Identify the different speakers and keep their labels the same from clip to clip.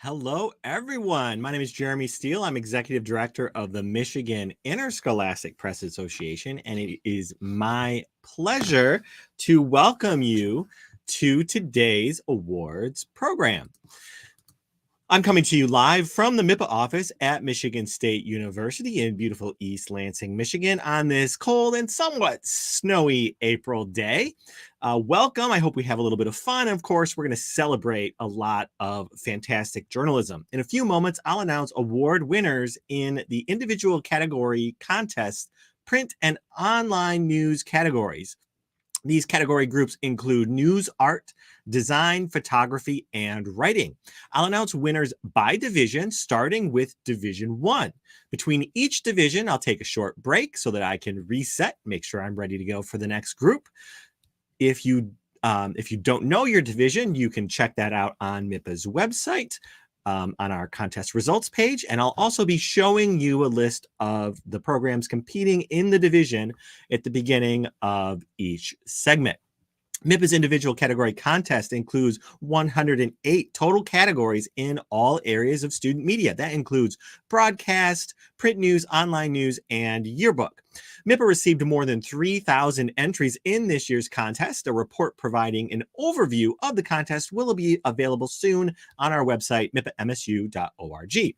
Speaker 1: Hello, everyone. My name is Jeremy Steele. I'm Executive Director of the Michigan Interscholastic Press Association, and it is my pleasure to welcome you to today's awards program. I'm coming to you live from the MIPA office at Michigan State University in beautiful East Lansing, Michigan on this cold and somewhat snowy April day. Welcome. I hope we have a little bit of fun. Of course, we're going to celebrate a lot of fantastic journalism. In a few moments, I'll announce award winners in the individual category contest, print and online news categories. These category groups include news, art, design, photography, and writing. I'll announce winners by division, starting with Division 1. Between each division, I'll take a short break so that I can reset, make sure I'm ready to go for the next group. If you don't know your division, you can check that out on MIPA's website. On our contest results page. And I'll also be showing you a list of the programs competing in the division at the beginning of each segment. MIPA's individual category contest includes 108 total categories in all areas of student media. That includes broadcast, print news, online news, and yearbook. MIPA received more than 3,000 entries in this year's contest. A report providing an overview of the contest will be available soon on our website, mipamsu.org.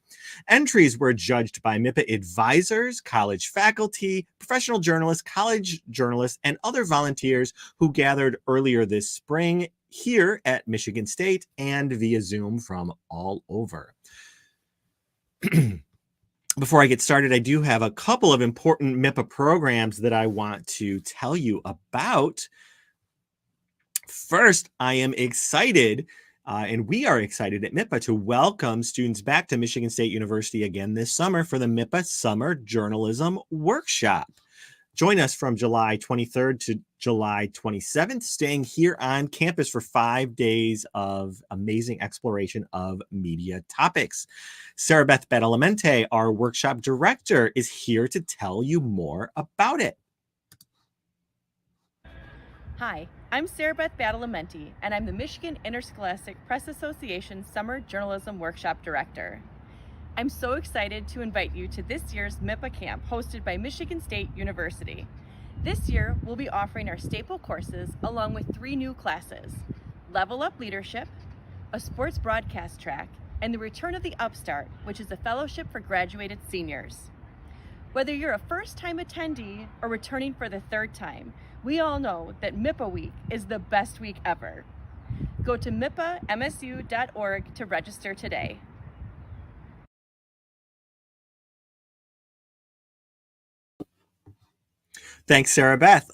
Speaker 1: Entries were judged by MIPA advisors, college faculty, professional journalists, college journalists, and other volunteers who gathered earlier this spring here at Michigan State and via Zoom from all over. Before I get started, I do have a couple of important MIPA programs that I want to tell you about. First, I am excited, and we are excited at MIPA to welcome students back to Michigan State University again this summer for the MIPA Summer Journalism Workshop. Join us from July 23rd to July 27th, staying here on campus for 5 days of amazing exploration of media topics. Sarah Beth Badalamenti, our workshop director, is here to tell you more about it.
Speaker 2: Hi, I'm Sarah Beth Badalamenti, and I'm the Michigan Interscholastic Press Association Summer Journalism Workshop Director. I'm so excited to invite you to this year's MIPA camp hosted by Michigan State University. This year, we'll be offering our staple courses along with 3 new classes: Level Up Leadership, a sports broadcast track, and the Return of the Upstart, which is a fellowship for graduated seniors. Whether you're a first-time attendee or returning for the 3rd time, we all know that MIPA Week is the best week ever. Go to mipamsu.org to register today.
Speaker 1: Thanks, Sarah Beth.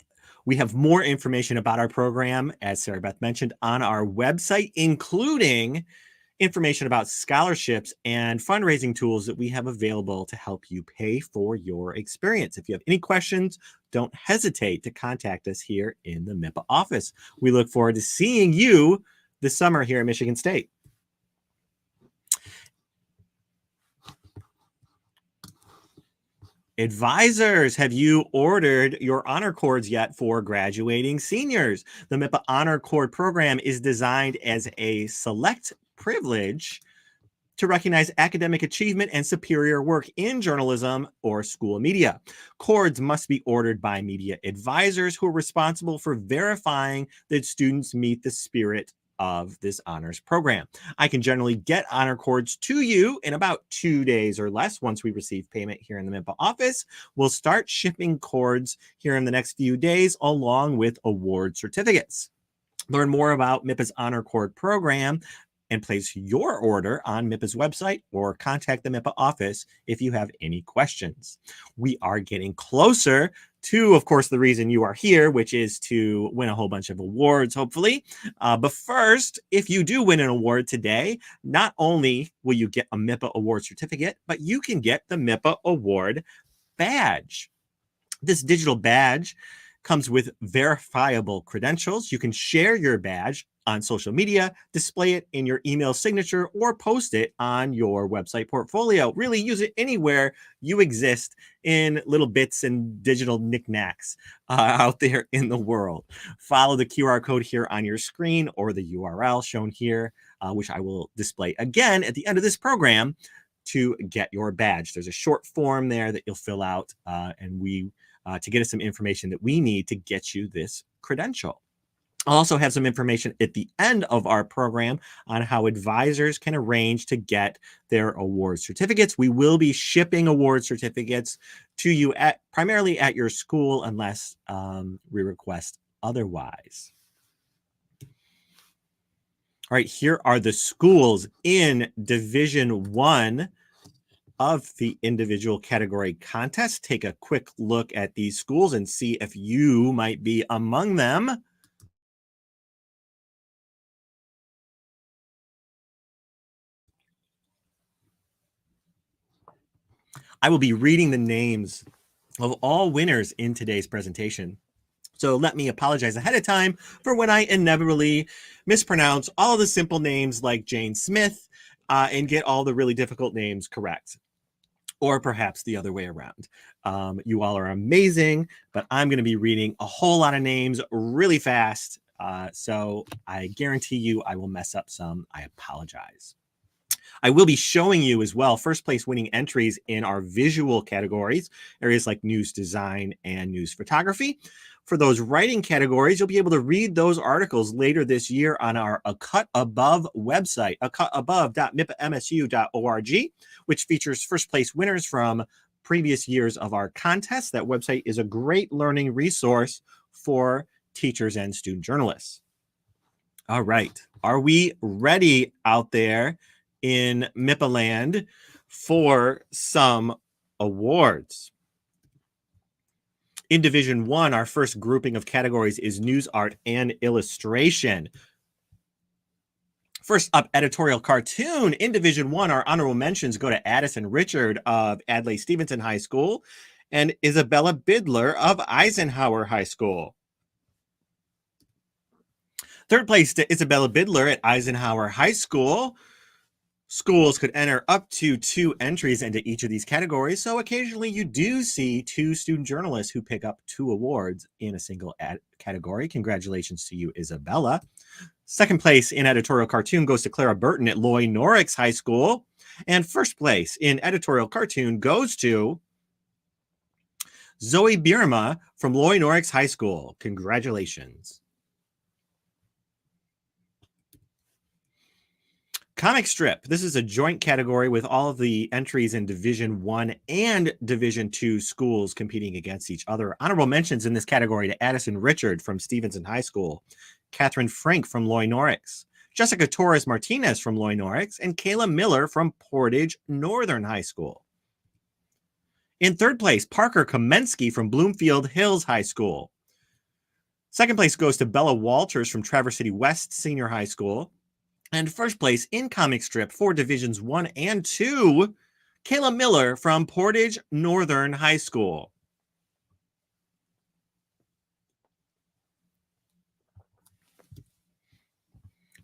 Speaker 1: We have more information about our program, as Sarah Beth mentioned, on our website, including information about scholarships and fundraising tools that we have available to help you pay for your experience. If you have any questions, don't hesitate to contact us here in the MIPA office. We look forward to seeing you this summer here at Michigan State. Advisors, have you ordered your honor cords yet for graduating seniors? The MIPA Honor Cord program is designed as a select privilege to recognize academic achievement and superior work in journalism or school media. Cords must be ordered by media advisors who are responsible for verifying that students meet the spirit of this honors program. I can generally get honor cords to you in about 2 days or less. Once we receive payment here in the MIPA office, we'll start shipping cords here in the next few days along with award certificates. Learn more about MIPA's Honor Cord program and place your order on MIPA's website or contact the MIPA office if you have any questions. We are getting closer to, of course, the reason you are here, which is to win a whole bunch of awards, hopefully. But first, if you do win an award today, not only will you get a MIPA award certificate, but you can get the MIPA award badge. This digital badge comes with verifiable credentials. You can share your badge on social media, display it in your email signature, or post it on your website portfolio. Really use it anywhere you exist in little bits and digital knickknacks out there in the world. Follow the QR code here on your screen or the URL shown here, which I will display again at the end of this program to get your badge. There's a short form there that you'll fill out to get us some information that we need to get you this credential. I'll also have some information at the end of our program on how advisors can arrange to get their award certificates. We will be shipping award certificates to you primarily at your school unless we request otherwise. All right, here are the schools in Division 1 of the individual category contest. Take a quick look at these schools and see if you might be among them. I will be reading the names of all winners in today's presentation. So let me apologize ahead of time for when I inevitably mispronounce all the simple names like Jane Smith and get all the really difficult names correct. Or perhaps the other way around. You all are amazing, but I'm going to be reading a whole lot of names really fast. So I guarantee you I will mess up some. I apologize. I will be showing you as well first place winning entries in our visual categories, areas like news design and news photography. For those writing categories, you'll be able to read those articles later this year on our A Cut Above website, acutabove.mipamsu.org, which features first place winners from previous years of our contest. That website is a great learning resource for teachers and student journalists. All right. Are we ready out there in MIPA land for some awards? In Division 1, our first grouping of categories is news, art, and illustration. First up, editorial cartoon. In Division 1, our honorable mentions go to Addison Richard of Adlai Stevenson High School and Isabella Bidler of Eisenhower High School. Third place to Isabella Bidler at Eisenhower High School. Schools could enter up to 2 entries into each of these categories, so occasionally you do see 2 student journalists who pick up 2 awards in a single category. Congratulations to you, Isabella. Second place in editorial cartoon goes to Clara Burton at Loy Norrix High School. And first place in editorial cartoon goes to Zoe Birma from Loy Norrix High School. Congratulations. Comic strip. This is a joint category with all of the entries in Division 1 and Division 2 schools competing against each other. Honorable mentions in this category to Addison Richard from Stevenson High School, Catherine Frank from Loy Norrix, Jessica Torres Martinez from Loy Norrix, and Kayla Miller from Portage Northern High School. In third place, Parker Kamensky from Bloomfield Hills High School. Second place goes to Bella Walters from Traverse City West Senior High School. And first place in comic strip for Divisions 1 and 2, Kayla Miller from Portage Northern High School.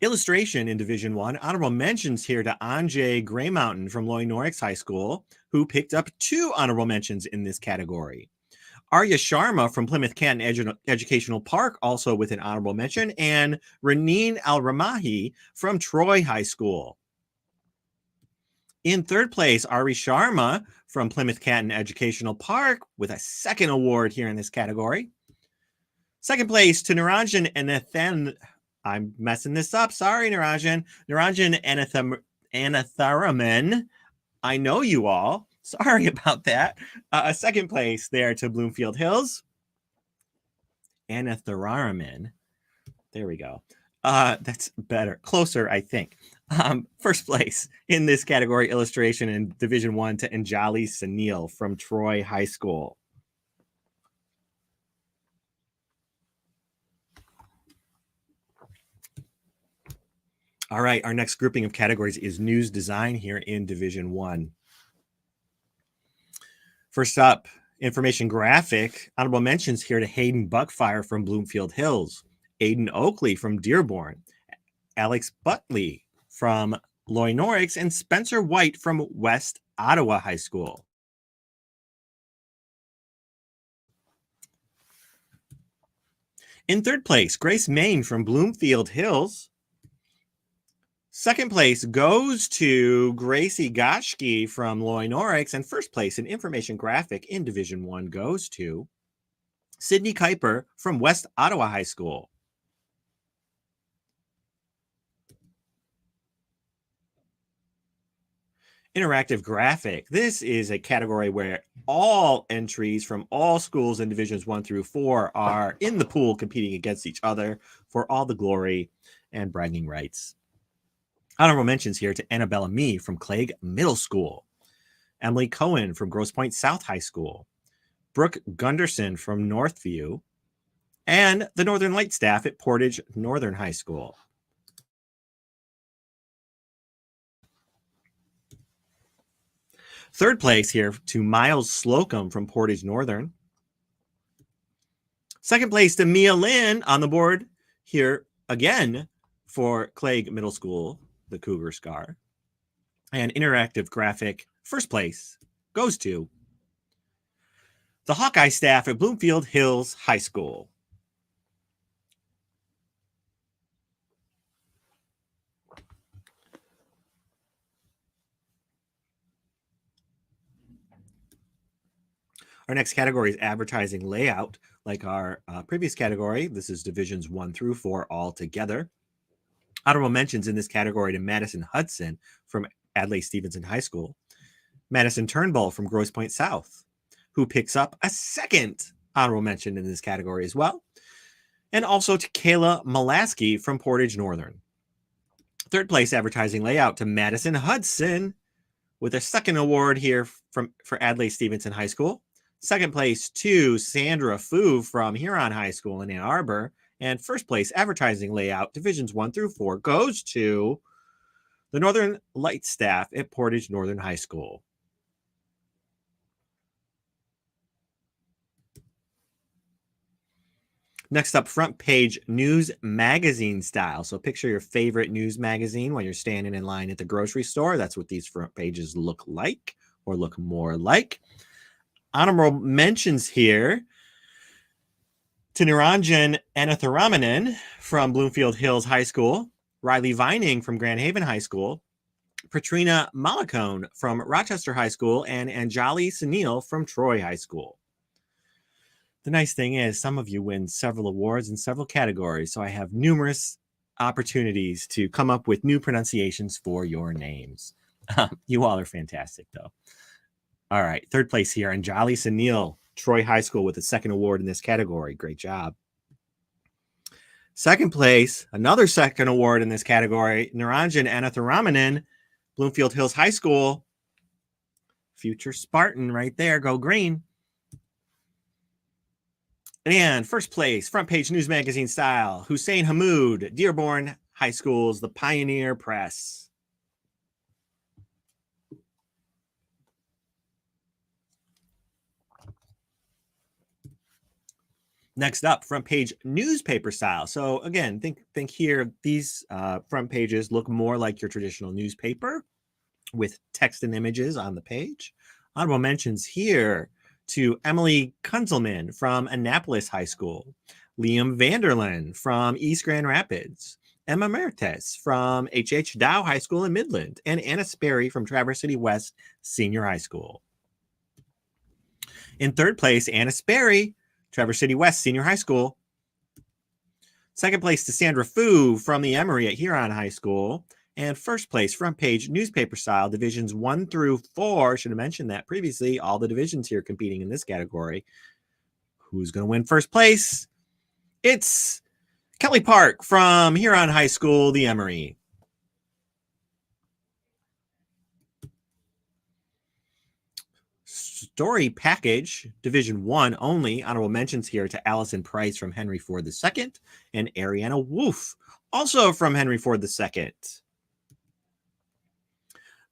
Speaker 1: Illustration in Division 1, honorable mentions here to Anjay Graymountain from Loy Norrix High School, who picked up 2 honorable mentions in this category. Arya Sharma from Plymouth Canton Educational Park, also with an honorable mention, and Raneen Al-Ramahi from Troy High School. In third place, Ari Sharma from Plymouth Canton Educational Park with a second award here in this category. Second place to Niranjan Anathan. I'm messing this up. Sorry, Niranjan. Niranjan Anatharaman. I know you all. Sorry about that. A second place there to Bloomfield Hills. Anatharaman. There we go. That's better. Closer, I think. First place in this category, illustration in Division 1 to Anjali Sunil from Troy High School. All right, our next grouping of categories is news design here in Division 1. First up, information graphic. Honorable mentions here to Hayden Buckfire from Bloomfield Hills, Aiden Oakley from Dearborn, Alex Butley from Loy Norix, and Spencer White from West Ottawa High School. In third place, Grace Main from Bloomfield Hills. Second place goes to Gracie Goschke from Loy Norix, and first place in Information Graphic in Division 1 goes to Sydney Kuiper from West Ottawa High School. Interactive graphic. This is a category where all entries from all schools in Divisions 1 through 4 are in the pool competing against each other for all the glory and bragging rights. Honorable mentions here to Annabella Mee from Clegg Middle School, Emily Cohen from Grosse Pointe South High School, Brooke Gunderson from Northview, and the Northern Light staff at Portage Northern High School. Third place here to Miles Slocum from Portage Northern. Second place to Mia Lynn on the board here again for Clegg Middle School, the Cougar Scar. And interactive graphic first place goes to the Hawkeye staff at Bloomfield Hills High School. Our next category is advertising layout. Like our previous category, this is Divisions 1 through 4 all together. Honorable mentions in this category to Madison Hudson from Adlai Stevenson High School, Madison Turnbull from Grosse Pointe South, who picks up a second honorable mention in this category as well, and also to Kayla Molaski from Portage Northern. Third place advertising layout to Madison Hudson with a second award here for Adlai Stevenson High School. Second place to Sandra Fu from Huron High School in Ann Arbor. And first place advertising layout, Divisions 1 through 4, goes to the Northern Light staff at Portage Northern High School. Next up, front page news magazine style. So picture your favorite news magazine when you're standing in line at the grocery store. That's what these front pages look like, or look more like. Honorable mentions here to Niranjan Anatharamanan from Bloomfield Hills High School, Riley Vining from Grand Haven High School, Patrina Malacone from Rochester High School, and Anjali Sunil from Troy High School. The nice thing is some of you win several awards in several categories, so I have numerous opportunities to come up with new pronunciations for your names. You all are fantastic, though. All right, third place here, Anjali Sunil, Troy High School, with the second award in this category. Great job. Second place, another second award in this category, Niranjan Anatharamanan, Bloomfield Hills High School. Future Spartan right there. Go green. And first place, front page news magazine style, Hussein Hammoud, Dearborn High School's The Pioneer Press. Next up, front page newspaper style. So again, think here, these front pages look more like your traditional newspaper with text and images on the page. Honorable mentions here to Emily Kunzelman from Annapolis High School, Liam Vanderlyn from East Grand Rapids, Emma Mertes from H.H. Dow High School in Midland, and Anna Sperry from Traverse City West Senior High School. In third place, Anna Sperry, Traverse City West Senior High School. Second place to Sandra Fu from the Emory at Huron High School. And first place, front page newspaper style, Divisions 1 through 4. Should have mentioned that previously. All the divisions here competing in this category. Who's going to win first place? It's Kelly Park from Huron High School, the Emory. Story package, Division 1 only. Honorable mentions here to Allison Price from Henry Ford II and Ariana Wolf, also from Henry Ford II.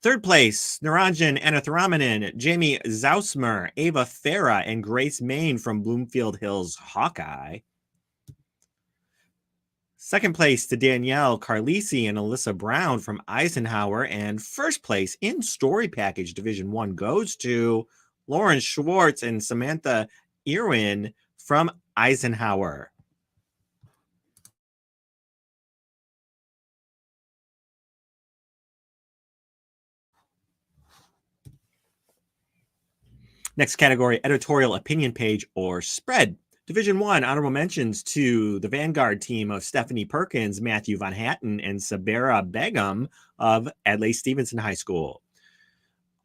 Speaker 1: Third place, Niranjan Anatharamanan, Jamie Zausmer, Ava Farah, and Grace Main from Bloomfield Hills Hawkeye. Second place to Danielle Carlisi and Alyssa Brown from Eisenhower. And first place in Story Package Division 1 goes to Lauren Schwartz and Samantha Irwin from Eisenhower. Next category, editorial opinion page or spread. Division 1, honorable mentions to the Vanguard team of Stephanie Perkins, Matthew Von Hatten, and Sabera Begum of Adlai Stevenson High School.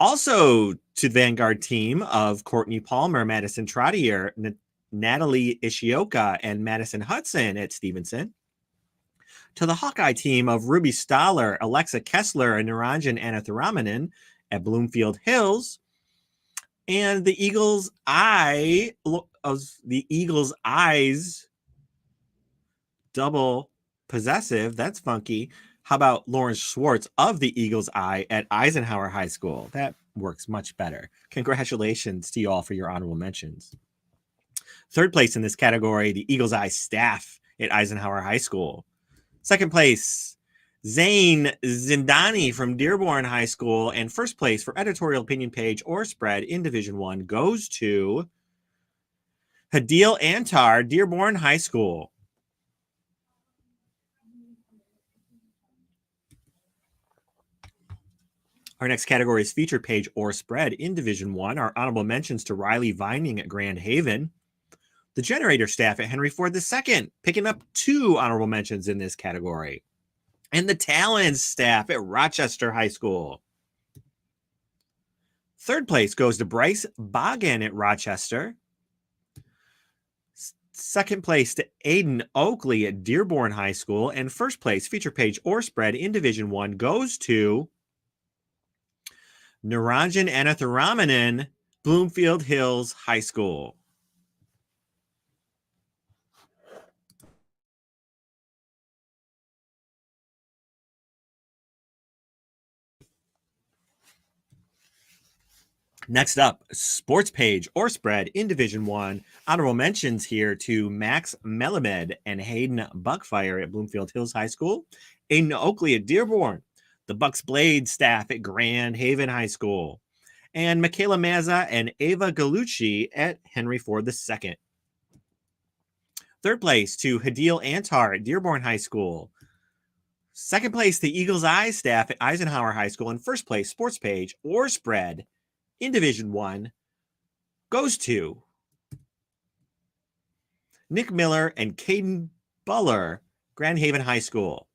Speaker 1: Also to the Vanguard team of Courtney Palmer, Madison Trottier, Natalie Ishioka, and Madison Hudson at Stevenson. To the Hawkeye team of Ruby Stoller, Alexa Kessler, and Niranjan Anatharamanan at Bloomfield Hills. And the Eagles' Eyes double possessive. That's funky. How about Lauren Schwartz of the Eagles' Eye at Eisenhower High School? That works much better. Congratulations to you all for your honorable mentions. Third place in this category, the Eagles' Eye staff at Eisenhower High School. Second place, Zane Zindani from Dearborn High School. And first place for editorial opinion page or spread in Division 1 goes to Hadil Antar, Dearborn High School. Our next category is feature page or spread in Division 1. Our honorable mentions to Riley Vining at Grand Haven. The generator staff at Henry Ford II, picking up 2 honorable mentions in this category. And the Talons staff at Rochester High School. Third place goes to Bryce Bogan at Rochester. Second place to Aiden Oakley at Dearborn High School. And first place, feature page or spread in Division 1 goes to Niranjan Anatharamanan, Bloomfield Hills High School. Next up, sports page or spread in Division 1. Honorable mentions here to Max Melamed and Hayden Buckfire at Bloomfield Hills High School, Aiden Oakley at Dearborn, the Bucks Blade staff at Grand Haven High School, and Michaela Mazza and Ava Galucci at Henry Ford II. Third place to Hadil Antar at Dearborn High School. Second place, the Eagles' Eye staff at Eisenhower High School. And first place, sports page or spread in Division 1 goes to Nick Miller and Caden Buller, Grand Haven High School.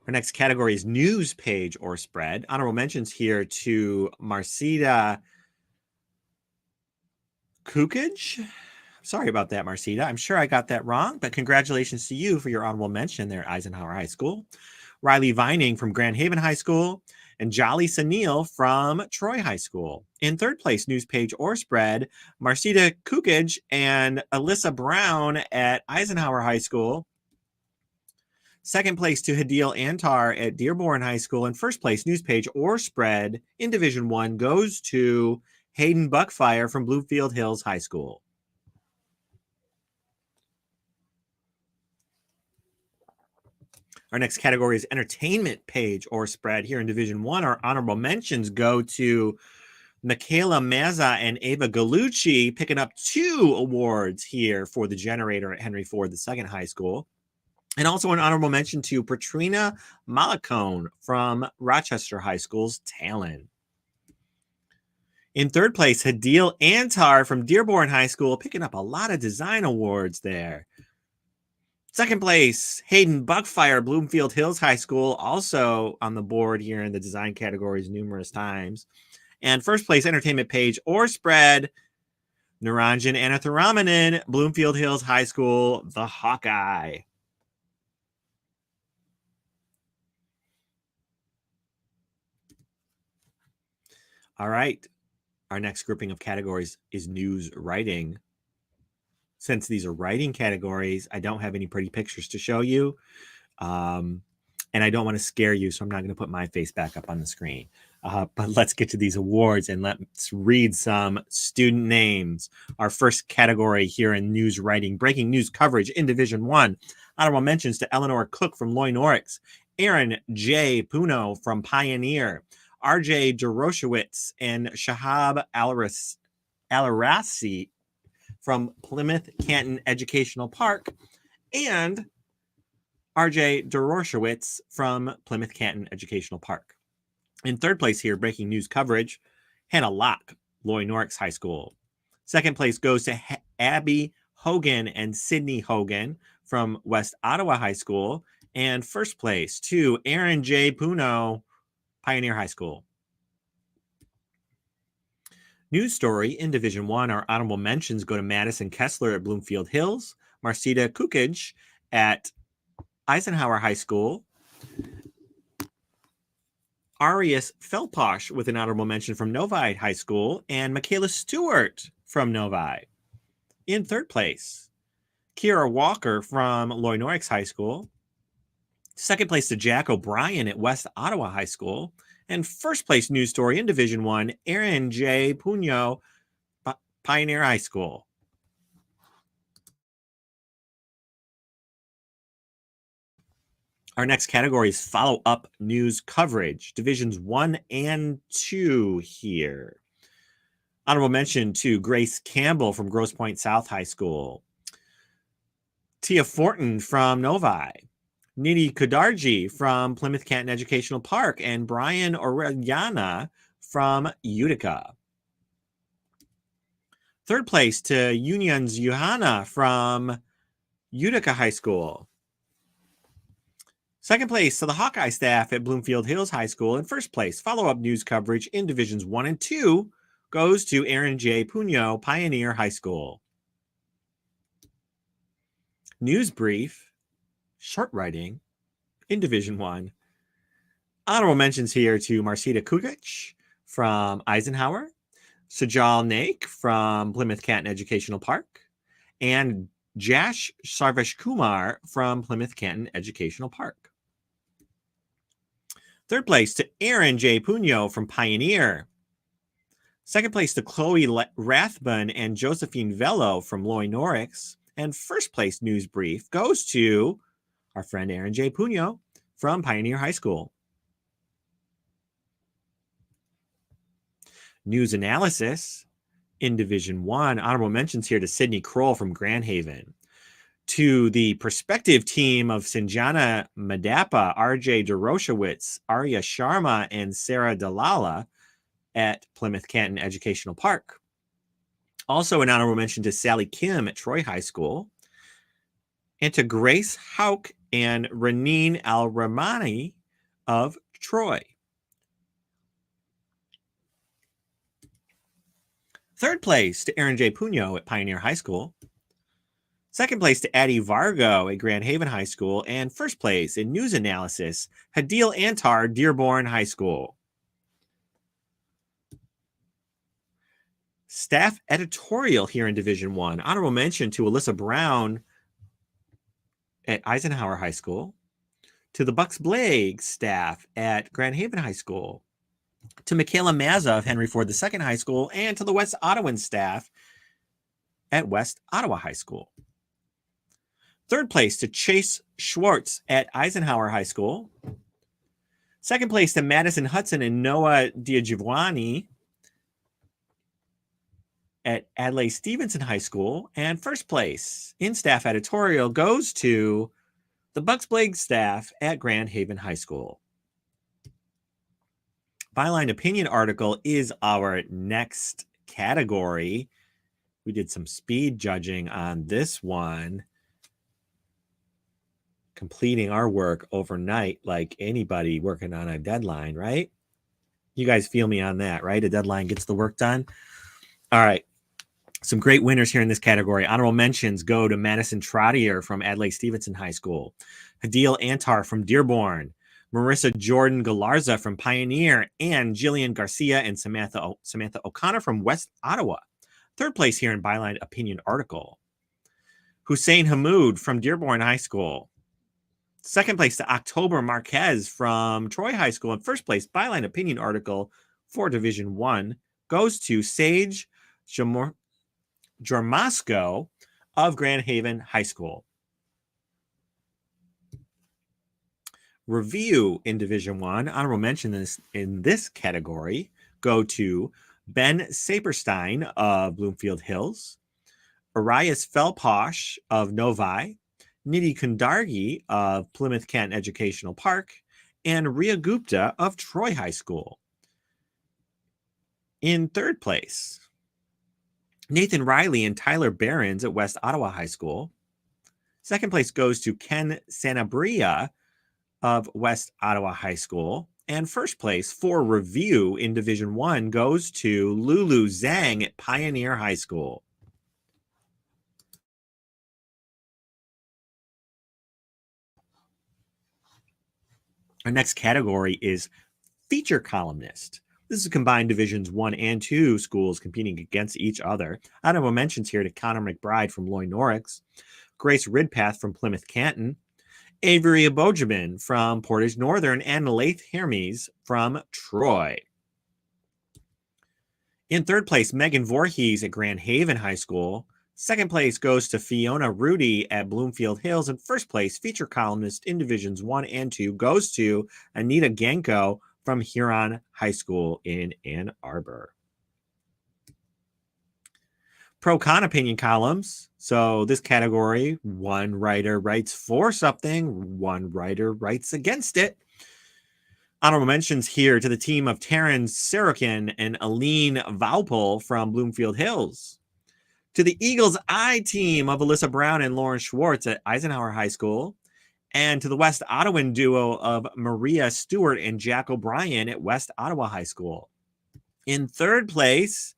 Speaker 1: Our next category is news page or spread. Honorable mentions here to Marcita Kukij. Sorry about that, Marcita. I'm sure I got that wrong, but congratulations to you for your honorable mention there at Eisenhower High School. Riley Vining from Grand Haven High School, and Jolly Sunil from Troy High School. In third place, news page or spread, Marcita Kukij and Alyssa Brown at Eisenhower High School. Second place to Hadil Antar at Dearborn High School. And first place, news page or spread in Division 1 goes to Hayden Buckfire from Bloomfield Hills High School. Our next category is entertainment page or spread. Here in Division 1, our honorable mentions go to Michaela Mazza and Ava Galucci, picking up 2 awards here for the generator at Henry Ford II High School. And also an honorable mention to Patrina Malacone from Rochester High School's Talon. In third place, Hadil Antar from Dearborn High School, picking up a lot of design awards there. Second place, Hayden Buckfire, Bloomfield Hills High School, also on the board here in the design categories numerous times. And first place, entertainment page or spread, Niranjan Anatharamanan, Bloomfield Hills High School, the Hawkeye. All right. Our next grouping of categories is news writing. Since these are writing categories, I don't have any pretty pictures to show you. And I don't want to scare you, so I'm not going to put my face back up on the screen. But let's get to these awards and let's read some student names. Our first category here in news writing, breaking news coverage in Division 1. Honorable mentions to Eleanor Cook from Loy Norix, Aaron J. Puno from Pioneer, RJ Doroshewitz and Shahab Alarasi from Plymouth Canton Educational Park, and RJ Doroshewitz from Plymouth Canton Educational Park. In third place here, breaking news coverage, Hannah Locke, Loy Norix High School. Second place goes to Abby Hogan and Sydney Hogan from West Ottawa High School. And first place to Aaron J. Puno, Pioneer High School. News story in Division 1, our honorable mentions go to Madison Kessler at Bloomfield Hills, Marcita Kukij at Eisenhower High School, Arias Felposh with an honorable mention from Novi High School, and Michaela Stewart from Novi. In third place, Kira Walker from Loy Norix High School. Second place to Jack O'Brien at West Ottawa High School. And first place news story in Division 1, Aaron J. Puno, Pioneer High School. Our next category is follow-up news coverage, Divisions 1 and 2 here. Honorable mention to Grace Campbell from Grosse Pointe South High School, Tia Fortin from Novi, Nidhi Kudarji from Plymouth Canton Educational Park, and Brian Orellana from Utica. Third place to Unions Johanna from Utica High School. Second place to the Hawkeye staff at Bloomfield Hills High School. And first place, follow-up news coverage in Divisions 1 and 2 goes to Aaron J. Puno, Pioneer High School. News brief, short writing in Division 1. Honorable mentions here to Marcita Kukich from Eisenhower, Sajal Naik from Plymouth Canton Educational Park, and Jash Sarvesh Kumar from Plymouth Canton Educational Park. Third place to Aaron J. Puno from Pioneer. Second place to Chloe Rathbun and Josephine Velo from Loy Norix. And first place news brief goes to our friend Aaron J. Puno from Pioneer High School. News analysis in Division 1. Honorable mentions here to Sydney Kroll from Grand Haven. To the perspective team of Sinjana Madappa, RJ Doroshewitz, Arya Sharma, and Sarah Dalala at Plymouth Canton Educational Park. Also an honorable mention to Sally Kim at Troy High School. And to Grace Hauk and Raneen Al-Rahmani of Troy. Third place to Aaron J. Puno at Pioneer High School. Second place to Addie Vargo at Grand Haven High School. And first place in news analysis, Hadil Antar, Dearborn High School. Staff editorial here in Division 1. Honorable mention to Alyssa Brown at Eisenhower High School. To the Bucks Blake staff at Grand Haven High School. To Michaela Mazza of Henry Ford II High School. And to the West Ottawan staff at West Ottawa High School. Third place to Chase Schwartz at Eisenhower High School. Second place to Madison Hudson and Noah Diagiovanni at Adlai Stevenson High School. And first place in staff editorial goes to the Bucks Blake staff at Grand Haven High School. Byline opinion article is our next category. We did some speed judging on this one, completing our work overnight like anybody working on a deadline, right? You guys feel me on that, right? A deadline gets the work done. All right. Some great winners here in this category. Honorable mentions go to Madison Trottier from Adlai Stevenson High School, Hadil Antar from Dearborn, Marissa Jordan Galarza from Pioneer, and Jillian Garcia and Samantha O'Connor from West Ottawa. Third place here in Byline opinion article, Hussein Hamoud from Dearborn High School, Second place to October Marquez from Troy High School. And first place, byline opinion article for Division One goes to Sage Jormasco of Grand Haven High School. Review in Division One, honorable mention in this category go to Ben Saperstein of Bloomfield Hills, Arias Felposh of Novi, Nidhi Kundargi of Plymouth Canton Educational Park, and Ria Gupta of Troy High School. In third place, Nathan Riley and Tyler Behrens at West Ottawa High School. Second place goes to Ken Sanabria of West Ottawa High School. And first place for review in Division One goes to Lulu Zhang at Pioneer High School. Our next category is feature columnist. This is combined Divisions 1 and 2 schools competing against each other. Honorable mentions here to Connor McBride from Loy Norix, Grace Ridpath from Plymouth Canton, Avery Abojamin from Portage Northern, and Laith Hermes from Troy. In third place, Megan Voorhees at Grand Haven High School. Second place goes to Fiona Rudy at Bloomfield Hills. And first place, feature columnist in Divisions 1 and 2 goes to Anita Genko from Huron High School in Ann Arbor. Pro-con opinion columns. So this category, one writer writes for something, one writer writes against it. Honorable mentions here to the team of Taryn Sorokin and Aline Vaupel from Bloomfield Hills. To the Eagles Eye team of Alyssa Brown and Lauren Schwartz at Eisenhower High School. And to the West Ottawan duo of Maria Stewart and Jack O'Brien at West Ottawa High School. In third place,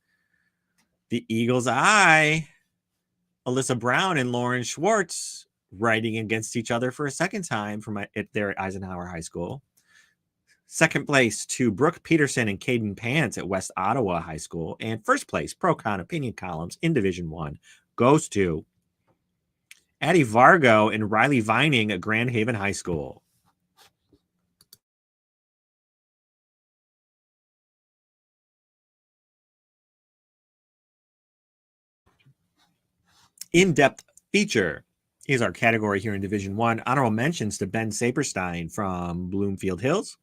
Speaker 1: the Eagles Eye, Alyssa Brown and Lauren Schwartz, writing against each other for a second time at their Eisenhower High School. Second place to Brooke Peterson and Caden Pants at West Ottawa High School. And first place, pro-con opinion columns in Division 1 goes to Addie Vargo and Riley Vining at Grand Haven High School. In-depth feature is our category here in Division 1. Honorable mentions to Ben Saperstein from Bloomfield Hills,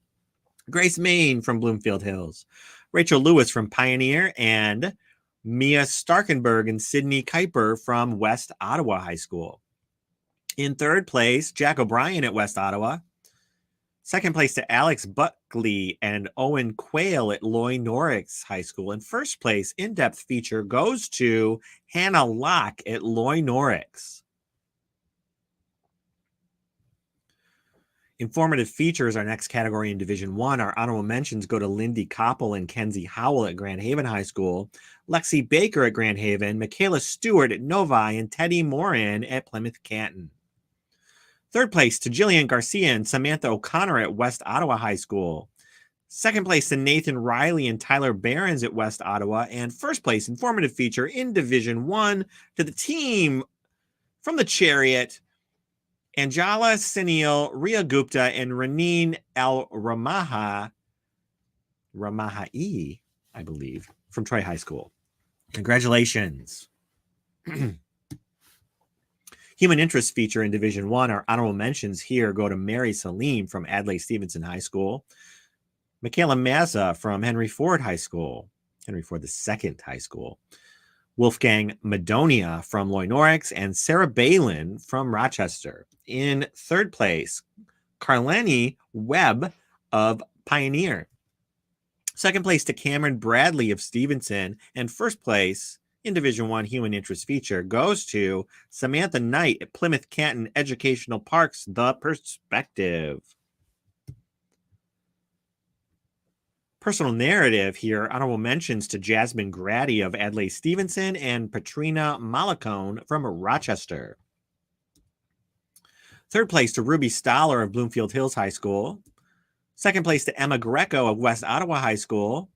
Speaker 1: Grace Main from Bloomfield Hills, Rachel Lewis from Pioneer, and Mia Starkenberg and Sydney Kuiper from West Ottawa High School. In third place, Jack O'Brien at West Ottawa. Second place to Alex Buckley and Owen Quayle at Loy Norix High School. And first place, in-depth feature goes to Hannah Locke at Loy Norix. Informative features, our next category in Division 1. Our honorable mentions go to Lindy Koppel and Kenzie Howell at Grand Haven High School, Lexi Baker at Grand Haven, Michaela Stewart at Novi, and Teddy Morin at Plymouth Canton. Third place to Jillian Garcia and Samantha O'Connor at West Ottawa High School. Second place to Nathan Riley and Tyler Behrens at West Ottawa. And first place, informative feature in Division 1 to the team from the Chariot, Anjala Sunil, Ria Gupta, and Raneen Ramahi, I believe, from Troy High School. Congratulations. Human interest feature in Division 1. Our honorable mentions here go to Mary Salim from Adlai Stevenson High School, Michaela Mazza from Henry Ford High School, Henry Ford II High School, Wolfgang Madonia from Loy Norix, and Sarah Balin from Rochester. In third place, Carleni Webb of Pioneer. Second place to Cameron Bradley of Stevenson. And first place in Division 1 human interest feature goes to Samantha Knight at Plymouth Canton Educational Parks, The Perspective. Personal narrative here, honorable mentions to Jasmine Grady of Adlai Stevenson and Patrina Malacone from Rochester. Third place to Ruby Stoller of Bloomfield Hills High School. Second place to Emma Greco of West Ottawa High School.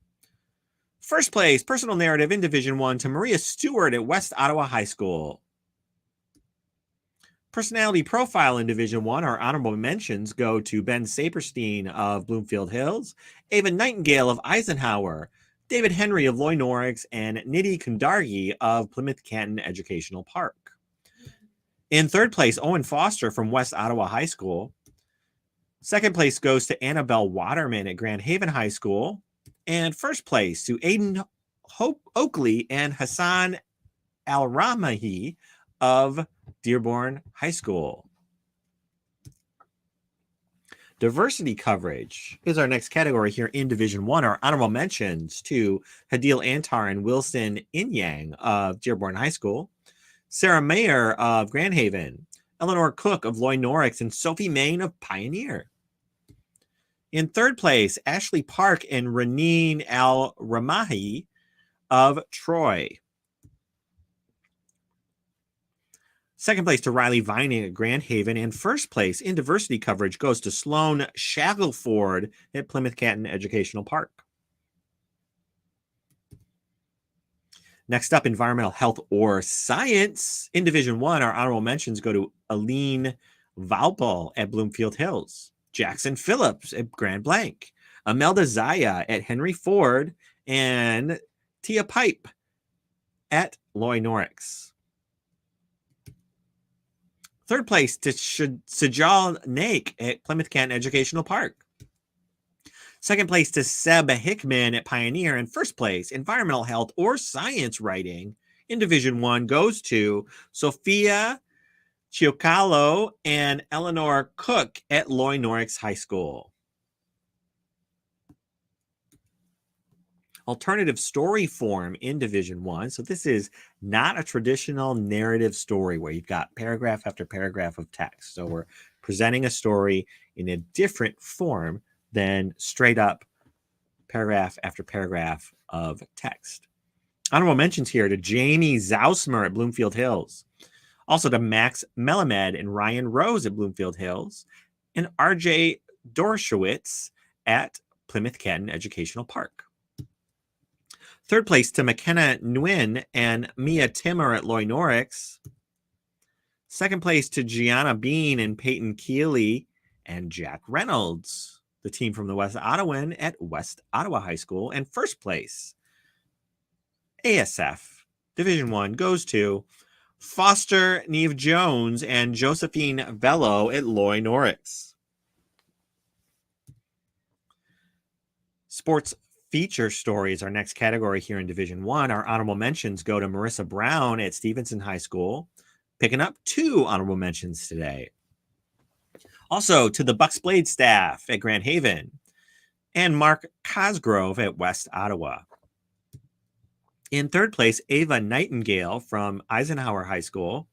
Speaker 1: First place, personal narrative in Division 1 to Maria Stewart at West Ottawa High School. Personality profile in Division One. Our honorable mentions go to Ben Saperstein of Bloomfield Hills, Ava Nightingale of Eisenhower, David Henry of Loy Norrix, and Nidhi Kundargi of Plymouth Canton Educational Park. In third place, Owen Foster from West Ottawa High School. Second place goes to Annabelle Waterman at Grand Haven High School. And first place to Aiden Oakley and Hassan Al-Ramahi of Dearborn High School. Diversity coverage is our next category here in Division One. Our honorable mentions to Hadil Antar and Wilson Inyang of Dearborn High School, Sarah Mayer of Grand Haven, Eleanor Cook of Loy Norrix, and Sophie Main of Pioneer. In third place, Ashley Park and Raneen Al-Ramahi of Troy. Second place to Riley Vining at Grand Haven, and first place in diversity coverage goes to Sloan Shackelford at Plymouth Canton Educational Park. Next up, environmental health or science. In Division One, our honorable mentions go to Aline Valpel at Bloomfield Hills, Jackson Phillips at Grand Blanc, Imelda Zaya at Henry Ford, and Tia Pipe at Loy Norrix. Third place to Sajal Naik at Plymouth Canton Educational Park. Second place to Seb Hickman at Pioneer. And first place, environmental health or science writing in Division One goes to Sophia Chiocalo and Eleanor Cook at Loy Norrix High School. Alternative story form in Division One. So this is not a traditional narrative story where you've got paragraph after paragraph of text. So we're presenting a story in a different form than straight up paragraph after paragraph of text. Honorable mentions here to Jamie Zausmer at Bloomfield Hills. Also to Max Melamed and Ryan Rose at Bloomfield Hills. And RJ Dorshowitz at Plymouth Canton Educational Park. Third place to McKenna Nguyen and Mia Timmer at Loy Norrix. Second place to Gianna Bean and Peyton Keeley and Jack Reynolds, the team from the West Ottawan at West Ottawa High School. And first place, ASF Division One goes to Foster Neve Jones and Josephine Vello at Loy Norrix. Sports feature stories, our next category here in Division One. Our honorable mentions go to Marissa Brown at Stevenson High School, picking up 2 honorable mentions today. Also to the Bucks Blade staff at Grand Haven and Mark Cosgrove at West Ottawa. In third place, Ava Nightingale from Eisenhower High School.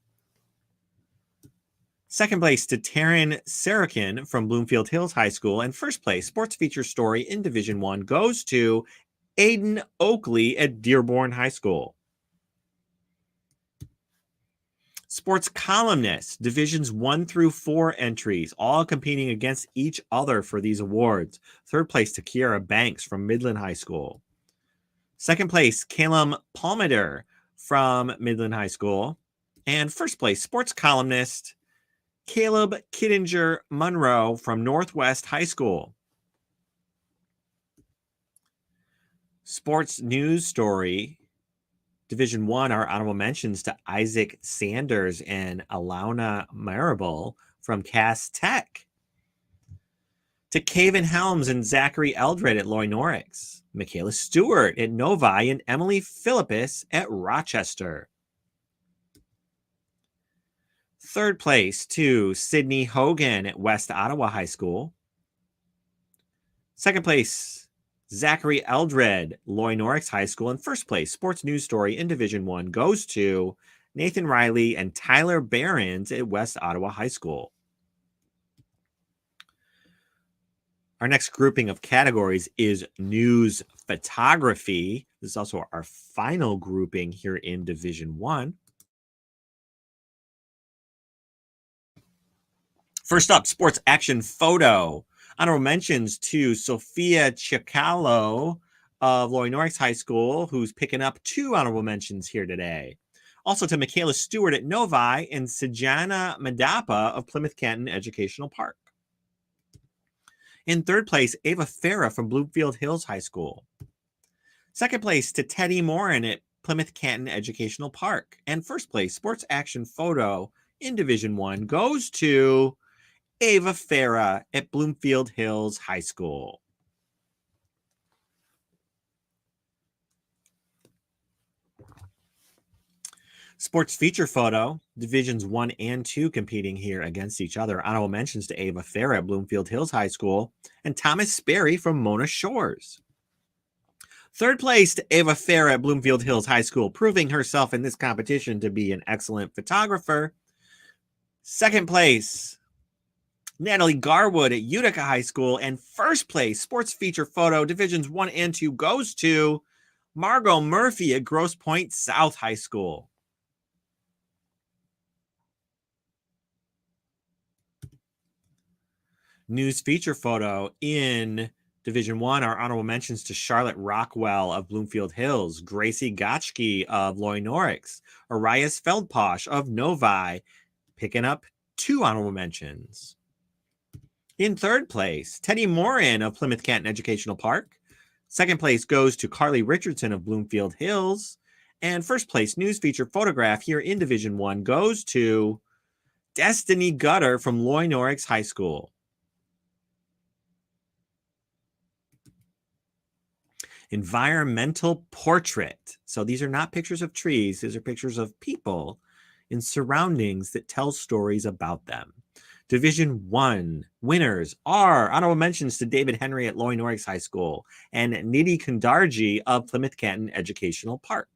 Speaker 1: Second place to Taryn Sarakin from Bloomfield Hills High School. And first place, sports feature story in Division One goes to Aiden Oakley at Dearborn High School. Sports columnist, Divisions 1 through 4 entries, all competing against each other for these awards. Third place to Kiara Banks from Midland High School. Second place, Calum Palmader from Midland High School. And first place, sports columnist, Caleb Kittinger Monroe from Northwest High School. Sports news story, Division One, our honorable mentions to Isaac Sanders and Alauna Marable from Cass Tech. To Caven Helms and Zachary Eldred at Loy Norrix. Michaela Stewart at Novi and Emily Philippus at Rochester. Third place to Sydney Hogan at West Ottawa High School. Second place, Zachary Eldred, Loy Norrix High School. And first place, sports news story in Division One goes to Nathan Riley and Tyler Behrens at West Ottawa High School. Our next grouping of categories is news photography. This is also our final grouping here in Division One. First up, sports action photo. Honorable mentions to Sophia Chiocalo of Loy Norrix High School, who's picking up 2 honorable mentions here today. Also to Michaela Stewart at Novi and Sejana Madapa of Plymouth Canton Educational Park. In third place, Ava Farah from Bloomfield Hills High School. Second place to Teddy Morin at Plymouth Canton Educational Park. And first place, Sports Action Photo in Division 1 goes to Ava Farah at Bloomfield Hills High School. Sports Feature Photo, Divisions 1 and 2 competing here against each other. Honorable mentions to Ava Farah at Bloomfield Hills High School and Thomas Sperry from Mona Shores. Third place to Ava Farah at Bloomfield Hills High School, proving herself in this competition to be an excellent photographer. Second place, Natalie Garwood at Utica High School. And first place, Sports Feature Photo, Divisions 1 and 2 goes to Margot Murphy at Grosse Pointe South High School. News Feature Photo in Division 1 are honorable mentions to Charlotte Rockwell of Bloomfield Hills, Gracie Gotchke of Loy Norix, Arias Feldposh of Novi, picking up 2 honorable mentions. In third place, Teddy Morin of Plymouth Canton Educational Park. Second place goes to Carly Richardson of Bloomfield Hills. And first place, News Feature Photograph here in Division 1 goes to Destiny Gutter from Loy Norix High School. Environmental portrait. So these are not pictures of trees. These are pictures of people in surroundings that tell stories about them. Division 1 winners are honorable mentions to David Henry at Loy Norix High School and Nidhi Kundarji of Plymouth Canton Educational Park.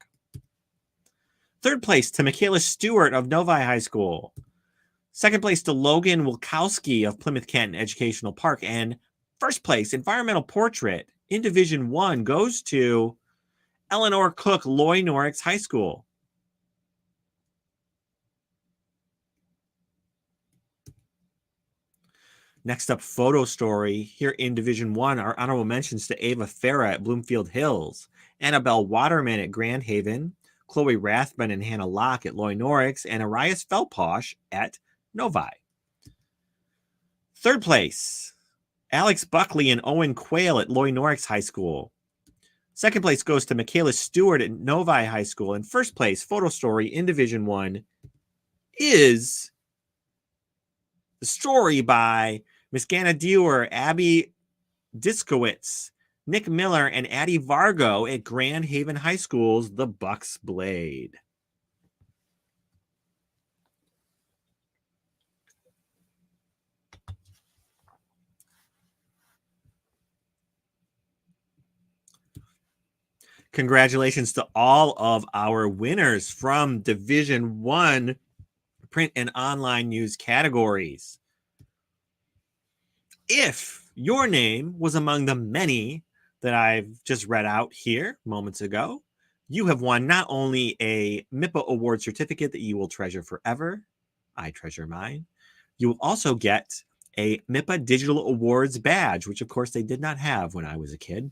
Speaker 1: Third place to Michaela Stewart of Novi High School. Second place to Logan Wilkowski of Plymouth Canton Educational Park. And first place, environmental portrait in Division 1 goes to Eleanor Cook, Loy Norix High School. Next up, photo story here in Division 1 are honorable mentions to Ava Farah at Bloomfield Hills, Annabelle Waterman at Grand Haven, Chloe Rathman and Hannah Locke at Loy Norix, and Arias Felposh at Novi. Third place, Alex Buckley and Owen Quayle at Loy Norix High School. Second place goes to Michaela Stewart at Novi High School. And first place, photo story in Division 1 is the story by Miss Ganna Dewar, Abby Diskowitz, Nick Miller, and Addie Vargo at Grand Haven High School's The Buck's Blade. Congratulations to all of our winners from Division 1 print and online news categories. If your name was among the many that I've just read out here moments ago, you have won not only a MIPA award certificate that you will treasure forever, I treasure mine, you will also get a MIPA Digital Awards badge, which of course they did not have when I was a kid.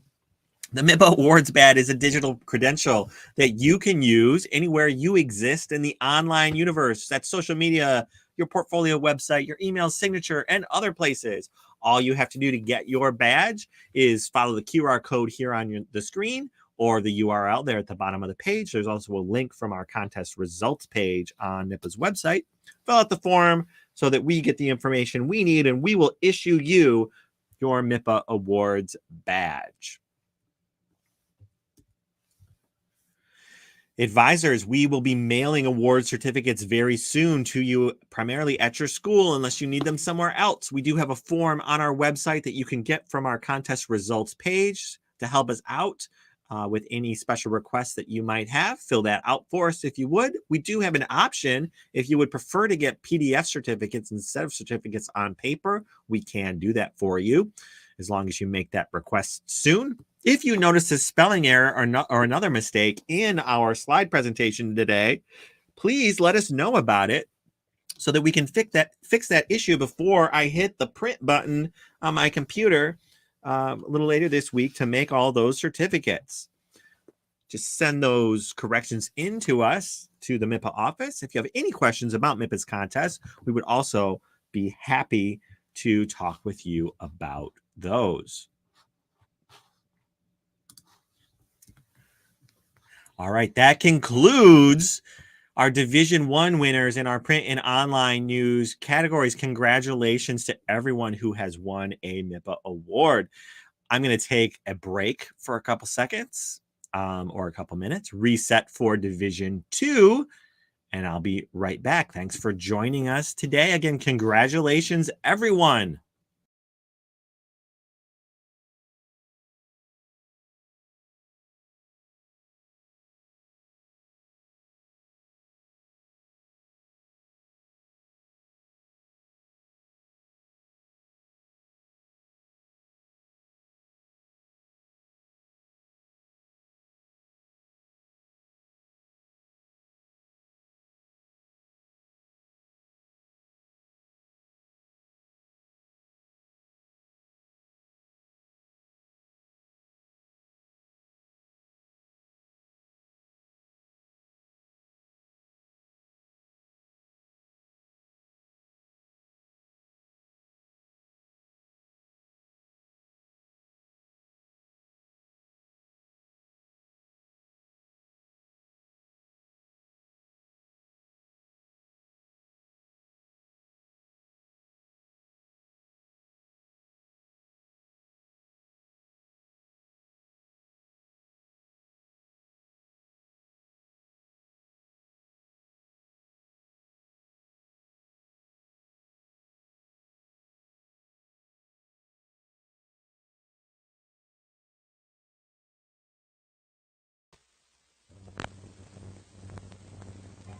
Speaker 1: The MIPA Awards badge is a digital credential that you can use anywhere you exist in the online universe. That's social media, your portfolio website, your email signature, and other places. All you have to do to get your badge is follow the QR code here on the screen or the URL there at the bottom of the page. There's also a link from our contest results page on MIPA's website. Fill out the form so that we get the information we need, and we will issue you your MIPA Awards badge. Advisors, we will be mailing award certificates very soon to you, primarily at your school, unless you need them somewhere else. We do have a form on our website that you can get from our contest results page to help us out with any special requests that you might have. Fill that out for us if you would. We do have an option if you would prefer to get PDF certificates instead of certificates on paper. We can do that for you as long as you make that request soon. If you notice a spelling error or another mistake in our slide presentation today, please let us know about it so that we can fix that issue before I hit the print button on my computer a little later this week to make all those certificates. just send those corrections in to us, to the MIPA office. If you have any questions about MIPA's contest, we would also be happy to talk with you about those. All right, that concludes our Division I winners in our print and online news categories. Congratulations to everyone who has won a MIPA award. I'm going to take a break for a couple seconds or a couple minutes, reset for Division II, and I'll be right back. Thanks for joining us today. Again, congratulations, everyone.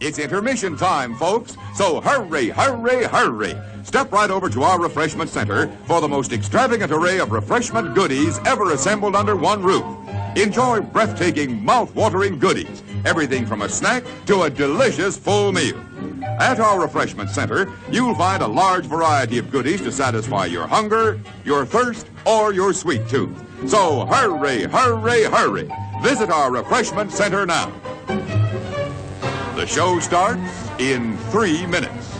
Speaker 3: It's intermission time, folks, so hurry, hurry, hurry. Step right over to our refreshment center for the most extravagant array of refreshment goodies ever assembled under one roof. Enjoy breathtaking, mouth-watering goodies, everything from a snack to a delicious full meal. At our refreshment center, you'll find a large variety of goodies to satisfy your hunger, your thirst, or your sweet tooth. So hurry, hurry, hurry. Visit our refreshment center now. The show starts in 3 minutes.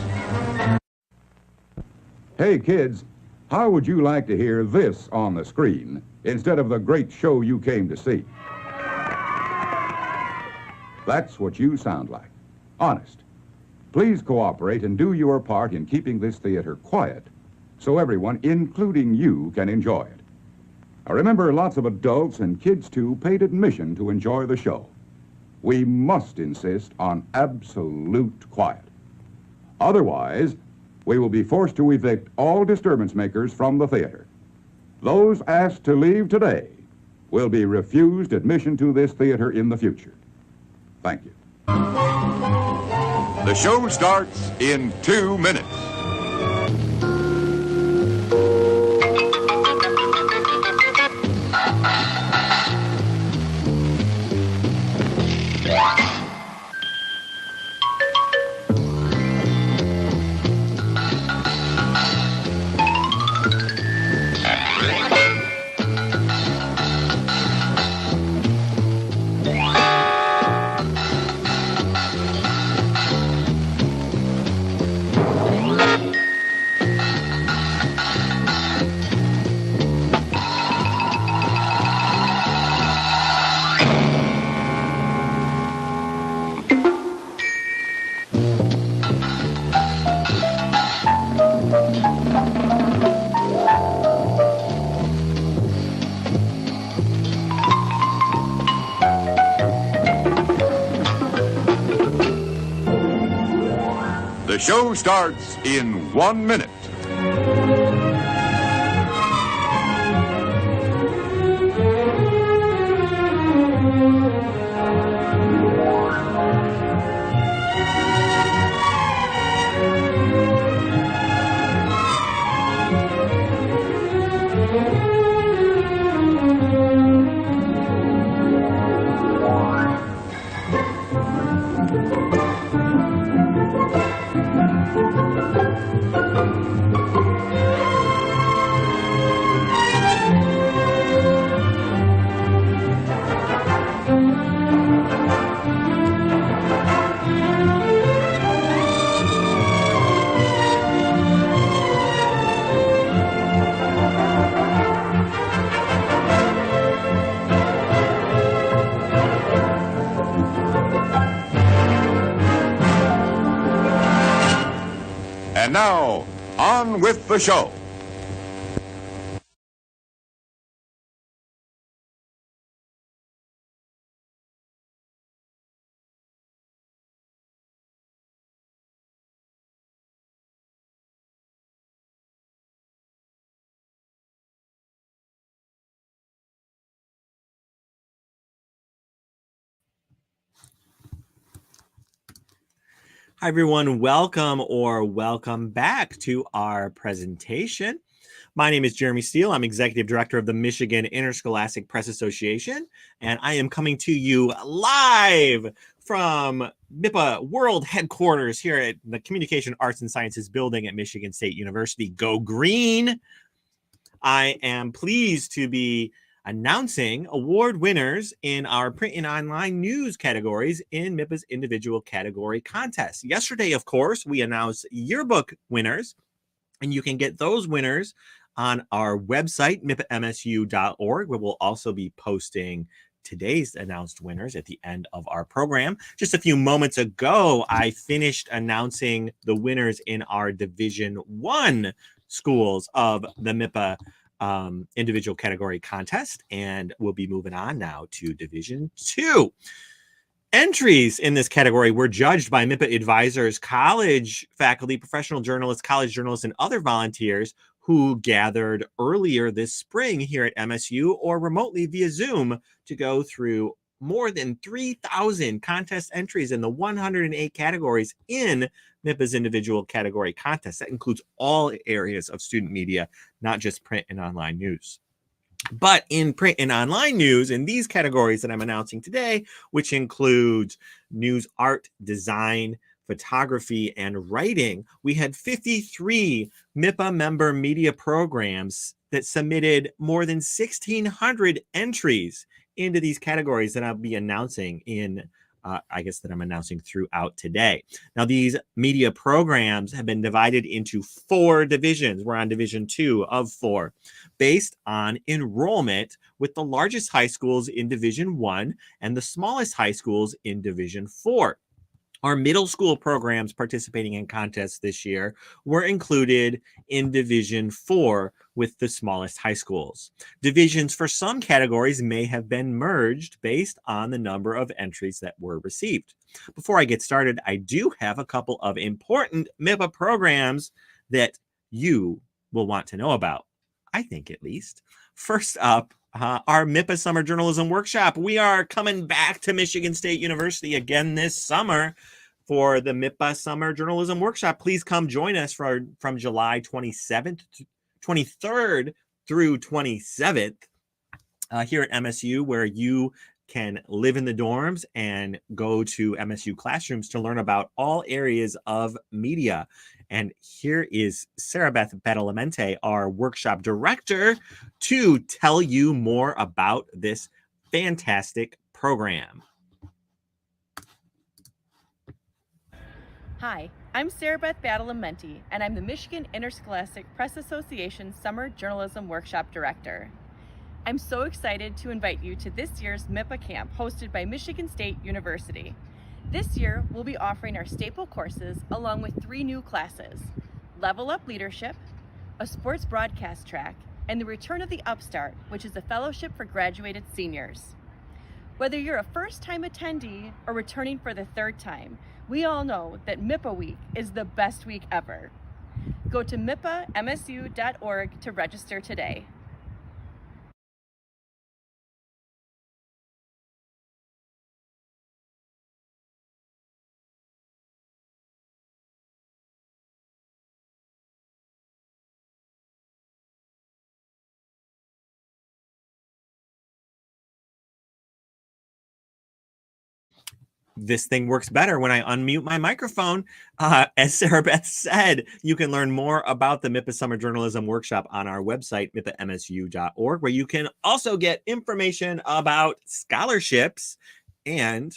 Speaker 4: Hey, kids, how would you like to hear this on the screen instead of the great show you came to see? That's what you sound like. Honest. Please cooperate and do your part in keeping this theater quiet so everyone, including you, can enjoy it. Now remember, lots of adults and kids, too, paid admission to enjoy the show. We must insist on absolute quiet. Otherwise, we will be forced to evict all disturbance makers from the theater. Those asked to leave today will be refused admission to this theater in the future. Thank you.
Speaker 3: The show starts in 2 minutes. The show starts in 1 minute. now, on with the show.
Speaker 1: Hi, everyone. Welcome back to our presentation. My name is Jeremy Steele. I'm Executive Director of the Michigan Interscholastic Press Association, and I am coming to you live from MIPA World Headquarters here at the Communication Arts and Sciences Building at Michigan State University. Go Green! I am pleased to be announcing award winners in our print and online news categories in MIPA's individual category contest. Yesterday, of course, we announced yearbook winners, and you can get those winners on our website, mipamsu.org, where we'll also be posting today's announced winners at the end of our program. Just a few moments ago, I finished announcing the winners in our Division I schools of the MIPA individual category contest, and we'll be moving on now to Division II. Entries in this category were judged by MIPA advisors, college faculty, professional journalists, college journalists, and other volunteers who gathered earlier this spring here at MSU or remotely via Zoom to go through more than 3,000 contest entries in the 108 categories in MIPA's individual category contest. That includes all areas of student media, not just print and online news. But in print and online news, in these categories that I'm announcing today, which includes news, art, design, photography, and writing, we had 53 MIPA member media programs that submitted more than 1,600 entries into these categories that I'll be announcing that I'm announcing throughout today. Now, these media programs have been divided into 4 divisions. We're on Division 2 of 4, based on enrollment, with the largest high schools in Division 1 and the smallest high schools in Division 4. Our middle school programs participating in contests this year were included in Division 4 with the smallest high schools. Divisions for some categories may have been merged based on the number of entries that were received. Before I get started, I do have a couple of important MIPA programs that you will want to know about, I think at least. First up, our MIPA Summer Journalism Workshop. We are coming back to Michigan State University again this summer for the MIPA Summer Journalism Workshop. Please come join us from July 23rd through 27th here at MSU, where you can live in the dorms and go to MSU classrooms to learn about all areas of media. And here is Sarah Beth Badalamente, our workshop director, to tell you more about this fantastic program.
Speaker 2: Hi, I'm Sarah Beth Badalamente, and I'm the Michigan Interscholastic Press Association Summer Journalism Workshop Director. I'm so excited to invite you to this year's MIPA camp hosted by Michigan State University. This year, we'll be offering our staple courses along with 3 new classes: Level Up Leadership, a sports broadcast track, and the Return of the Upstart, which is a fellowship for graduated seniors. Whether you're a first-time attendee or returning for the 3rd time, we all know that MIPA Week is the best week ever. Go to mipamsu.org to register today.
Speaker 1: This thing works better when I unmute my microphone. As Sarah Beth said, you can learn more about the MIPA Summer Journalism Workshop on our website, mipamsu.org, where you can also get information about scholarships and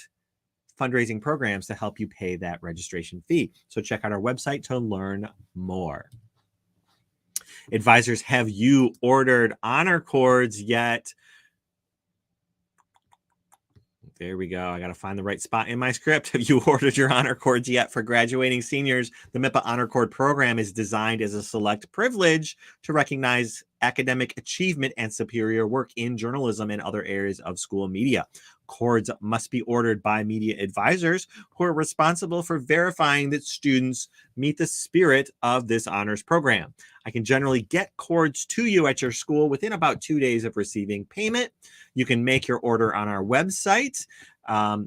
Speaker 1: fundraising programs to help you pay that registration fee. So check out our website to learn more. Advisors, have you ordered honor cords yet? There we go. I got to find the right spot in my script. Have you ordered your honor cords yet for graduating seniors? The MIPA Honor Cord program is designed as a select privilege to recognize academic achievement and superior work in journalism and other areas of school media. Cords must be ordered by media advisors who are responsible for verifying that students meet the spirit of this honors program. I can generally get cords to you at your school within about 2 days of receiving payment. You can make your order on our website.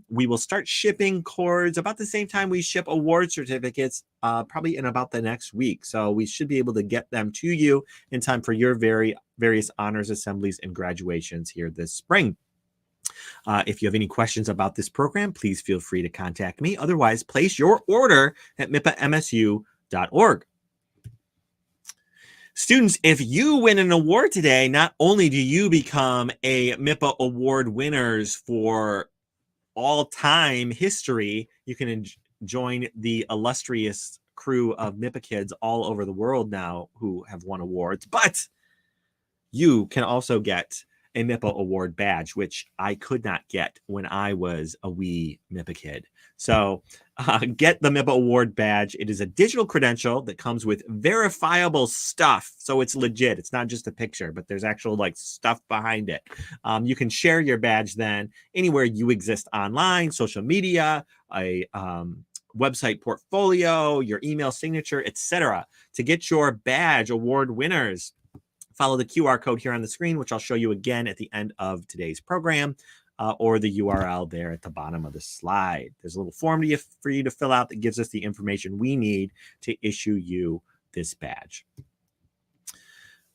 Speaker 1: We will start shipping cords about the same time we ship award certificates, probably in about the next week. So we should be able to get them to you in time for your various honors assemblies and graduations here this spring. If you have any questions about this program, please feel free to contact me. Otherwise, place your order at mipamsu.org. Students, if you win an award today, not only do you become a MIPA award winners for all time history, you can join the illustrious crew of MIPA kids all over the world now who have won awards, but you can also get a MIPA award badge, which I could not get when I was a wee MIPA kid. So get the MIPA award badge. It is a digital credential that comes with verifiable stuff. So it's legit. It's not just a picture, but there's actual like stuff behind it. You can share your badge then anywhere you exist online, social media, a website portfolio, your email signature, etc. To get your badge, award winners, follow the QR code here on the screen, which I'll show you again at the end of today's program, or the URL there at the bottom of the slide. There's a little form for you to fill out that gives us the information we need to issue you this badge.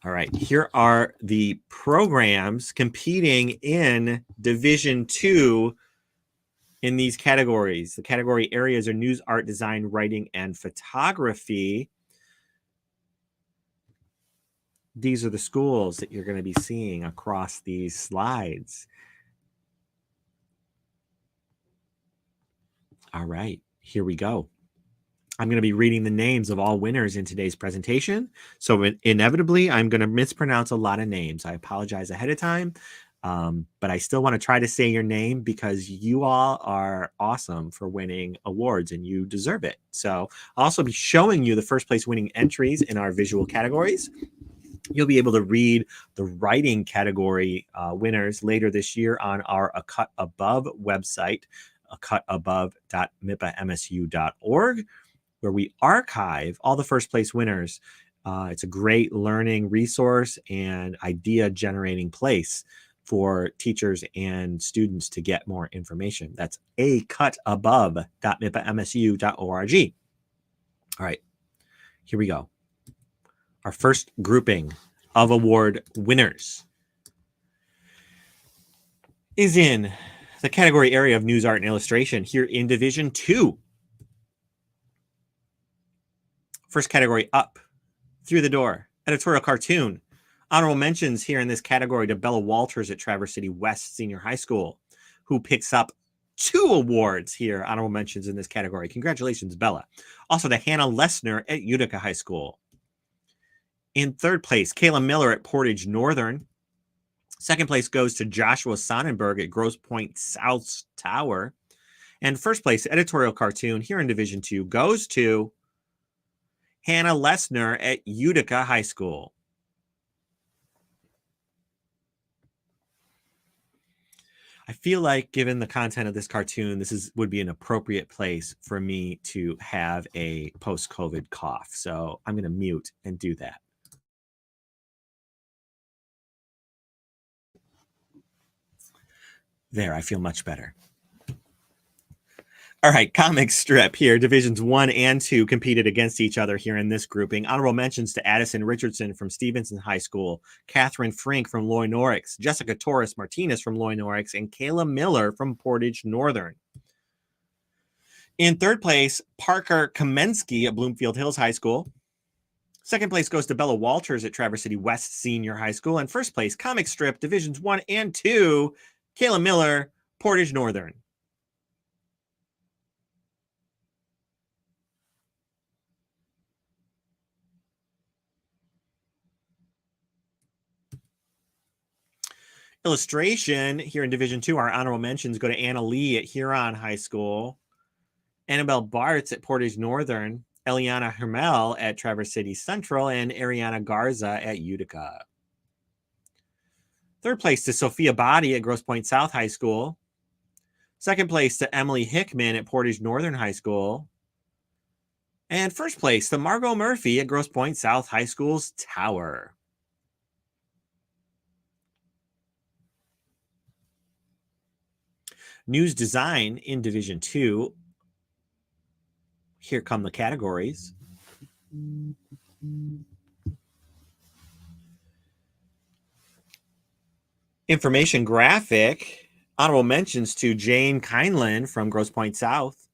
Speaker 1: All right, here are the programs competing in Division 2 in these categories. The category areas are news, art, design, writing, and photography. These are the schools that you're going to be seeing across these slides. All right, here we go. I'm going to be reading the names of all winners in today's presentation. So inevitably, I'm going to mispronounce a lot of names. I apologize ahead of time, but I still want to try to say your name because you all are awesome for winning awards and you deserve it. So I'll also be showing you the first place winning entries in our visual categories. You'll be able to read the writing category winners later this year on our A Cut Above website, acutabove.mipamsu.org, where we archive all the first place winners. It's a great learning resource and idea generating place for teachers and students to get more information. That's acutabove.mipamsu.org. All right, here we go. Our first grouping of award winners is in the category area of news, art, and illustration here in Division 2. First category up, through the door, editorial cartoon. Honorable mentions here in this category to Bella Walters at Traverse City West Senior High School, who picks up 2 awards here, honorable mentions in this category. Congratulations, Bella. Also to Hannah Lessner at Utica High School. In third place, Kayla Miller at Portage Northern. Second place goes to Joshua Sonnenberg at Grosse Pointe South Tower. And first place, editorial cartoon here in Division 2 goes to Hannah Lessner at Utica High School. I feel like, given the content of this cartoon, this would be an appropriate place for me to have a post-COVID cough. So I'm going to mute and do that. There, I feel much better. All right, comic strip here. Divisions 1 and 2 competed against each other here in this grouping. Honorable mentions to Addison Richardson from Stevenson High School, Catherine Frink from Loy Norix, Jessica Torres Martinez from Loy Norix, and Kayla Miller from Portage Northern. In third place, Parker Kamensky at Bloomfield Hills High School. Second place goes to Bella Walters at Traverse City West Senior High School. And first place, comic strip, Divisions 1 and 2, Kayla Miller, Portage Northern. Illustration here in Division 2, our honorable mentions go to Anna Lee at Huron High School, Annabelle Bartz at Portage Northern, Eliana Hermel at Traverse City Central, and Ariana Garza at Utica. Third place to Sophia Body at Grosse Pointe South High School. Second place to Emily Hickman at Portage Northern High School. And first place to Margot Murphy at Grosse Pointe South High School's Tower. News Design in Division 2. Here come the categories. Information Graphic. Honorable mentions to Jane Kindlin from Grosse Pointe South,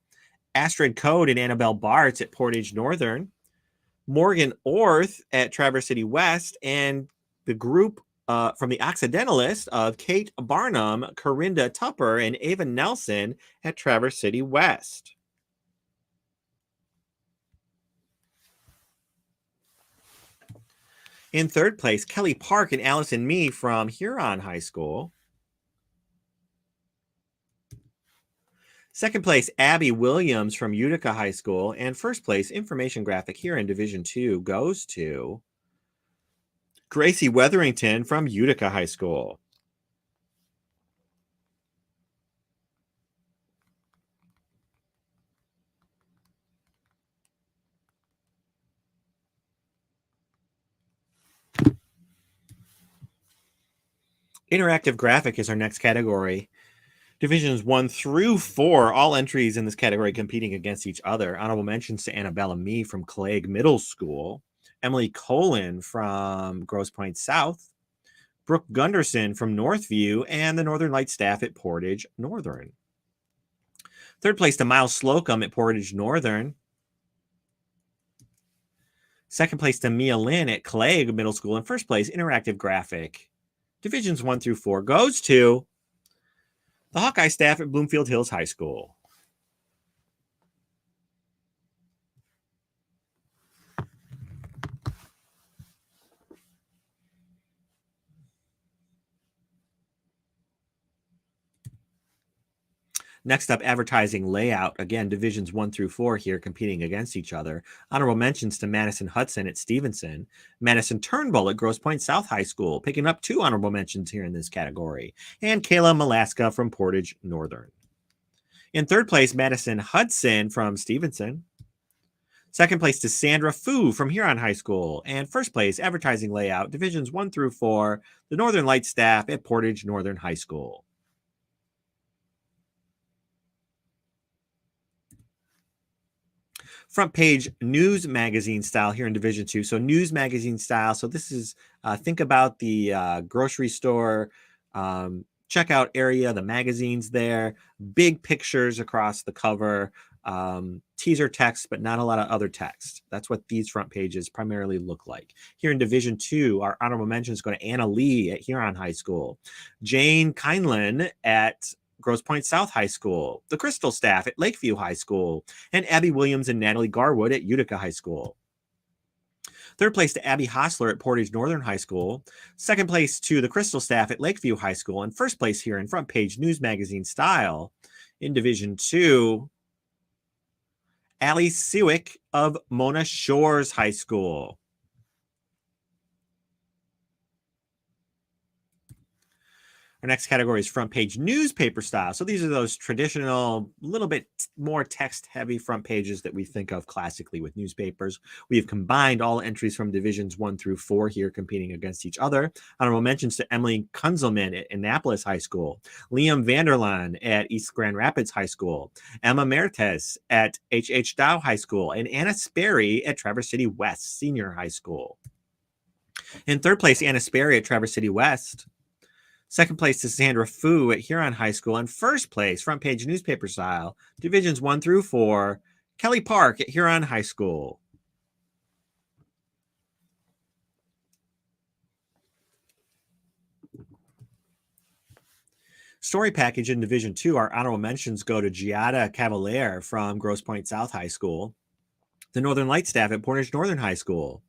Speaker 1: Astrid Code and Annabelle Bartz at Portage Northern, Morgan Orth at Traverse City West, and the group from the Occidentalist of Kate Barnum, Corinda Tupper, and Ava Nelson at Traverse City West. In third place, Kelly Park and Allison Mee from Huron High School. Second place, Abby Williams from Utica High School. And first place, Information Graphic here in Division 2 goes to Gracie Wetherington from Utica High School. Interactive Graphic is our next category. Divisions 1 through 4, all entries in this category competing against each other. Honorable mentions to Annabella Mee from Clegg Middle School, Emily Colin from Grosse Pointe South, Brooke Gunderson from Northview, and the Northern Light staff at Portage Northern. Third place to Miles Slocum at Portage Northern. Second place to Mia Lynn at Clegg Middle School. And first place, Interactive Graphic. Divisions 1 through 4 goes to the Hawkeye staff at Bloomfield Hills High School. Next up, advertising layout. Again, divisions 1 through 4 here competing against each other. Honorable mentions to Madison Hudson at Stevenson, Madison Turnbull at Grosse Pointe South High School, picking up 2 honorable mentions here in this category, and Kayla Malaska from Portage Northern. In third place, Madison Hudson from Stevenson. Second place to Sandra Fu from Huron High School. And first place, advertising layout, divisions 1 through 4, the Northern Light staff at Portage Northern High School. Front page news magazine style here in Division 2. So news magazine style. So this is, think about the grocery store checkout area, the magazines there, big pictures across the cover, teaser text, but not a lot of other text. That's what these front pages primarily look like. Here in Division 2, our honorable mentions go to Anna Lee at Huron High School, Jane Kindlin at Grosse Pointe South High School, the Crystal staff at Lakeview High School, and Abby Williams and Natalie Garwood at Utica High School. Third place to Abby Hostler at Portage Northern High School. Second place to the Crystal staff at Lakeview High School. And first place here in front page news magazine style in Division 2, Allie Sewick of Mona Shores High School. Our next category is front page newspaper style. So these are those traditional, little bit more text-heavy front pages that we think of classically with newspapers. We have combined all entries from divisions 1 through 4 here competing against each other. Honorable mentions to Emily Kunzelman at Annapolis High School, Liam Vanderlaan at East Grand Rapids High School, Emma Mertes at H.H. Dow High School, and Anna Sperry at Traverse City West Senior High School. In third place, Anna Sperry at Traverse City West. Second place to Sandra Fu at Huron High School. And first place, front page newspaper style, divisions 1 through 4, Kelly Park at Huron High School. Story package in Division 2, our honorable mentions go to Giada Cavalier from Grosse Pointe South High School, the Northern Light staff at Portage Northern High School,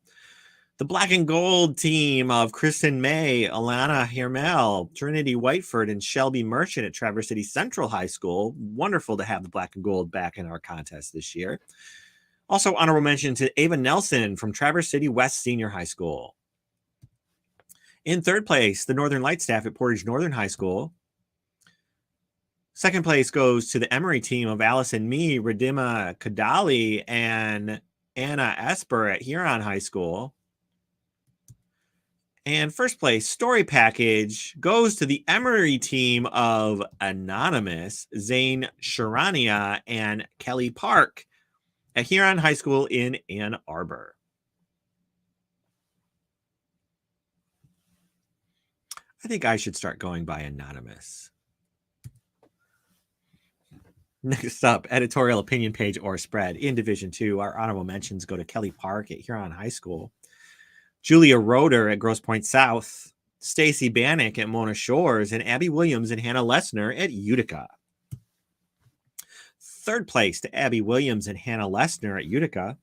Speaker 1: The black and gold team of Kristen May, Alana Hermel, Trinity Whiteford, and Shelby Merchant at Traverse City Central High School. Wonderful to have the black and gold back in our contest this year. Also, honorable mention to Ava Nelson from Traverse City West Senior High School. In third place, the Northern Light staff at Portage Northern High School. Second place goes to the Emory team of Allison Mee, Redima Kadali, and Anna Esper at Huron High School. And first place story package goes to the Emory team of Anonymous, Zane Sharania, and Kelly Park at Huron High School in Ann Arbor. I think I should start going by Anonymous. Next up, editorial opinion page or spread. In Division 2, our honorable mentions go to Kelly Park at Huron High School, Julia Roeder at Grosse Pointe South, Stacy Bannock at Mona Shores, and Abby Williams and Hannah Lesner at Utica. Third place to Abby Williams and Hannah Lesner at Utica.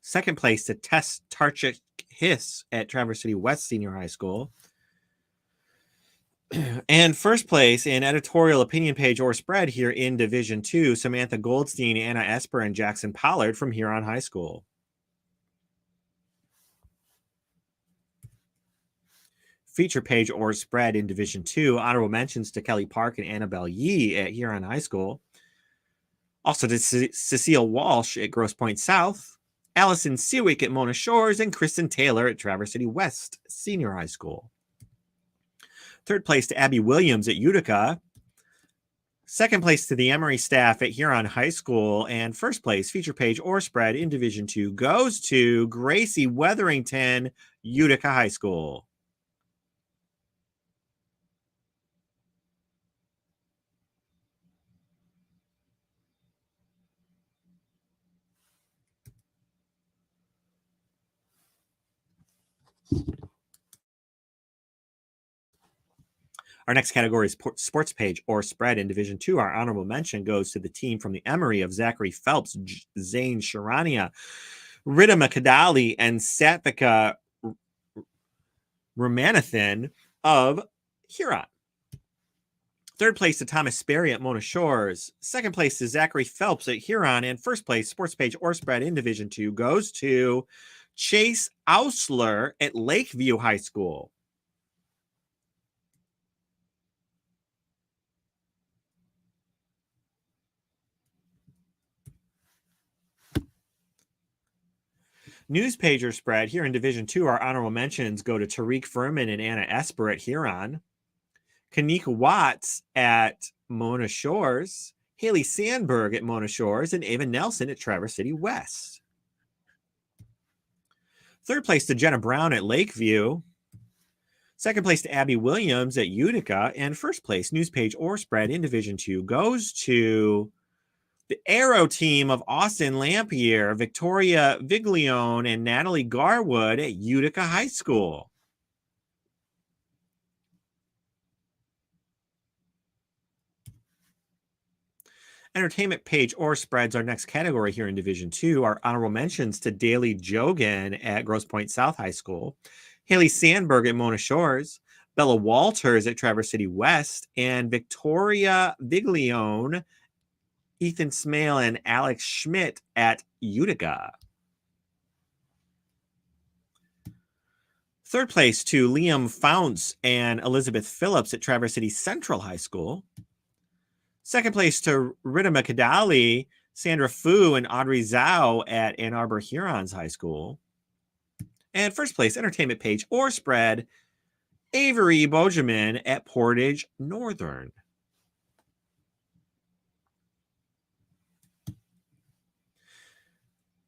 Speaker 1: Second place to Tess Tarchik Hiss at Traverse City West Senior High School. And first place in editorial opinion page or spread here in Division 2, Samantha Goldstein, Anna Esper, and Jackson Pollard from Huron High School. Feature page or spread in Division 2, honorable mentions to Kelly Park and Annabelle Yee at Huron High School. Also to Cecile Walsh at Grosse Pointe South, Allison Seawick at Mona Shores, and Kristen Taylor at Traverse City West Senior High School. Third place to Abby Williams at Utica. Second place to the Emory staff at Huron High School. And first place, feature page or spread in Division 2, goes to Gracie Weatherington, Utica High School. Our next category is sports page or spread in Division 2. Our honorable mention goes to the team from the Emory of Zachary Phelps, Zane Sharania, Rita Makadali, and Satvika Ramanathan of Huron. Third place to Thomas Sperry at Mona Shores. Second place to Zachary Phelps at Huron. And first place, sports page or spread in Division 2, goes to Chase Ausler at Lakeview High School. News page or spread here in Division 2, our honorable mentions go to Tariq Furman and Anna Esper at Huron, Kanika Watts at Mona Shores, Haley Sandberg at Mona Shores, and Ava Nelson at Traverse City West. Third place to Jenna Brown at Lakeview. Second place to Abby Williams at Utica. And first place, news page or spread in Division 2, goes to the Aero team of Austin Lampier, Victoria Viglione, and Natalie Garwood at Utica High School. Entertainment page or spreads our next category here in Division 2. Our honorable mentions to Daly Jogan at Grosse Pointe South High School, Haley Sandberg at Mona Shores, Bella Walters at Traverse City West, and Victoria Viglione, Ethan Smale, and Alex Schmidt at Utica. Third place to Liam Founts and Elizabeth Phillips at Traverse City Central High School. Second place to Rita Makadali, Sandra Fu, and Audrey Zhao at Ann Arbor Hurons High School. And first place, entertainment page or spread, Avery Bojamin at Portage Northern.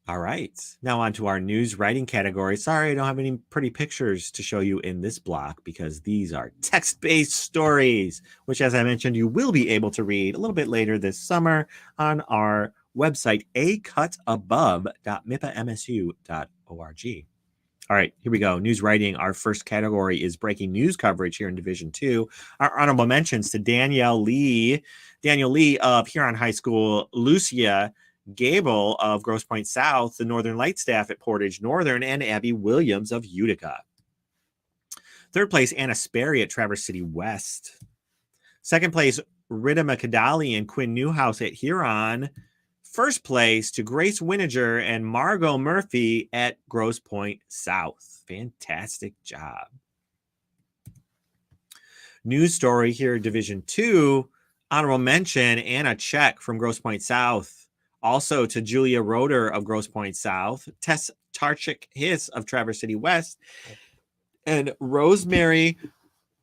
Speaker 1: All right, now on to our news writing category. Sorry, I don't have any pretty pictures to show you in this block because these are text-based stories, which, as I mentioned, you will be able to read a little bit later this summer on our website, acutabove.mipamsu.org. All right, here we go. News writing. Our first category is breaking news coverage here in Division 2. Our honorable mentions to Daniel Lee of Huron High School, Lucia Gable of Grosse Pointe South, the Northern Light staff at Portage Northern, and Abby Williams of Utica. Third place, Anna Sperry at Traverse City West. Second place, Rita McAdali and Quinn Newhouse at Huron. First place to Grace Winiger and Margot Murphy at Grosse Pointe South. Fantastic job. News story here, Division 2. Honorable mention, Anna Check from Grosse Pointe South. Also to Julia Roeder of Grosse Pointe South. Tess Tarchik-Hiss of Traverse City West. And Rosemary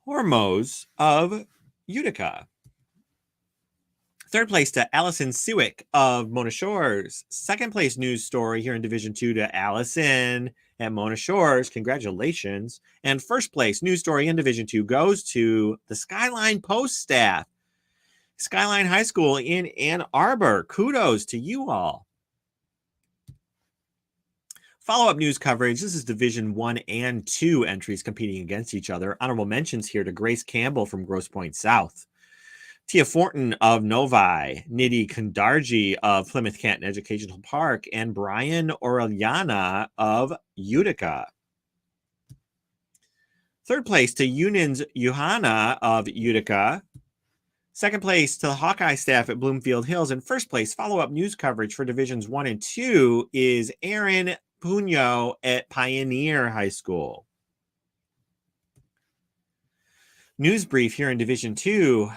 Speaker 1: Hormoz of Utica. Third place to Allison Sewick of Mona Shores. Second place news story here in Division 2 to Allison at Mona Shores. Congratulations. And first place news story in Division 2 goes to the Skyline Post staff. Skyline High School in Ann Arbor. Kudos to you all. Follow-up news coverage. This is Division 1 and 2 entries competing against each other. Honorable mentions here to Grace Campbell from Grosse Pointe South. Tia Fortin of Novi, Nidhi Kundarji of Plymouth Canton Educational Park, and Brian Orellana of Utica. Third place to Union's Johanna of Utica. Second place to the Hawkeye staff at Bloomfield Hills. And first place follow-up news coverage for Divisions 1 and 2 is Aaron Puno at Pioneer High School. News brief here in Division 2.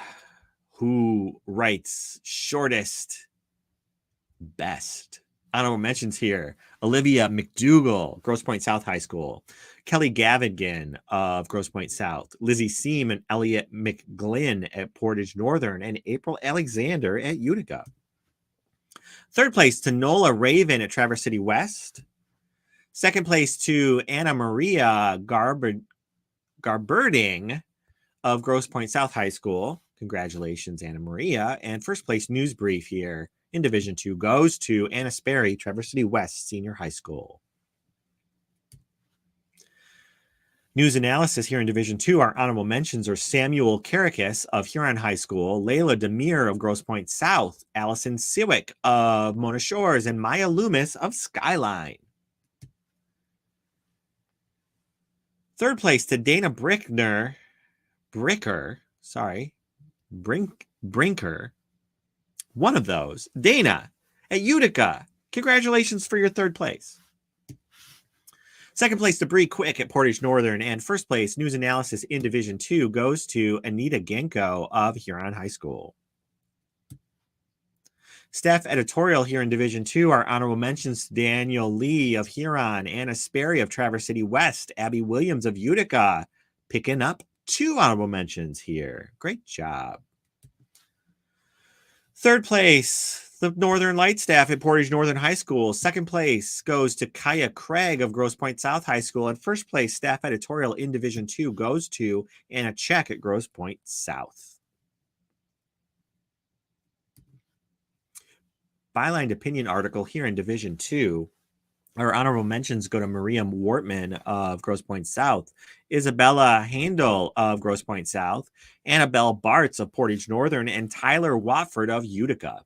Speaker 1: Who writes shortest, best? Honorable mentions here. Olivia McDougall, Grosse Pointe South High School. Kelly Gavigan of Grosse Pointe South. Lizzie Seam and Elliot McGlynn at Portage Northern. And April Alexander at Utica. Third place to Nola Raven at Traverse City West. Second place to Anna Maria Garberding of Grosse Pointe South High School. Congratulations, Anna Maria. And first place news brief here in Division 2 goes to Anna Sperry, Traverse City West Senior High School. News analysis here in Division 2. Our honorable mentions are Samuel Karakis of Huron High School, Layla Demir of Grosse Pointe South, Allison Sewick of Mona Shores, and Maya Loomis of Skyline. Third place to Dana Brinker, one of those. Dana at Utica. Congratulations for your third place. Second place to Bree Quick at Portage Northern. And first place news analysis in Division 2 goes to Anita Genko of Huron High School. Staff editorial here in Division 2. Our honorable mentions to Daniel Lee of Huron, Anna Sperry of Traverse City West, Abby Williams of Utica. Picking up 2 honorable mentions here. Great job. Third place, the Northern Light staff at Portage Northern High School. Second place goes to Kaya Craig of Grosse Pointe South High School. And first place staff editorial in Division 2 goes to Anna Check at Grosse Pointe South. Byline opinion article here in Division 2. Our honorable mentions go to Miriam Wortman of Grosse Pointe South, Isabella Handel of Grosse Pointe South, Annabelle Bartz of Portage Northern, and Tyler Watford of Utica.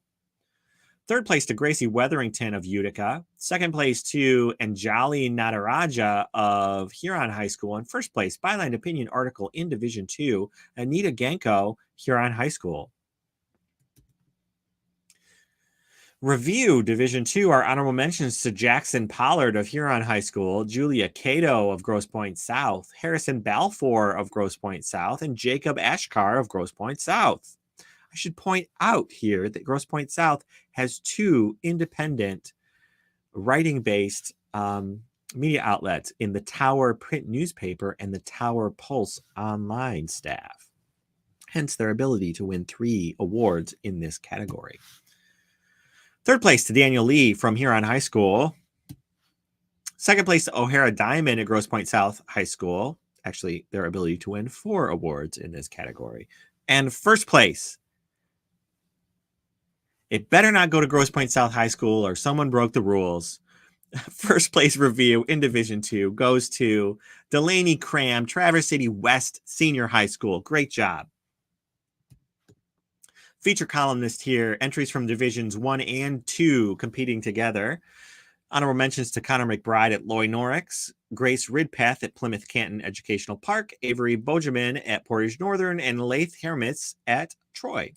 Speaker 1: Third place to Gracie Weatherington of Utica. Second place to Anjali Nataraja of Huron High School. And first place, byline opinion article in Division 2, Anita Genko, Huron High School. Review Division 2, our honorable mentions to Jackson Pollard of Huron High School, Julia Cato of Grosse Pointe South, Harrison Balfour of Grosse Pointe South, and Jacob Ashkar of Grosse Pointe South. I should point out here that Grosse Pointe South has 2 independent writing-based media outlets in the Tower print newspaper and the Tower Pulse online staff, hence their ability to win 3 awards in this category. Third place to Daniel Lee from Huron High School. Second place to O'Hara Diamond at Grosse Pointe South High School. Actually, their ability to win 4 awards in this category. And first place, it better not go to Grosse Pointe South High School or someone broke the rules. First place review in Division 2 goes to Delaney Cram, Traverse City West Senior High School. Great job. Feature columnist here, entries from Divisions 1 and 2 competing together. Honorable mentions to Connor McBride at Loy Norix, Grace Ridpath at Plymouth Canton Educational Park, Avery Bojamin at Portage Northern, and Laith Hermitz at Troy.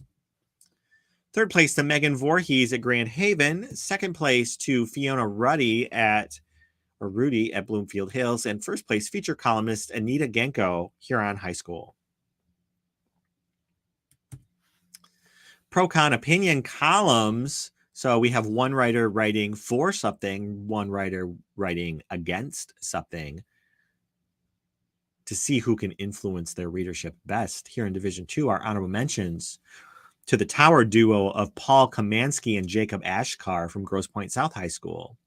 Speaker 1: Third place to Megan Voorhees at Grand Haven. Second place to Fiona Rudy at Bloomfield Hills. And first place feature columnist Anita Genko, Huron High School. Pro-con opinion columns. So we have one writer writing for something, one writer writing against something to see who can influence their readership best. Here in Division 2, our honorable mentions to the Tower duo of Paul Kamansky and Jacob Ashkar from Grosse Pointe South High School.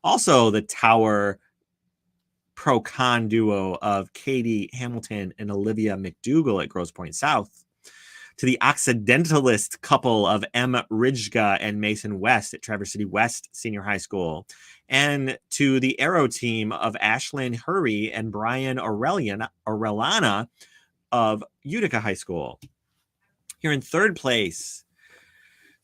Speaker 1: Also, the Tower pro-con duo of Katie Hamilton and Olivia McDougall at Grosse Pointe South. To the Occidentalist couple of M. Ridgega and Mason West at Traverse City West Senior High School. And to the Arrow team of Ashlyn Hurry and Brian Orellana of Utica High School. Here in third place,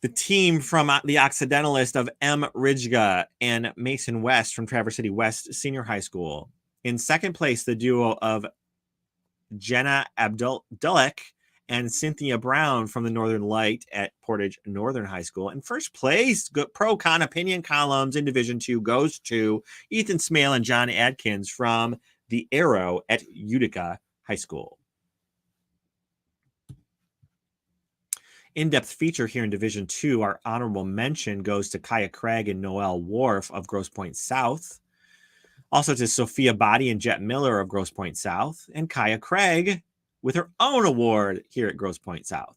Speaker 1: the team from the Occidentalist of M. Ridgega and Mason West from Traverse City West Senior High School. In second place, the duo of Jenna Abdulek and Cynthia Brown from the Northern Light at Portage Northern High School. And first place, pro-con opinion columns in Division 2 goes to Ethan Smale and John Adkins from the Arrow at Utica High School. In-depth feature here in Division 2, our honorable mention goes to Kaya Craig and Noelle Worf of Grosse Pointe South. Also to Sophia Body and Jet Miller of Grosse Pointe South. And Kaya Craig with her own award here at Grosse Pointe South.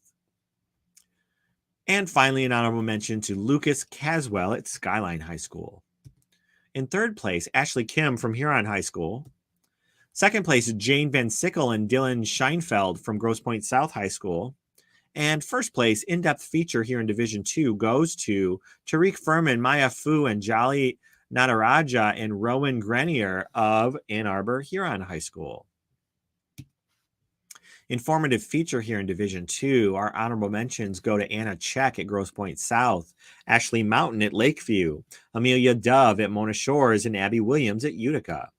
Speaker 1: And finally, an honorable mention to Lucas Caswell at Skyline High School. In third place, Ashley Kim from Huron High School. Second place, Jane Van Sickle and Dylan Scheinfeld from Grosse Pointe South High School. And first place, in-depth feature here in Division 2 goes to Tariq Furman, Maya Fu, and Jolly Nataraja and Rowan Grenier of Ann Arbor Huron High School. Informative feature here in Division 2, our honorable mentions go to Anna Check at Grosse Pointe South, Ashley Mountain at Lakeview, Amelia Dove at Mona Shores, and Abby Williams at Utica.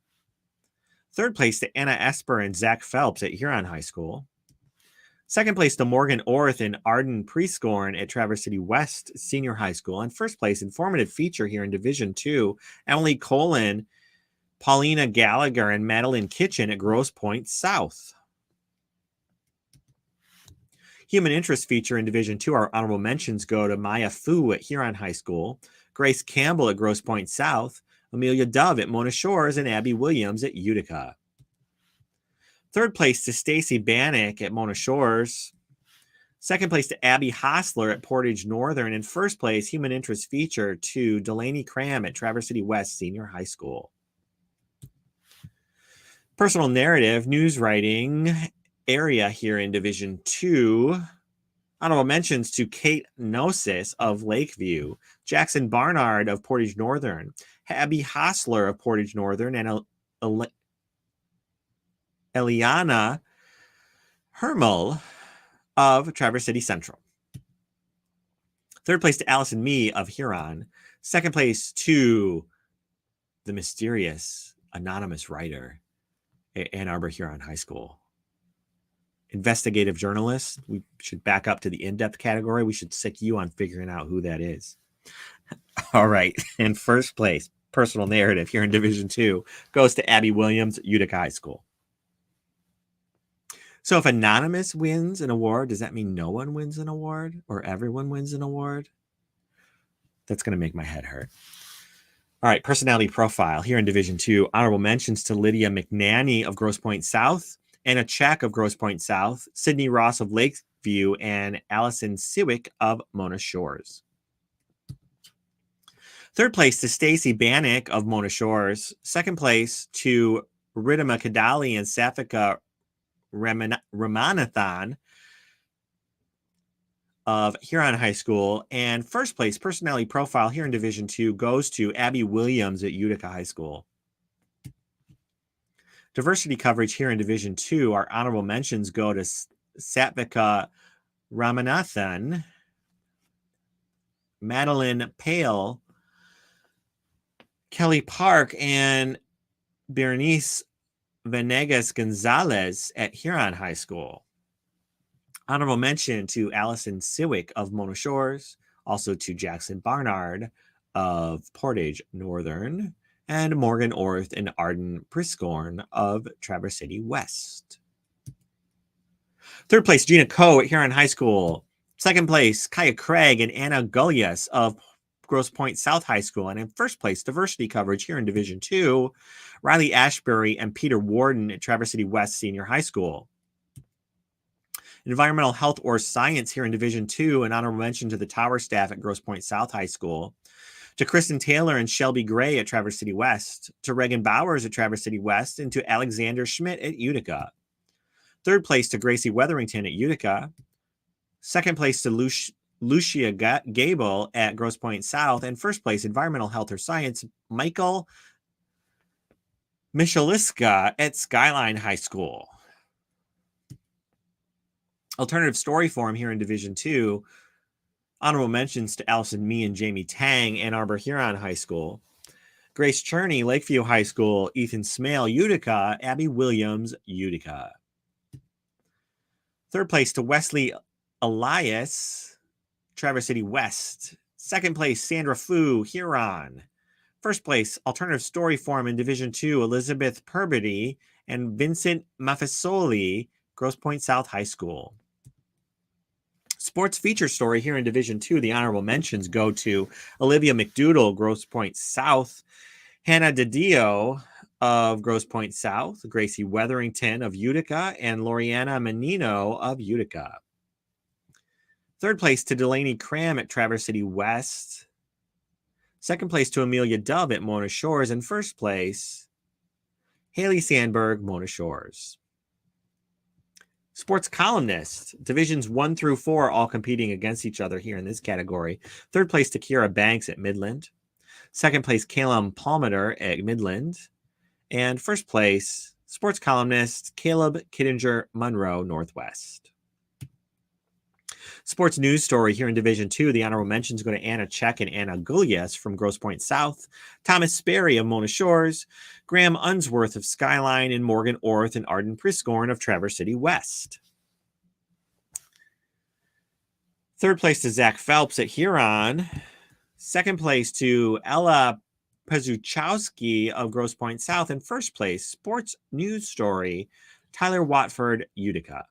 Speaker 1: Third place to Anna Esper and Zach Phelps at Huron High School. Second place to Morgan Orth and Arden Prescorn at Traverse City West Senior High School. And first place, informative feature here in Division 2, Emily Colin, Paulina Gallagher, and Madeline Kitchen at Grosse Pointe South. Human interest feature in Division 2, our honorable mentions go to Maya Fu at Huron High School, Grace Campbell at Grosse Pointe South, Amelia Dove at Mona Shores, and Abby Williams at Utica. Third place to Stacy Bannock at Mona Shores. Second place to Abby Hostler at Portage Northern. And first place, human interest feature to Delaney Cram at Traverse City West Senior High School. Personal narrative, news writing area here in Division 2. Honorable mentions to Kate Gnosis of Lakeview, Jackson Barnard of Portage Northern, Abby Hostler of Portage Northern, and Eliana Hermel of Traverse City Central. Third place to Allison Mee of Huron. Second place to the mysterious anonymous writer at Ann Arbor Huron High School. Investigative journalist. We should back up to the in-depth category. We should sick you on figuring out who that is. All right. In first place, personal narrative here in Division 2 goes to Abby Williams at Utica High School. So if anonymous wins an award, does that mean no one wins an award or everyone wins an award? That's going to make my head hurt. All right. Personality profile here in Division 2. Honorable mentions to Lydia McNanny of Grosse Pointe South, Anna Chack of Grosse Pointe South, Sydney Ross of Lakeview, and Allison Siwick of Mona Shores. Third place to Stacy Bannock of Mona Shores. Second place to Ridhima Kadali and Safika Ramanathan of Huron High School. And first place personality profile here in Division 2 goes to Abby Williams at Utica High School. Diversity coverage here in Division 2, our honorable mentions go to Satvika Ramanathan Madeline Pale, Kelly Park, and Berenice Venegas Gonzalez at Huron High School. Honorable mention to Allison Siwick of Mona Shores, also to Jackson Barnard of Portage Northern, and Morgan Orth and Arden Priscorn of Traverse City West. Third place, Gina Coe at Huron High School. Second place, Kaya Craig and Anna Gullias of Grosse Pointe South High School. And in first place, diversity coverage here in Division 2, Riley Ashbury and Peter Warden at Traverse City West Senior High School. Environmental health or science here in Division 2, an honorable mention to the tower staff at Grosse Pointe South High School. To Kristen Taylor and Shelby Gray at Traverse City West. To Reagan Bowers at Traverse City West. And to Alexander Schmidt at Utica. Third place to Gracie Weatherington at Utica. Second place to Lucia Gable at Grosse Pointe South. And first place, environmental health or science, Michael Michaliska at Skyline High School. Alternative story form here in Division 2. Honorable mentions to Allison Mee and Jamie Tang, Ann Arbor Huron High School. Grace Cherney, Lakeview High School. Ethan Smale, Utica. Abby Williams, Utica. Third place to Wesley Elias, Traverse City West. Second place, Sandra Fu, Huron. First place, alternative story form in Division 2, Elizabeth Perbity and Vincent Mafisoli, Grosse Pointe South High School. Sports feature story here in Division 2, the honorable mentions go to Olivia McDoodle, Grosse Pointe South, Hannah DiDio of Grosse Pointe South, Gracie Weatherington of Utica, and Loriana Menino of Utica. Third place to Delaney Cram at Traverse City West. Second place to Amelia Dove at Mona Shores. And first place, Haley Sandberg, Mona Shores. Sports columnist, Divisions 1 through 4, all competing against each other here in this category. Third place to Kira Banks at Midland. Second place, Caleb Palmater at Midland. And first place, sports columnist, Caleb Kittinger Monroe, Northwest. Sports news story here in Division 2, the honorable mentions go to Anna Check and Anna Gullias from Grosse Pointe South, Thomas Sperry of Mona Shores, Graham Unsworth of Skyline, and Morgan Orth and Arden Priscorn of Traverse City West. Third place to Zach Phelps at Huron. Second place to Ella Pazuchowski of Grosse Pointe South. And first place, sports news story, Tyler Watford, Utica.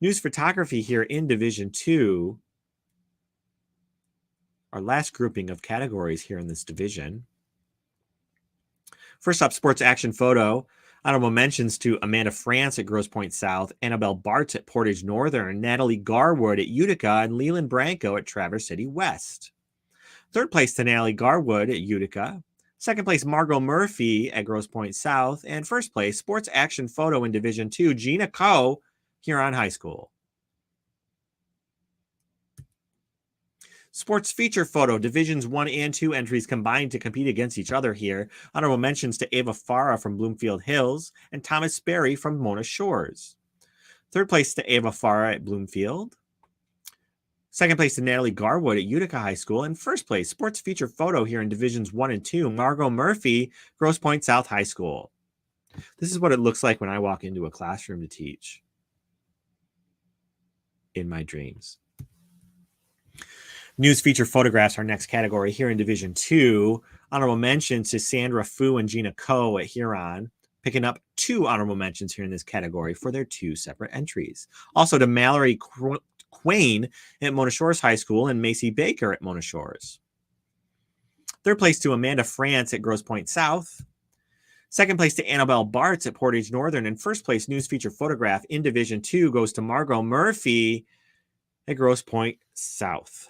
Speaker 1: News photography here in Division 2. Our last grouping of categories here in this division. First up, sports action photo. Honorable mentions to Amanda France at Grosse Pointe South, Annabelle Bartz at Portage Northern, Natalie Garwood at Utica, and Leland Branco at Traverse City West. Third place to Natalie Garwood at Utica. Second place, Margot Murphy at Grosse Pointe South. And first place, sports action photo in Division 2, Gina Coe, Huron High School. Sports feature photo, Divisions 1 and 2 entries combined to compete against each other here. Honorable mentions to Ava Farah from Bloomfield Hills and Thomas Sperry from Mona Shores. Third place to Ava Farah at Bloomfield. Second place to Natalie Garwood at Utica High School. And first place, sports feature photo here in Divisions 1 and 2, Margot Murphy, Grosse Pointe South High School. This is what it looks like when I walk into a classroom to teach. In my dreams. News feature photographs, our next category here in Division 2. Honorable mentions to Sandra Fu and Gina Coe at Huron, picking up 2 honorable mentions here in this category for their 2 separate entries. Also to Mallory Quain at Mona Shores High School and Macy Baker at Mona Shores. Third place to Amanda France at Grosse Pointe South. Second place to Annabelle Bartz at Portage Northern. And first place news feature photograph in Division 2 goes to Margot Murphy at Grosse Pointe South.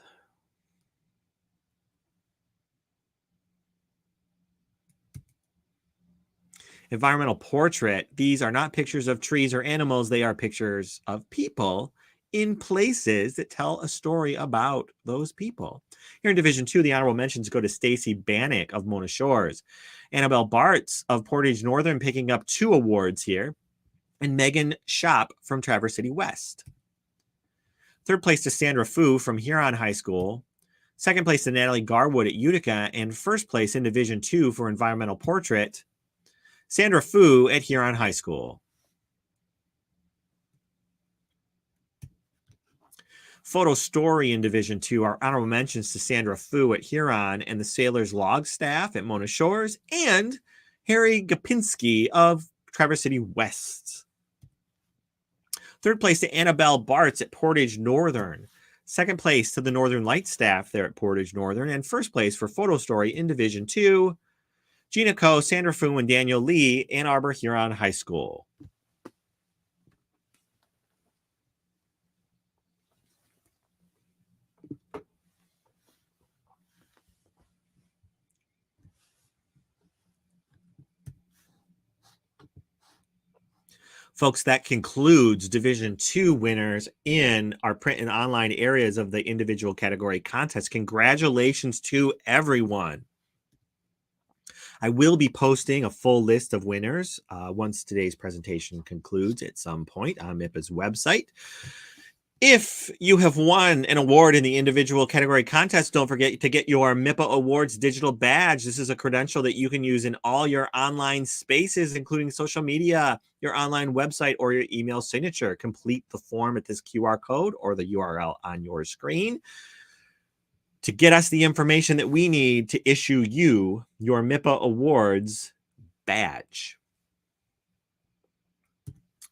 Speaker 1: Environmental portrait. These are not pictures of trees or animals. They are pictures of people in places that tell a story about those people. Here in Division 2, the honorable mentions go to Stacy Bannock of Mona Shores, Annabelle Bartz of Portage Northern picking up 2 awards here, and Megan Schopp from Traverse City West. Third place to Sandra Fu from Huron High School. Second place to Natalie Garwood at Utica. And first place in Division II for Environmental Portrait, Sandra Fu at Huron High School. Photo Story in Division II, our honorable mentions to Sandra Fu at Huron and the Sailors Log Staff at Mona Shores, and Harry Gapinski of Traverse City West. Third place to Annabelle Bartz at Portage Northern. Second place to the Northern Light Staff there at Portage Northern. And first place for Photo Story in Division II, Gina Coe, Sandra Fu, and Daniel Lee, Ann Arbor Huron High School. Folks, that concludes Division II winners in our print and online areas of the individual category contest. Congratulations to everyone. I will be posting a full list of winners once today's presentation concludes at some point on MIPA's website. If you have won an award in the individual category contest, don't forget to get your MIPA Awards digital badge. This is a credential that you can use in all your online spaces, including social media, your online website, or your email signature. Complete the form at this QR code or the URL on your screen to get us the information that we need to issue you your MIPA Awards badge.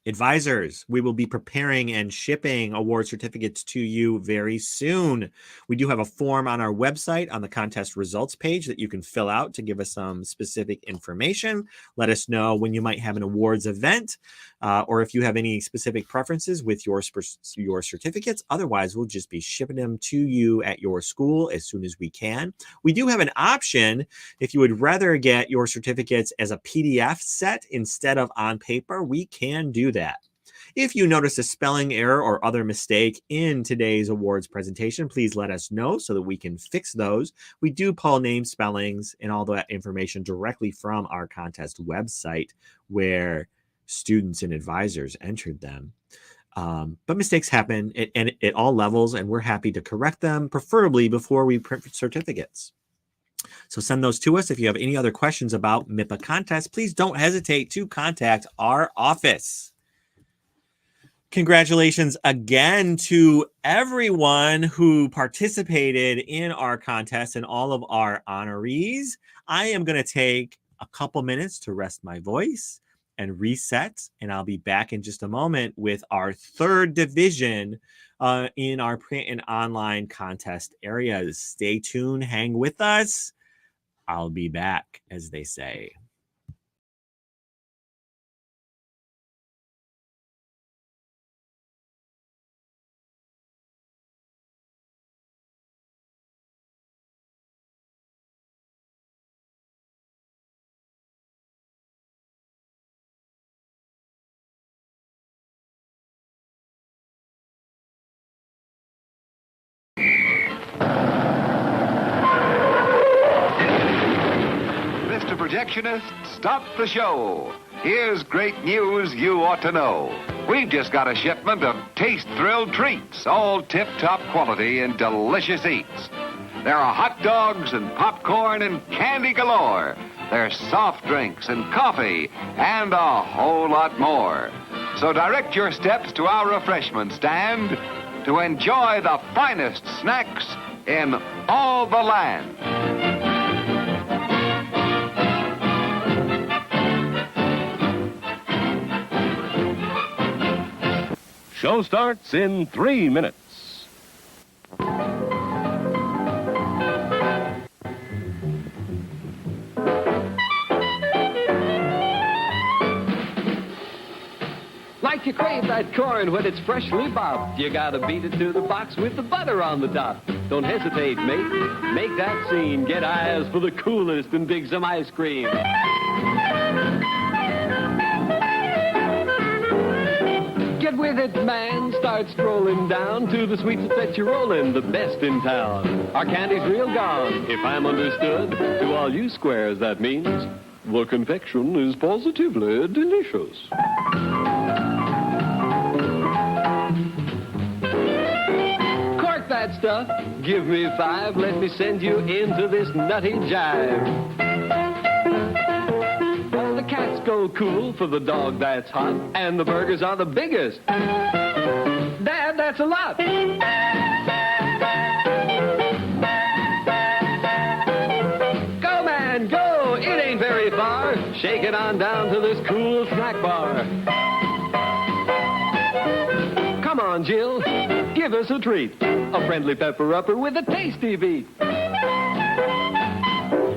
Speaker 1: Advisors, we will be preparing and shipping award certificates to you very soon. We do have a form on our website on the contest results page that you can fill out to give us some specific information. Let us know when you might have an awards event or if you have any specific preferences with your certificates. Otherwise, we'll just be shipping them to you at your school as soon as we can. We do have an option if you would rather get your certificates as a PDF set instead of on paper. We can do that. If you notice a spelling error or other mistake in today's awards presentation, please let us know so that we can fix those. We do pull name spellings and all that information directly from our contest website where students and advisors entered them. But mistakes happen at all levels, and we're happy to correct them, preferably before we print certificates. So send those to us. If you have any other questions about MIPA contests, please don't hesitate to contact our office. Congratulations again to everyone who participated in our contest and all of our honorees. I am going to take a couple minutes to rest my voice and reset, and I'll be back in just a moment with our third division in our print and online contest areas. Stay tuned, hang with us. I'll be back, as they say.
Speaker 5: Projectionist, stop the show. Here's great news you ought to know. We've just got a shipment of taste-thrilled treats, all tip-top quality and delicious eats. There are hot dogs and popcorn and candy galore. There's soft drinks and coffee and a whole lot more. So direct your steps to our refreshment stand to enjoy the finest snacks in all the land.
Speaker 6: Show starts in 3 minutes.
Speaker 7: Like you crave that corn when it's freshly bobbed, you gotta beat it to the box with the butter on the top. Don't hesitate, mate. Make that scene. Get eyes for the coolest and dig some ice cream. Get with it, man. Start strolling down to the sweets that set you rolling, the best in town. Our candy's real gone, if I'm understood. To all you squares, that means the confection is positively delicious. that stuff? Give me 5, let me send you into this nutty jive. Well, the cats go cool for the dog that's hot, and the burgers are the biggest. Dad, that's a lot. Go, man, go. It ain't very far. Shake it on down to this cool snack bar. Come on, Jill. Give us a treat. A friendly pepper-upper with a tasty beat.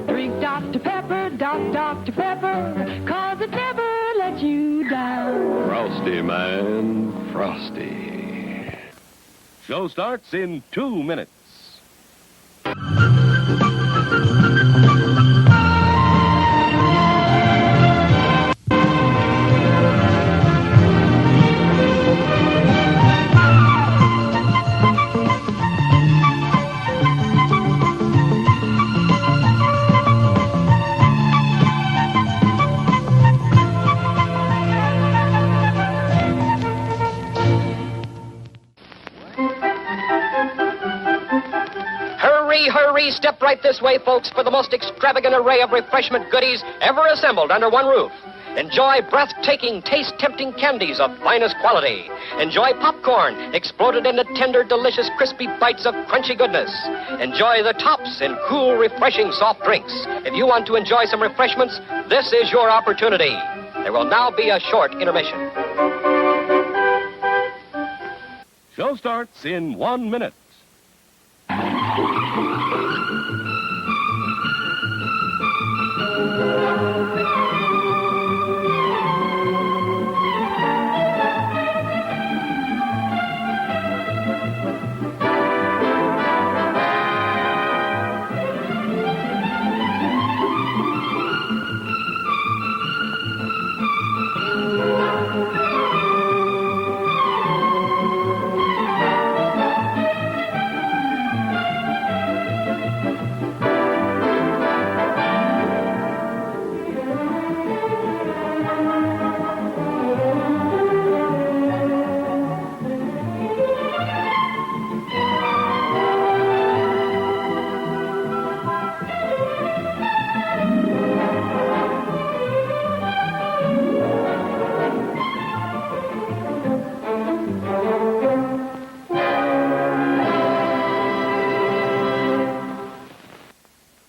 Speaker 8: Drink Dr. Pepper, Dr. Pepper, 'cause it never lets you down.
Speaker 7: Frosty, man, frosty.
Speaker 6: Show starts in 2 minutes.
Speaker 9: Hurry, step right this way, folks, for the most extravagant array of refreshment goodies ever assembled under one roof. Enjoy breathtaking, taste-tempting candies of finest quality. Enjoy popcorn, exploded into tender, delicious, crispy bites of crunchy goodness. Enjoy the tops in cool, refreshing soft drinks. If you want to enjoy some refreshments, this is your opportunity. There will now be a short intermission.
Speaker 6: Show starts in 1 minute.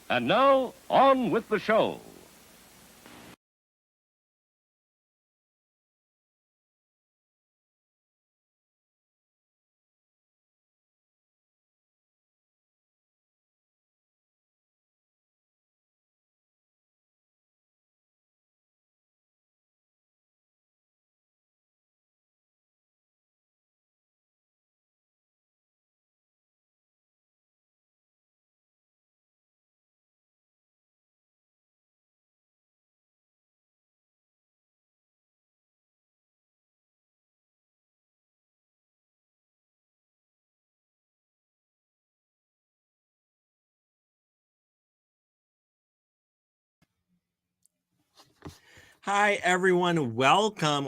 Speaker 6: And now, on with the show.
Speaker 1: Hi, everyone. Welcome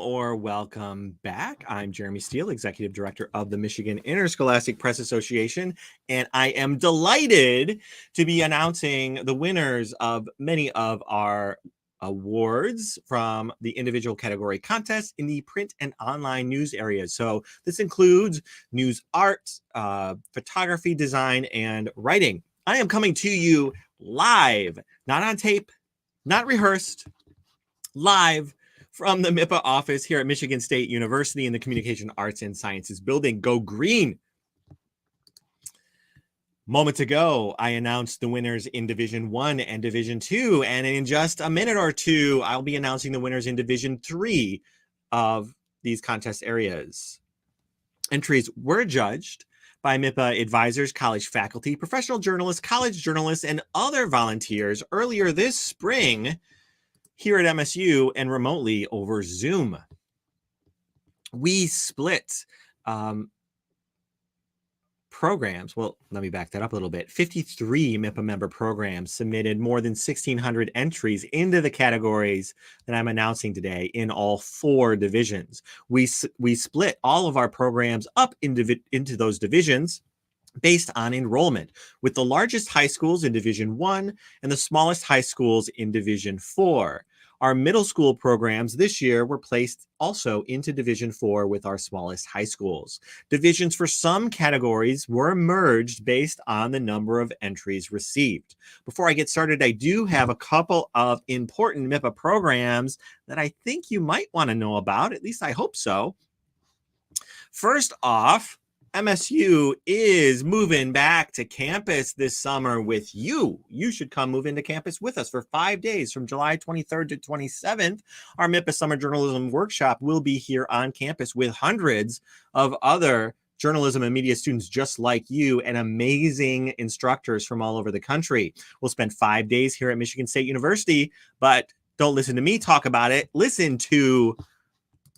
Speaker 1: back. I'm Jeremy Steele, Executive Director of the Michigan Interscholastic Press Association, and I am delighted to be announcing the winners of many of our awards from the individual category contest in the print and online news areas. So this includes news, art, photography, design, and writing. I am coming to you live, not on tape, not rehearsed, live from the MIPA office here at Michigan State University in the Communication Arts and Sciences building. Go Green! Moments ago, I announced the winners in Division 1 and Division 2, and in just a minute or two, I'll be announcing the winners in Division 3 of these contest areas. Entries were judged by MIPA advisors, college faculty, professional journalists, college journalists, and other volunteers earlier this spring here at MSU and remotely over Zoom. We split programs. Well, let me back that up a little bit. 53 MIPA member programs submitted more than 1,600 entries into the categories that I'm announcing today in all 4 divisions. We split all of our programs up into those divisions based on enrollment, with the largest high schools in Division 1 and the smallest high schools in Division 4. Our middle school programs this year were placed also into Division 4 with our smallest high schools. Divisions for some categories were merged based on the number of entries received. Before I get started, I do have a couple of important MIPA programs that I think you might want to know about. At least I hope so. First off, MSU is moving back to campus this summer with you. You should come move into campus with us for 5 days from July 23rd to 27th. Our MIPA Summer Journalism Workshop will be here on campus with hundreds of other journalism and media students just like you and amazing instructors from all over the country. We'll spend 5 days here at Michigan State University, but don't listen to me talk about it. Listen to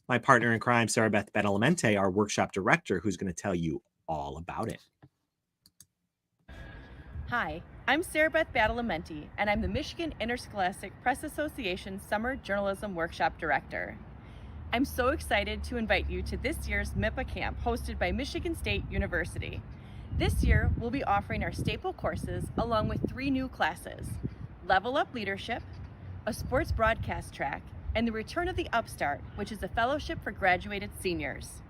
Speaker 1: my partner in crime, Sarah Beth Badalamente, our workshop director, who's going to tell you all about it.
Speaker 2: Hi, I'm Sarah Beth Badalamente, and I'm the Michigan Interscholastic Press Association Summer Journalism Workshop Director. I'm so excited to invite you to this year's MIPA camp hosted by Michigan State University. This year, we'll be offering our staple courses along with 3 new classes: Level Up Leadership, a sports broadcast track, and the Return of the Upstart, which is a fellowship for graduated seniors.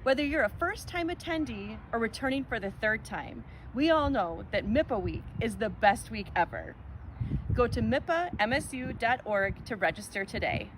Speaker 2: Whether you're a first-time attendee or returning for the 3rd time, we all know that MIPA Week is the best week ever. Go to mipamsu.org to register today.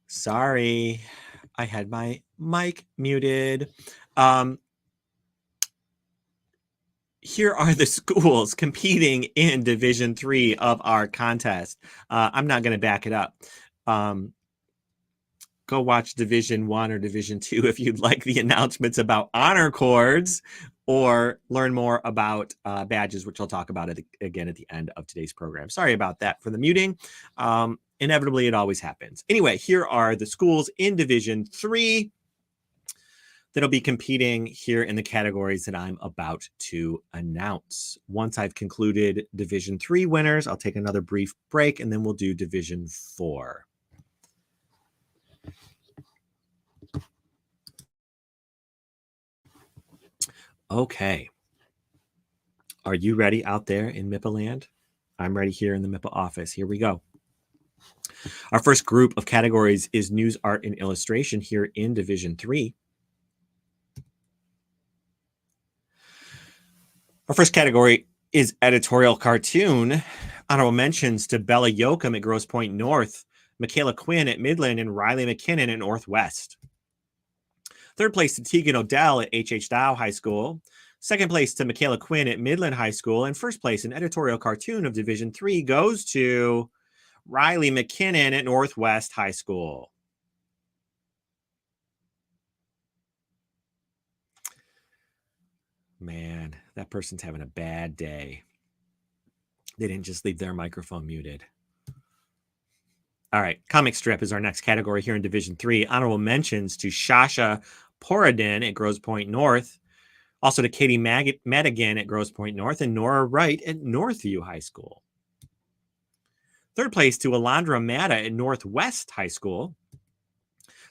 Speaker 1: Sorry, I had my mic muted. Here are the schools competing in Division 3 of our contest. I'm not going to back it up. Go watch Division 1 or Division 2 if you'd like the announcements about honor cords, or learn more about badges, which I'll talk about it again at the end of today's program. Sorry about that for the muting. Inevitably, it always happens. Anyway, here are the schools in Division 3 that'll be competing here in the categories that I'm about to announce. Once I've concluded Division 3 winners, I'll take another brief break, and then we'll do Division 4. Okay. Are you ready out there in MIPA land? I'm ready here in the MIPA office. Here we go. Our first group of categories is News, Art, and Illustration here in Division 3. Our first category is Editorial Cartoon. Honorable mentions to Bella Yoakum at Grosse Pointe North, Michaela Quinn at Midland, and Riley McKinnon at Northwest. Third place to Tegan Odell at H.H. Dow High School. Second place to Michaela Quinn at Midland High School. And first place in editorial cartoon of Division III goes to Riley McKinnon at Northwest High School. Man, that person's having a bad day. They didn't just leave their microphone muted. All right, comic strip is our next category here in Division III. Honorable mentions to Shasha Poradin at Grosse Pointe North. Also to Katie Madigan at Grosse Pointe North and Nora Wright at Northview High School. Third place to Alondra Matta at Northwest High School.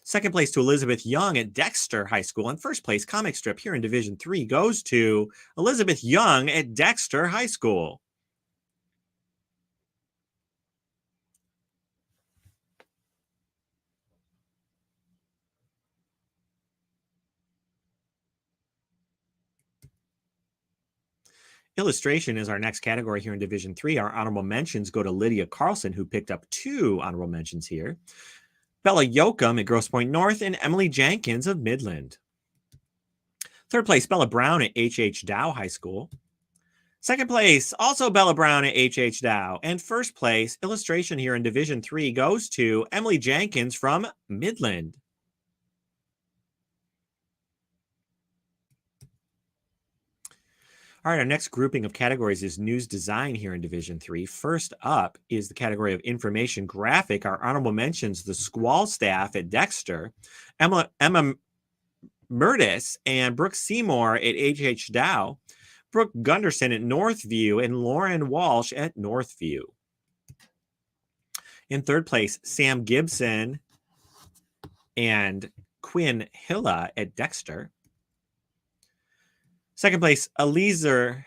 Speaker 1: Second place to Elizabeth Young at Dexter High School. And first place comic strip here in Division III goes to Elizabeth Young at Dexter High School. Illustration is our next category here in Division III. Our honorable mentions go to Lydia Carlson, who picked up 2 honorable mentions here. Bella Yoakum at Grosse Pointe North and Emily Jenkins of Midland. Third place, Bella Brown at H.H. Dow High School. Second place, also Bella Brown at H.H. Dow. And first place, illustration here in Division III goes to Emily Jenkins from Midland. All right, our next grouping of categories is news design here in Division III. First up is the category of information graphic. Our honorable mentions, the Squall staff at Dexter, Emma Murtis and Brooke Seymour at H.H. Dow, Brooke Gunderson at Northview, and Lauren Walsh at Northview. In third place, Sam Gibson and Quinn Hilla at Dexter. Second place, Eliezer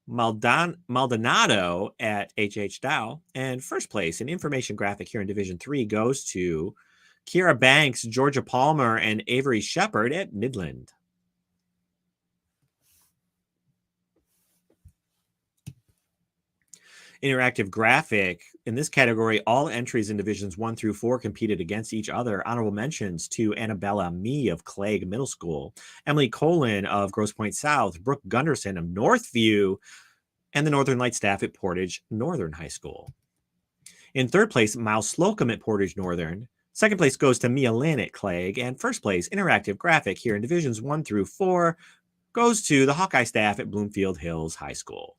Speaker 1: Maldonado at H.H. Dow. And first place, an information graphic here in Division III goes to Kiera Banks, Georgia Palmer, and Avery Shepard at Midland. Interactive graphic. In this category, all entries in Divisions 1 through 4 competed against each other. Honorable mentions to Annabella Mee of Clegg Middle School, Emily Colin of Grosse Pointe South, Brooke Gunderson of Northview, and the Northern Light staff at Portage Northern High School. In third place, Miles Slocum at Portage Northern. Second place goes to Mia Lynn at Clegg. And first place, interactive graphic here in Divisions 1 through 4 goes to the Hawkeye staff at Bloomfield Hills High School.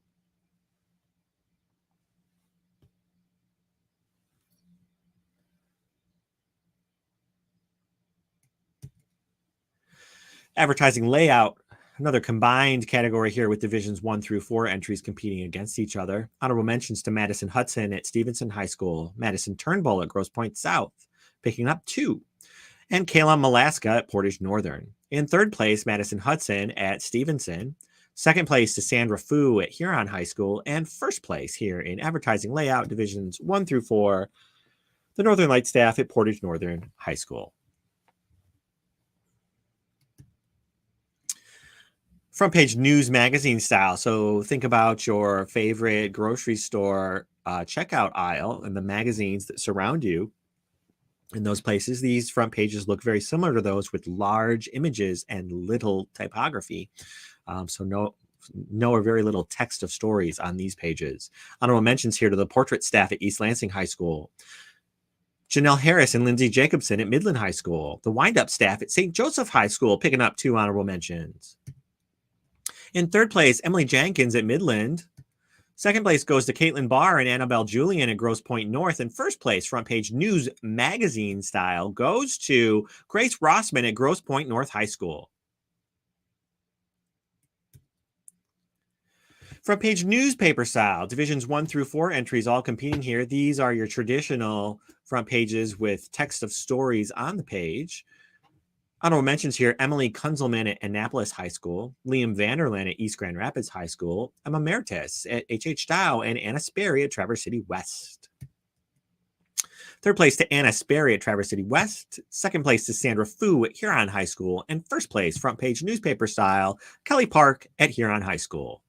Speaker 1: Advertising layout, another combined category here with Divisions 1 through 4 entries competing against each other. Honorable mentions to Madison Hudson at Stevenson High School, Madison Turnbull at Grosse Pointe South, picking up 2, and Kayla Malaska at Portage Northern. In third place, Madison Hudson at Stevenson. Second place to Sandra Fu at Huron High School, and first place here in advertising layout, Divisions 1 through 4, the Northern Light staff at Portage Northern High School. Front page news magazine style. So think about your favorite grocery store checkout aisle and the magazines that surround you in those places. These front pages look very similar to those with large images and little typography. So no or very little text of stories on these pages. Honorable mentions here to the portrait staff at East Lansing High School, Janelle Harris and Lindsay Jacobson at Midland High School, the wind-up staff at St. Joseph High School, picking up 2 honorable mentions. In third place, Emily Jenkins at Midland. Second place goes to Caitlin Barr and Annabelle Julian at Grosse Pointe North. And first place, front page news magazine style, goes to Grace Rossman at Grosse Pointe North High School. Front page newspaper style, Divisions 1 through 4 entries all competing here. These are your traditional front pages with text of stories on the page. Honorable mentions here, Emily Kunzelman at Annapolis High School, Liam Vanderland at East Grand Rapids High School, Emma Mertes at H.H. Dow, and Anna Sperry at Traverse City West. Third place to Anna Sperry at Traverse City West. Second place to Sandra Fu at Huron High School. And first place, front page newspaper style, Kelly Park at Huron High School.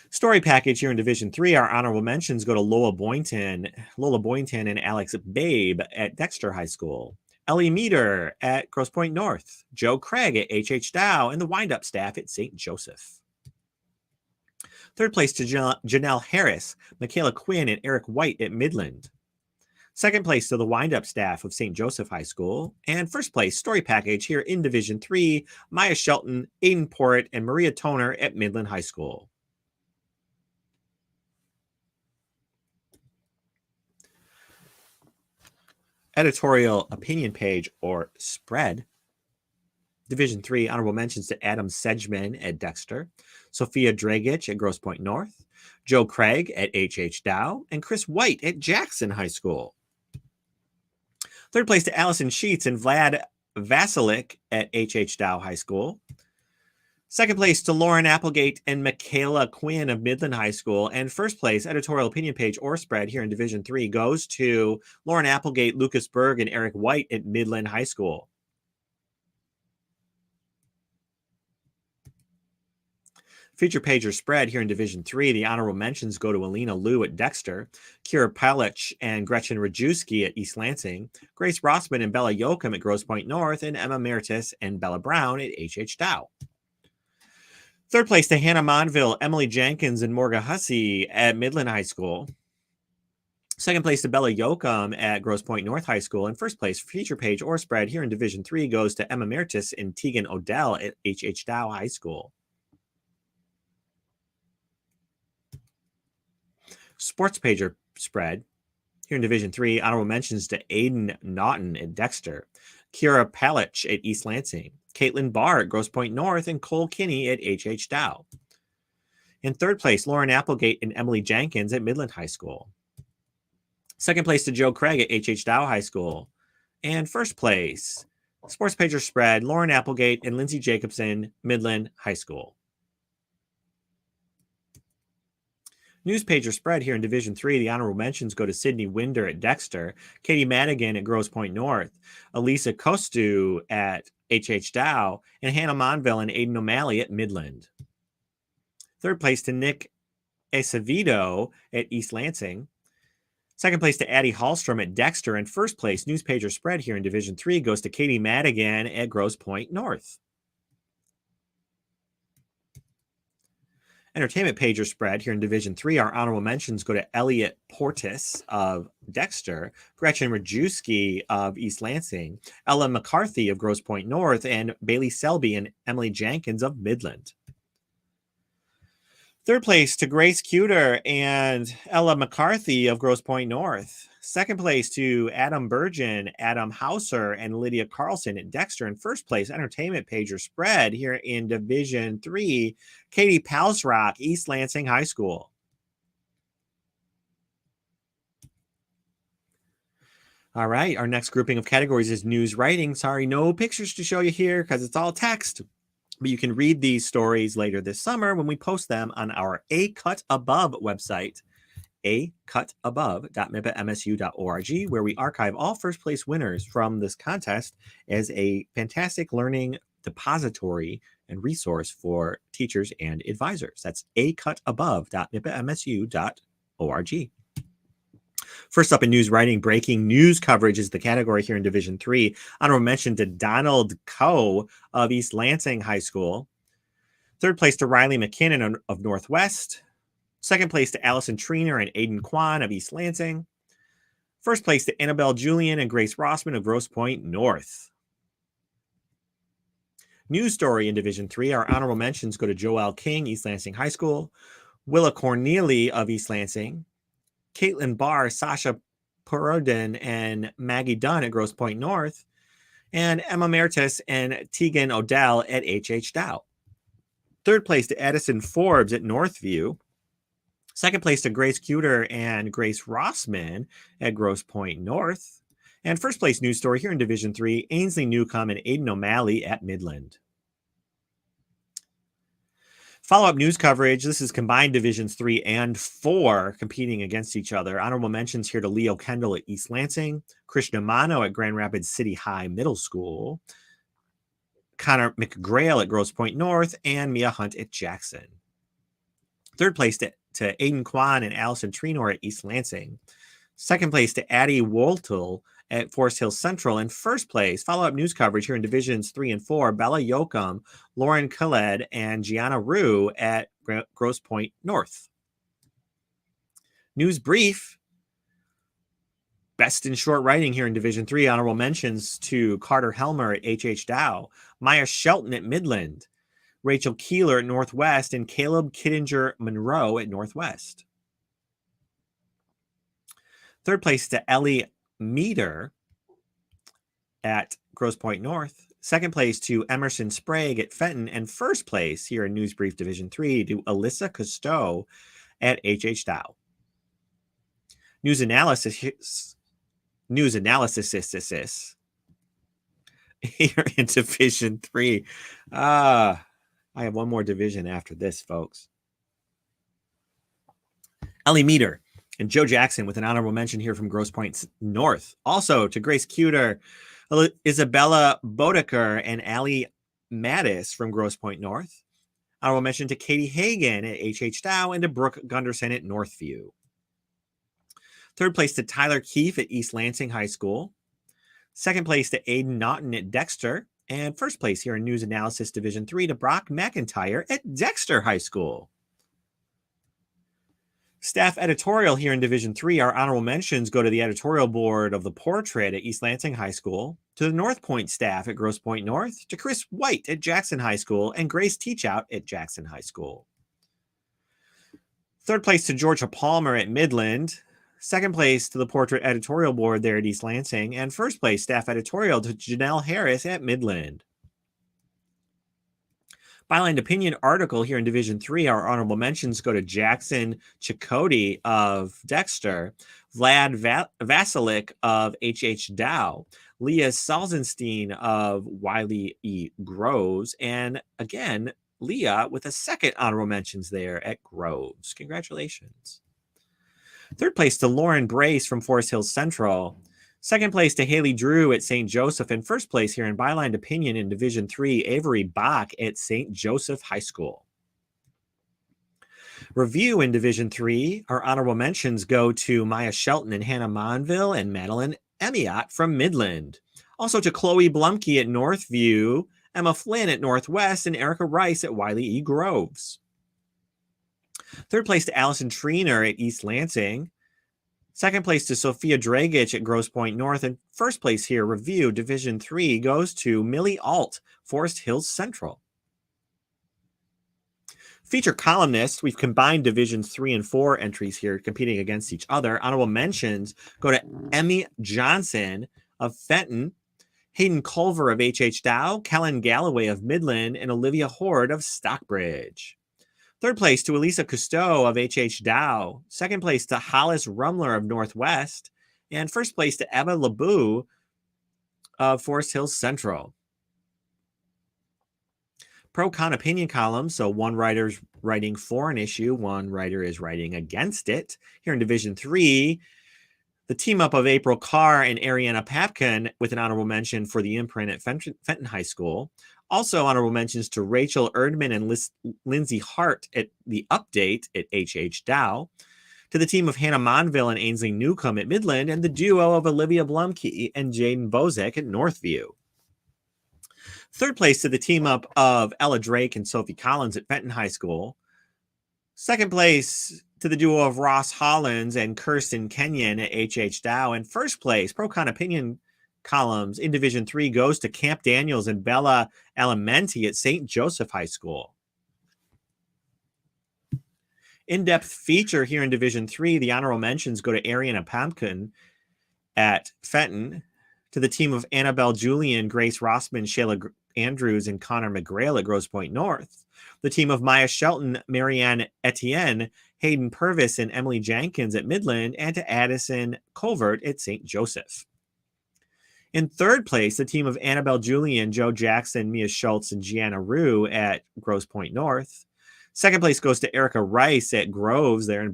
Speaker 1: Story package here in Division 3, our honorable mentions go to Lola Boynton and Alex Babe at Dexter High School, Ellie Meter at Grosse Pointe North, Joe Craig at H.H. Dow, and the wind-up staff at St. Joseph. Third place to Janelle Harris, Michaela Quinn, and Eric White at Midland. Second place to the wind-up staff of St. Joseph High School. And first place, story package here in Division 3, Maya Shelton, Aiden Porritt, and Maria Toner at Midland High School. Editorial opinion page or spread. Division 3, honorable mentions to Adam Sedgman at Dexter, Sophia Dragic at Grosse Pointe North, Joe Craig at H.H. Dow, and Chris White at Jackson High School. Third place to Allison Sheets and Vlad Vasilik at H.H. Dow High School. Second place to Lauren Applegate and Michaela Quinn of Midland High School. And first place, editorial opinion page or spread here in Division 3 goes to Lauren Applegate, Lucas Berg, and Eric White at Midland High School. Feature page or spread here in Division 3, the honorable mentions go to Alina Liu at Dexter, Kira Palich and Gretchen Rajewski at East Lansing, Grace Rossman and Bella Yoakum at Grosse Pointe North, and Emma Meritus and Bella Brown at H.H. Dow. Third place to Hannah Monville, Emily Jenkins, and Morga Hussey at Midland High School. Second place to Bella Yoakum at Grosse Pointe North High School. And first place, feature page or spread here in Division 3 goes to Emma Meritus and Tegan Odell at H.H. Dow High School. Sports page or spread here in Division 3, honorable mentions to Aiden Naughton at Dexter, Kira Palich at East Lansing, Caitlin Barr at Grosse Pointe North, and Cole Kinney at H.H. Dow. In third place, Lauren Applegate and Emily Jenkins at Midland High School. Second place to Joe Craig at H.H. Dow High School. And first place, sports page or spread, Lauren Applegate and Lindsay Jacobson, Midland High School. News page or spread here in Division 3, the honorable mentions go to Sydney Winder at Dexter, Katie Madigan at Grosse Pointe North, Elisa Costu at H.H. Dow, and Hannah Monville and Aiden O'Malley at Midland. Third place to Nick Acevedo at East Lansing. Second place to Addie Hallstrom at Dexter, and first place, news page or spread here in Division 3, goes to Katie Madigan at Grosse Pointe North. Entertainment page or spread here in Division 3, our honorable mentions go to Elliot Portis of Dexter, Gretchen Rajewski of East Lansing, Ella McCarthy of Grosse Pointe North, and Bailey Selby and Emily Jenkins of Midland. Third place to Grace Cuter and Ella McCarthy of Grosse Pointe North. Second place to Adam Burgeon, Adam Hauser, and Lydia Carlson at Dexter. And first place, entertainment page or spread here in Division 3, Katie Palsrock, East Lansing High School. All right, our next grouping of categories is news writing. Sorry, no pictures to show you here because it's all text. But you can read these stories later this summer when we post them on our A Cut Above website, acutabove.mipamsu.org, where we archive all first place winners from this contest as a fantastic learning depository and resource for teachers and advisors. That's acutabove.mipamsu.org. First up in news writing, breaking news coverage is the category here in Division 3. Honorable mention to Donald Coe of East Lansing High School. Third place to Riley McKinnon of Northwest. Second place to Allison Triner and Aiden Kwan of East Lansing. First place to Annabelle Julian and Grace Rossman of Grosse Pointe North. News story in Division 3. Our honorable mentions go to Joelle King, East Lansing High School. Willa Corneely of East Lansing. Caitlin Barr, Sasha Perodin, and Maggie Dunn at Grosse Pointe North, and Emma Meritus and Tegan Odell at H.H. Dow. Third place to Addison Forbes at Northview. Second place to Grace Cuter and Grace Rossman at Grosse Pointe North. And first place news story here in Division 3, Ainsley Newcomb and Aiden O'Malley at Midland. Follow-up news coverage. This is combined Divisions 3 and 4 competing against each other. Honorable mentions here to Leo Kendall at East Lansing, Krishna Mano at Grand Rapids City High Middle School, Connor McGrail at Grosse Pointe North, and Mia Hunt at Jackson. Third place to Aiden Kwan and Allison Trinor at East Lansing. Second place to Addie Woltel at Forest Hills Central. In first place, follow-up news coverage here in Divisions 3 and 4, Bella Yoakum, Lauren Khaled, and Gianna Rue at Grosse Pointe North. News brief, best in short writing here in Division 3, honorable mentions to Carter Helmer at H.H. Dow, Maya Shelton at Midland, Rachel Keeler at Northwest, and Caleb Kittinger Monroe at Northwest. Third place to Ellie Meter at Grosse Pointe North. Second place to Emerson Sprague at Fenton. And first place here in News Brief Division 3 to Alyssa Cousteau at H.H. Dow. News analysis here in Division 3. I have one more division after this, folks. Ellie Meter and Joe Jackson with an honorable mention here from Grosse Pointe North. Also to Grace Cuter, Isabella Bodeker, and Allie Mattis from Grosse Pointe North. Honorable mention to Katie Hagan at H.H. Dow and to Brooke Gunderson at Northview. Third place to Tyler Keefe at East Lansing High School. Second place to Aiden Naughton at Dexter. And first place here in News Analysis Division 3 to Brock McIntyre at Dexter High School. Staff editorial here in Division 3, our honorable mentions go to the editorial board of The Portrait at East Lansing High School, to the North Point staff at Grosse Pointe North, to Chris White at Jackson High School, and Grace Teachout at Jackson High School. Third place to Georgia Palmer at Midland. Second place to the Portrait editorial board there at East Lansing, and first place staff editorial to Janelle Harris at Midland. Byline opinion article here in Division 3, our honorable mentions go to Jackson Chakotay of Dexter, Vlad Vasilik of H.H. Dow, Leah Salzenstein of Wiley E. Groves, and again, Leah with a second honorable mentions there at Groves. Congratulations. Third place to Lauren Brace from Forest Hills Central. Second place to Haley Drew at St. Joseph. And first place here in Byline opinion in Division 3, Avery Bach at St. Joseph High School. Review in Division 3, our honorable mentions go to Maya Shelton and Hannah Monville and Madeline Emiot from Midland. Also to Chloe Blumke at Northview, Emma Flynn at Northwest, and Erica Rice at Wiley E. Groves. Third place to Allison Treener at East Lansing. Second place to Sophia Dragich at Grosse Pointe North. And first place here, review, Division 3, goes to Millie Alt, Forest Hills Central. Feature columnists, we've combined Divisions 3 and 4 entries here competing against each other. Honorable mentions go to Emmy Johnson of Fenton, Hayden Culver of H.H. Dow, Kellen Galloway of Midland, and Olivia Horde of Stockbridge. Third place to Elisa Cousteau of H.H. Dow. Second place to Hollis Rumler of Northwest. And first place to Eva LeBou of Forest Hills Central. Pro-con opinion column. So one writer's writing for an issue. One writer is writing against it. Here in Division 3, the team up of April Carr and Ariana Papkin with an honorable mention for the imprint at Fenton High School. Also honorable mentions to Rachel Erdman and Lindsay Hart at the Update at H.H. Dow, to the team of Hannah Monville and Ainsley Newcomb at Midland, and the duo of Olivia Blumke and Jaden Bozek at Northview. Third place to the team up of Ella Drake and Sophie Collins at Fenton High School. Second place to the duo of Ross Hollins and Kirsten Kenyon at H.H. Dow. And first place, Pro-Con Opinion columns in Division 3 goes to Camp Daniels and Bella Alimenti at St. Joseph High School. In-depth feature here in Division 3, the honorable mentions go to Ariana Pumpkin at Fenton, to the team of Annabelle Julian, Grace Rossman, Shayla Andrews, and Connor McGrail at Grosse Pointe North. The team of Maya Shelton, Marianne Etienne, Hayden Purvis, and Emily Jenkins at Midland, and to Addison Covert at St. Joseph. In third place, the team of Annabelle Julian, Joe Jackson, Mia Schultz, and Gianna Rue at Grosse Pointe North. Second place goes to Erica Rice at Groves there in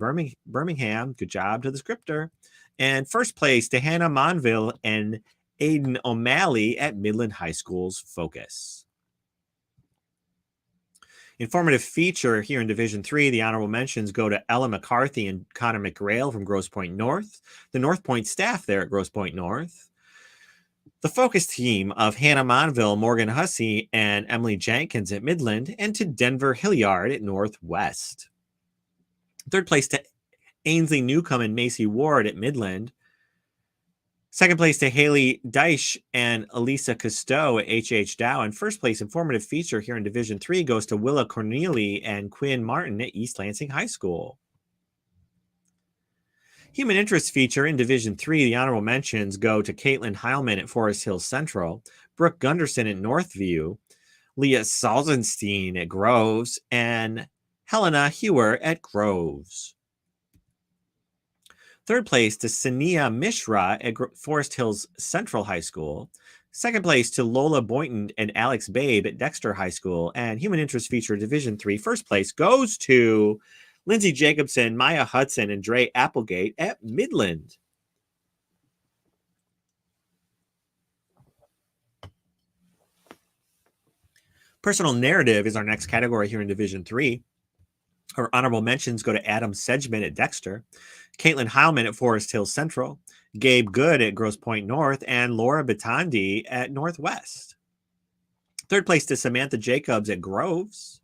Speaker 1: Birmingham. Good job to the scripter. And first place to Hannah Monville and Aiden O'Malley at Midland High School's Focus. Informative feature here in Division 3, the honorable mentions go to Ella McCarthy and Connor McGrail from Grosse Pointe North, the North Point staff there at Grosse Pointe North, The focus team of Hannah Monville, Morgan Hussey, and Emily Jenkins at Midland, and to Denver Hilliard at Northwest. Third place to Ainsley Newcomb and Macy Ward at Midland. Second place to Haley Deich and Elisa Cousteau at H.H. Dow. And first place informative feature here in Division 3 goes to Willa Corneely and Quinn Martin at East Lansing High School. Human interest feature in Division 3, the honorable mentions go to Caitlin Heilman at Forest Hills Central, Brooke Gunderson at Northview, Leah Salzenstein at Groves, and Helena Hewer at Groves. Third place to Sania Mishra at Forest Hills Central High School. Second place to Lola Boynton and Alex Babe at Dexter High School. And human interest feature Division 3 first place goes to Lindsay Jacobson, Maya Hudson, and Dre Applegate at Midland. Personal narrative is our next category here in Division 3. Our honorable mentions go to Adam Sedgman at Dexter, Caitlin Heilman at Forest Hills Central, Gabe Good at Grosse Pointe North, and Laura Batandi at Northwest. Third place to Samantha Jacobs at Groves.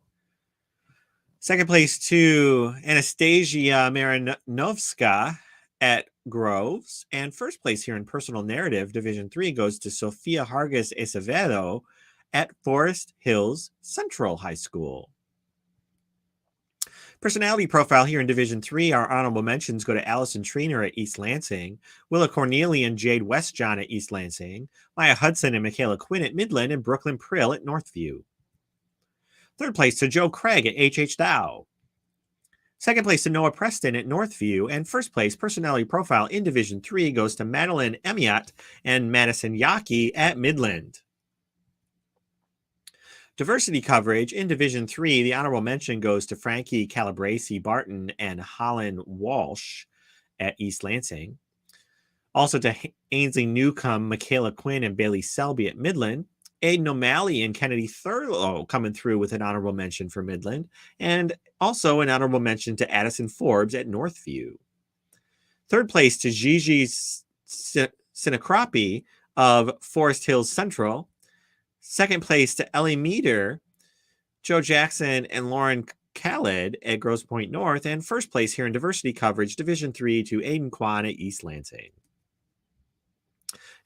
Speaker 1: Second place to Anastasia Marinovska at Groves. And first place here in Personal Narrative, Division 3, goes to Sofia Hargis Acevedo at Forest Hills Central High School. Personality profile here in Division 3, our honorable mentions go to Allison Triner at East Lansing, Willa Corneely and Jade Westjohn at East Lansing, Maya Hudson and Michaela Quinn at Midland, and Brooklyn Prill at Northview. Third place to Joe Craig at H.H. Dow. Second place to Noah Preston at Northview. And first place personality profile in Division 3 goes to Madeline Emiot and Madison Yaki at Midland. Diversity coverage in Division 3, the honorable mention goes to Frankie Calabresi Barton and Holland Walsh at East Lansing. Also to Ainsley Newcomb, Michaela Quinn, and Bailey Selby at Midland. Aiden O'Malley and Kennedy Thurlow coming through with an honorable mention for Midland. And also an honorable mention to Addison Forbes at Northview. Third place to Gigi Sinacrapi of Forest Hills Central. Second place to Ellie Meter, Joe Jackson, and Lauren Khaled at Grosse Pointe North. And first place here in diversity coverage, Division 3, to Aiden Kwan at East Lansing.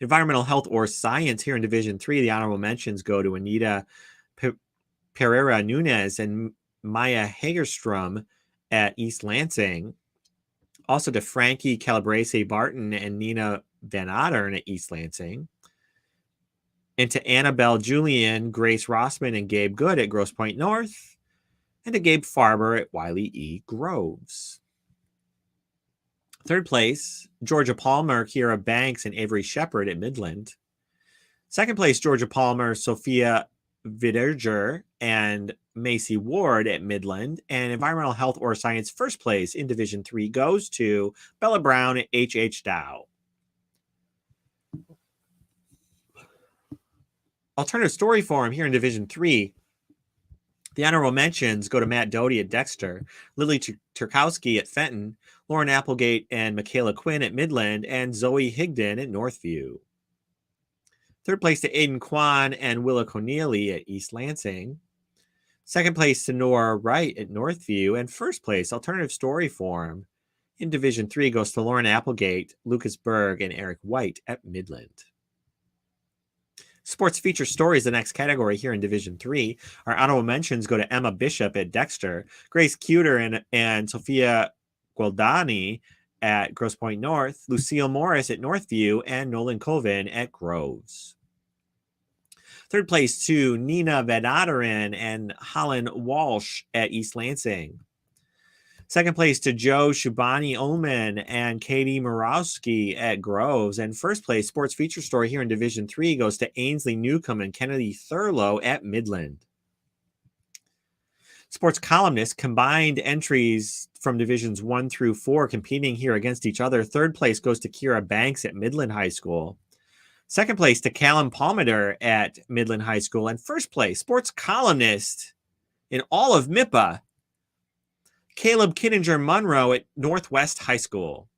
Speaker 1: Environmental health or science here in Division 3, the honorable mentions go to Anita Pereira Nunez and Maya Hagerstrom at East Lansing. Also to Frankie Calabrese Barton and Nina Van Ottern at East Lansing. And to Annabelle Julian, Grace Rossman, and Gabe Good at Grosse Pointe North. And to Gabe Farber at Wiley E. Groves. Third place, Georgia Palmer, Kiera Banks, and Avery Shepard at Midland. Second place, Georgia Palmer, Sophia Viderger, and Macy Ward at Midland. And environmental health or science first place in Division 3 goes to Bella Brown at H.H. Dow. Alternative story forum here in Division 3. The honorable mentions go to Matt Doty at Dexter, Lily Turkowski at Fenton, Lauren Applegate and Michaela Quinn at Midland, and Zoe Higdon at Northview. Third place to Aiden Kwan and Willa Corneely at East Lansing. Second place to Nora Wright at Northview. And first place, alternative story form in Division 3 goes to Lauren Applegate, Lucas Berg, and Eric White at Midland. Sports feature stories, the next category here in Division 3. Our honorable mentions go to Emma Bishop at Dexter, Grace Cuter and Sophia Gualdani at Grosse Pointe North, Lucille Morris at Northview, and Nolan Colvin at Groves. Third place to Nina Van Otteren and Holland Walsh at East Lansing. Second place to Joe Shubani Ullman and Katie Murawski at Groves. And first place, sports feature story here in Division 3 goes to Ainsley Newcomb and Kennedy Thurlow at Midland. Sports columnists combined entries from Divisions 1 through 4 competing here against each other. Third place goes to Kira Banks at Midland High School. Second place to Callum Palmater at Midland High School. And first place, sports columnist in all of MIPA, Caleb Kittinger Munro at Northwest High School.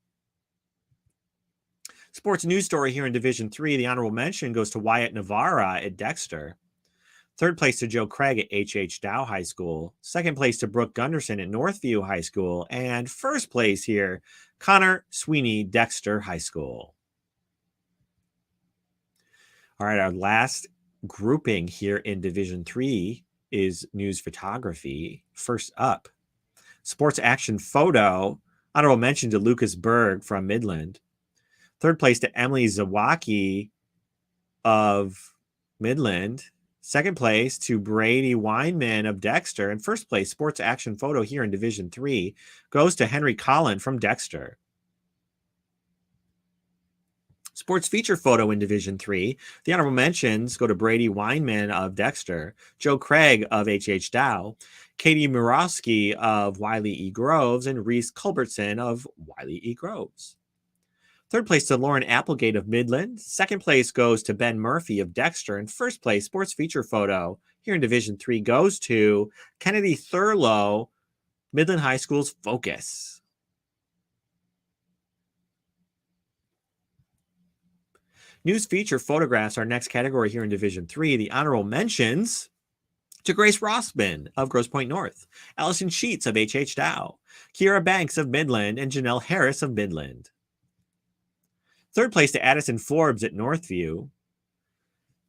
Speaker 1: Sports news story here in Division 3, the honorable mention goes to Wyatt Navarra at Dexter. Third place to Joe Craig at H.H. Dow High School. Second place to Brooke Gunderson at Northview High School. And first place here, Connor Sweeney, Dexter High School. All right, our last grouping here in Division 3 is news photography. First up, sports action photo. Honorable mention to Lucas Berg from Midland. Third place to Emily Zawacki of Midland. Second place to Brady Weinman of Dexter. And first place, sports action photo here in Division 3, goes to Henry Collin from Dexter. Sports feature photo in Division 3. The honorable mentions go to Brady Weinman of Dexter, Joe Craig of H.H. Dow, Katie Murawski of Wiley E. Groves, and Reese Culbertson of Wiley E. Groves. Third place to Lauren Applegate of Midland. Second place goes to Ben Murphy of Dexter. And first place, sports feature photo here in Division 3, goes to Kennedy Thurlow, Midland High School's Focus. News feature photographs, our next category here in Division 3. The honorable mentions to Grace Rossman of Grosse Pointe North, Allison Sheets of H.H. Dow, Kiera Banks of Midland, and Janelle Harris of Midland. Third place to Addison Forbes at Northview.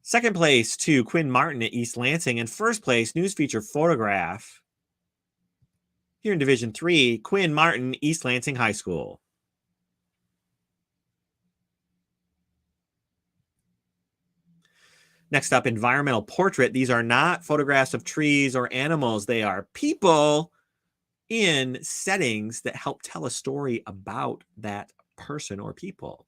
Speaker 1: Second place to Quinn Martin at East Lansing. And first place, news feature photograph here in Division 3, Quinn Martin, East Lansing High School. Next up, environmental portrait. These are not photographs of trees or animals. They are people in settings that help tell a story about that person or people.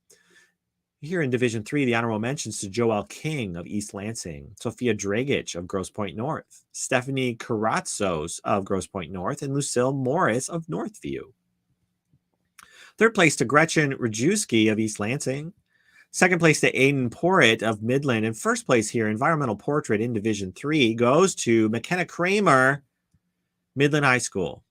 Speaker 1: Here in Division 3, the honorable mentions to Joelle King of East Lansing, Sophia Dragic of Grosse Pointe North, Stephanie Karatzos of Grosse Pointe North, and Lucille Morris of Northview. Third place to Gretchen Rajewski of East Lansing. Second place to Aiden Porritt of Midland. And first place here, environmental portrait in Division 3, goes to McKenna Kramer, Midland High School.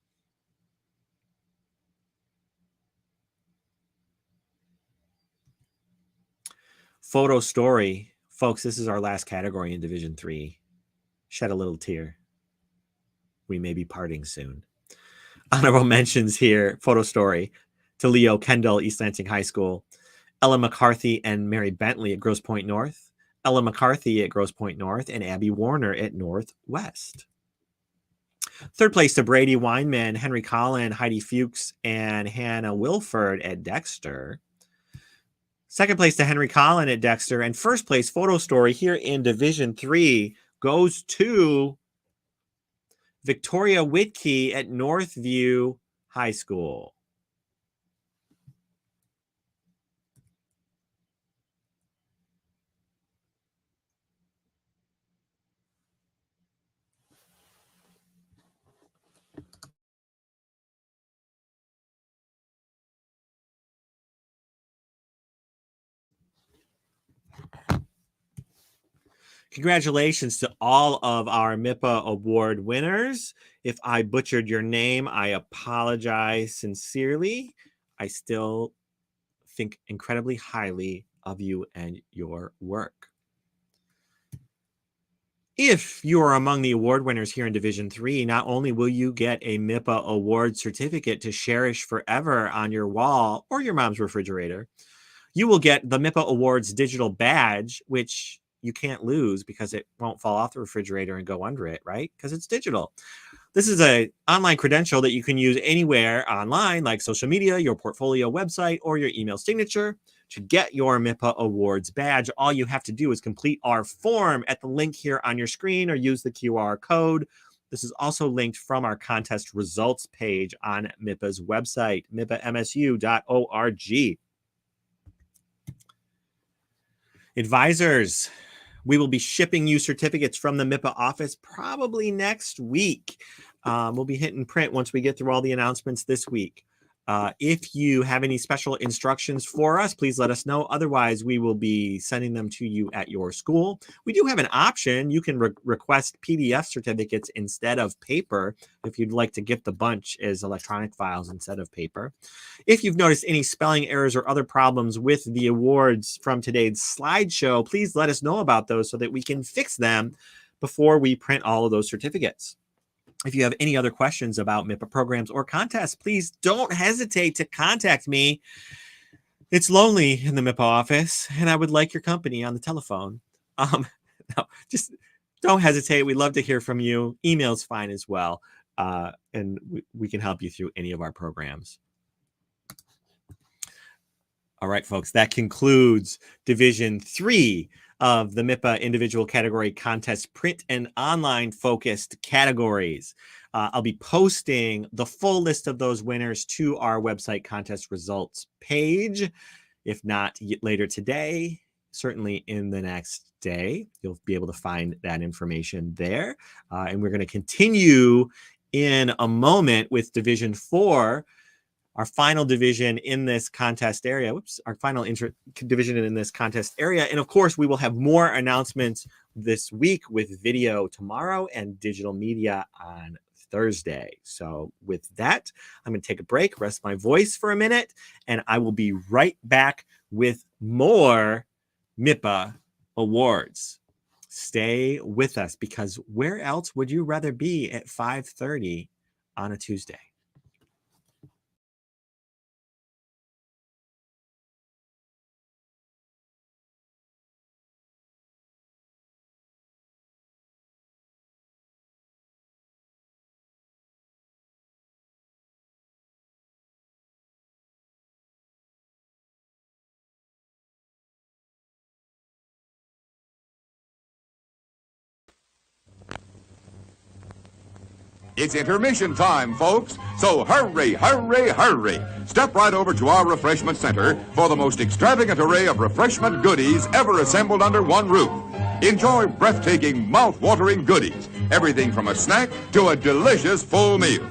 Speaker 1: Photo story. Folks, this is our last category in Division 3. Shed a little tear. We may be parting soon. Honorable mentions here, photo story, to Leo Kendall, East Lansing High School, Ella McCarthy and Mary Bentley at Grosse Pointe North, Ella McCarthy at Grosse Pointe North, and Abby Warner at Northwest. Third place to Brady Weinman, Henry Collin, Heidi Fuchs, and Hannah Wilford at Dexter. Second place to Henry Collin at Dexter. And first place photo story here in Division 3 goes to Victoria Whitkey at Northview High School. Congratulations to all of our MIPA award winners. If I butchered your name, I apologize sincerely. I still think incredibly highly of you and your work. If you are among the award winners here in Division 3, not only will you get a MIPA award certificate to cherish forever on your wall or your mom's refrigerator, you will get the MIPA Awards digital badge, which you can't lose because it won't fall off the refrigerator and go under it, right? Because it's digital. This is an online credential that you can use anywhere online, like social media, your portfolio website, or your email signature. To get your MIPA Awards badge, all you have to do is complete our form at the link here on your screen or use the QR code. This is also linked from our contest results page on MIPA's website, mipamsu.org. Advisors, we will be shipping you certificates from the MIPA office probably next week. We'll be hitting print once we get through all the announcements this week. If you have any special instructions for us, please let us know. Otherwise, we will be sending them to you at your school. We do have an option. You can request PDF certificates instead of paper if you'd like to gift a bunch as electronic files instead of paper. If you've noticed any spelling errors or other problems with the awards from today's slideshow, please let us know about those so that we can fix them before we print all of those certificates. If you have any other questions about MIPA programs or contests, please don't hesitate to contact me. It's lonely in the MIPA office, and I would like your company on the telephone. No, just don't hesitate. We'd love to hear from you. Email's fine as well, and we can help you through any of our programs. All right, folks, that concludes Division 3 of the MIPA individual category contest print and online focused categories. I'll be posting the full list of those winners to our website contest results page. If not later today, certainly in the next day, you'll be able to find that information there. And we're going to continue in a moment with Division 4, our final division in this contest area. Our final division in this contest area. And of course, we will have more announcements this week with video tomorrow and digital media on Thursday. So with that, I'm going to take a break, rest my voice for a minute, and I will be right back with more MIPA awards. Stay with us, because where else would you rather be at 5:30 on a Tuesday?
Speaker 3: It's intermission time, folks. So hurry, hurry, hurry. Step right over to our refreshment center for the most extravagant array of refreshment goodies ever assembled under one roof. Enjoy breathtaking, mouth-watering goodies. Everything from a snack to a delicious full meal.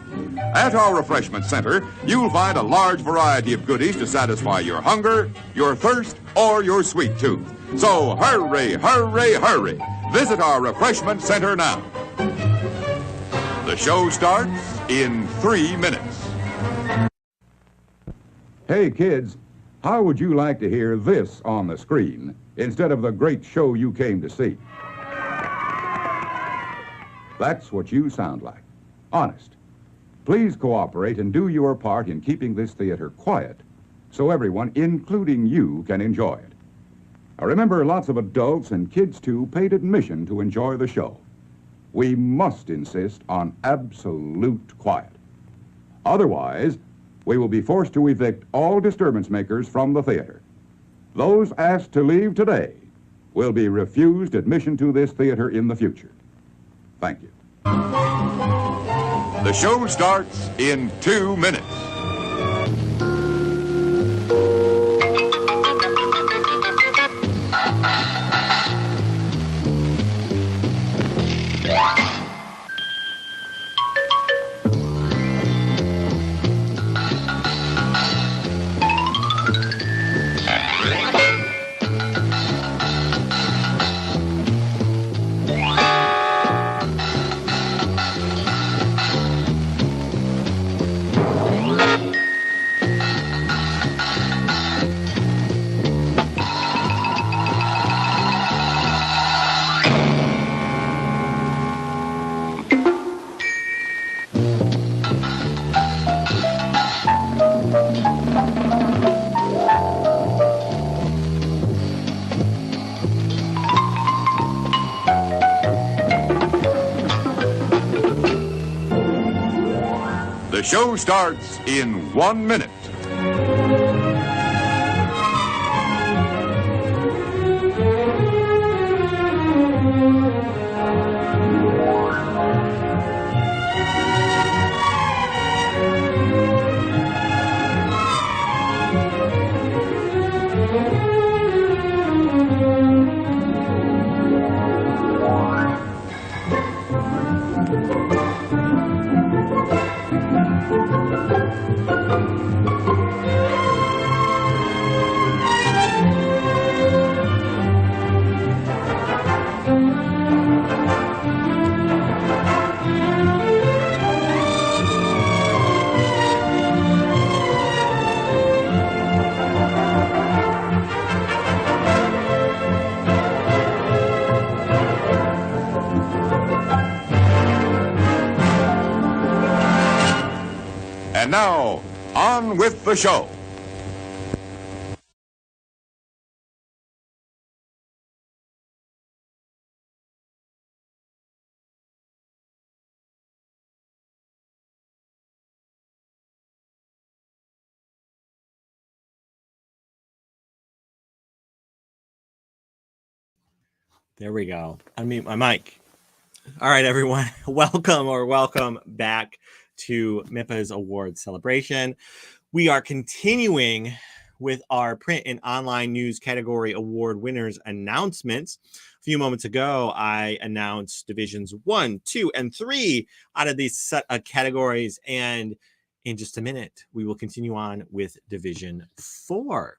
Speaker 3: At our refreshment center, you'll find a large variety of goodies to satisfy your hunger, your thirst, or your sweet tooth. So hurry, hurry, hurry. Visit our refreshment center now. The show starts in 3 minutes.
Speaker 4: Hey, kids, how would you like to hear this on the screen instead of the great show you came to see? That's what you sound like. Honest. Please cooperate and do your part in keeping this theater quiet so everyone, including you, can enjoy it. Now, remember, lots of adults and kids, too, paid admission to enjoy the show. We must insist on absolute quiet. Otherwise, we will be forced to evict all disturbance makers from the theater. Those asked to leave today will be refused admission to this theater in the future. Thank you.
Speaker 3: The show starts in 2 minutes. The show starts in 1 minute. Now, on with the show.
Speaker 1: There we go. Unmute my mic. All right, everyone. Welcome back to MIPA's award celebration. We are continuing with our print and online news category award winners announcements. A few moments ago, I announced divisions 1, 2, and 3 out of these set of categories. And in just a minute, we will continue on with division 4.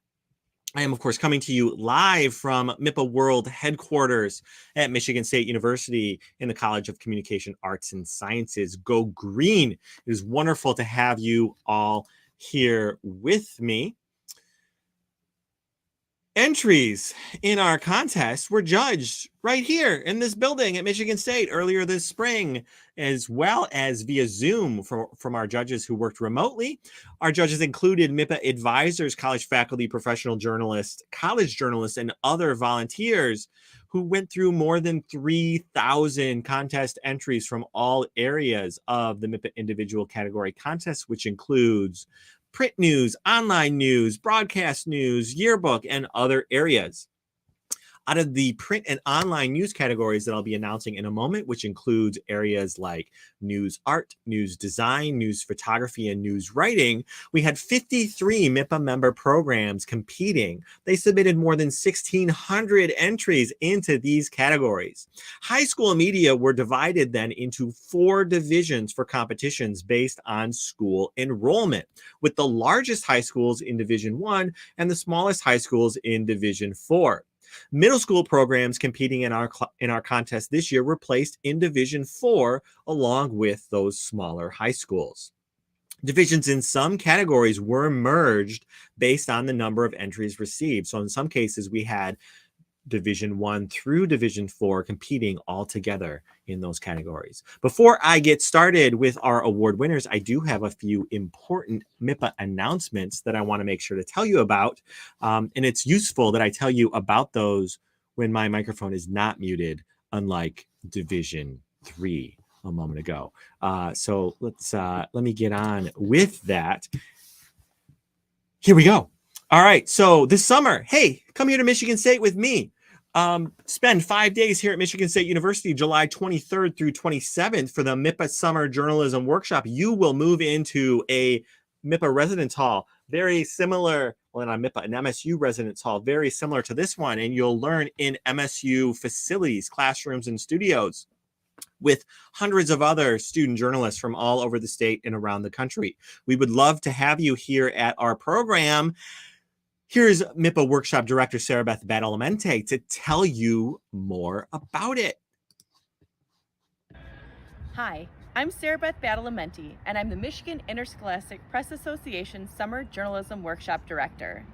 Speaker 1: I am, of course, coming to you live from MIPA World headquarters at Michigan State University in the College of Communication Arts and Sciences. Go Green. It is wonderful to have you all here with me. Entries in our contest were judged right here in this building at Michigan State earlier this spring, as well as via Zoom from our judges who worked remotely. Our judges included MIPA advisors, college faculty, professional journalists, college journalists, and other volunteers who went through more than 3,000 contest entries from all areas of the MIPA individual category contest, which includes print news, online news, broadcast news, yearbook, and other areas. Out of the print and online news categories that I'll be announcing in a moment, which includes areas like news art, news design, news photography, and news writing, we had 53 MIPA member programs competing. They submitted more than 1,600 entries into these categories. High school media were divided then into 4 divisions for competitions based on school enrollment, with the largest high schools in Division 1 and the smallest high schools in Division 4. Middle school programs competing in our contest this year were placed in Division 4 along with those smaller high schools. Divisions in some categories were merged based on the number of entries received. So in some cases, we had Division 1 through Division 4 competing all together in those categories. Before I get started with our award winners, I do have a few important MIPA announcements that I want to make sure to tell you about. And it's useful that I tell you about those when my microphone is not muted, unlike Division 3 a moment ago. So let me get on with that. Here we go. All right. So this summer, hey, come here to Michigan State with me. Spend 5 days here at Michigan State University, July 23rd through 27th for the MIPA Summer Journalism Workshop. You will move into a MIPA residence hall, very similar, well, not MIPA, an MSU residence hall, very similar to this one. And you'll learn in MSU facilities, classrooms, and studios with hundreds of other student journalists from all over the state and around the country. We would love to have you here at our program. Here's MIPA Workshop Director Sarah Beth Badalamente to tell you more about it.
Speaker 2: Hi, I'm Sarah Beth Badalamente, and I'm the Michigan Interscholastic Press Association Summer Journalism Workshop Director.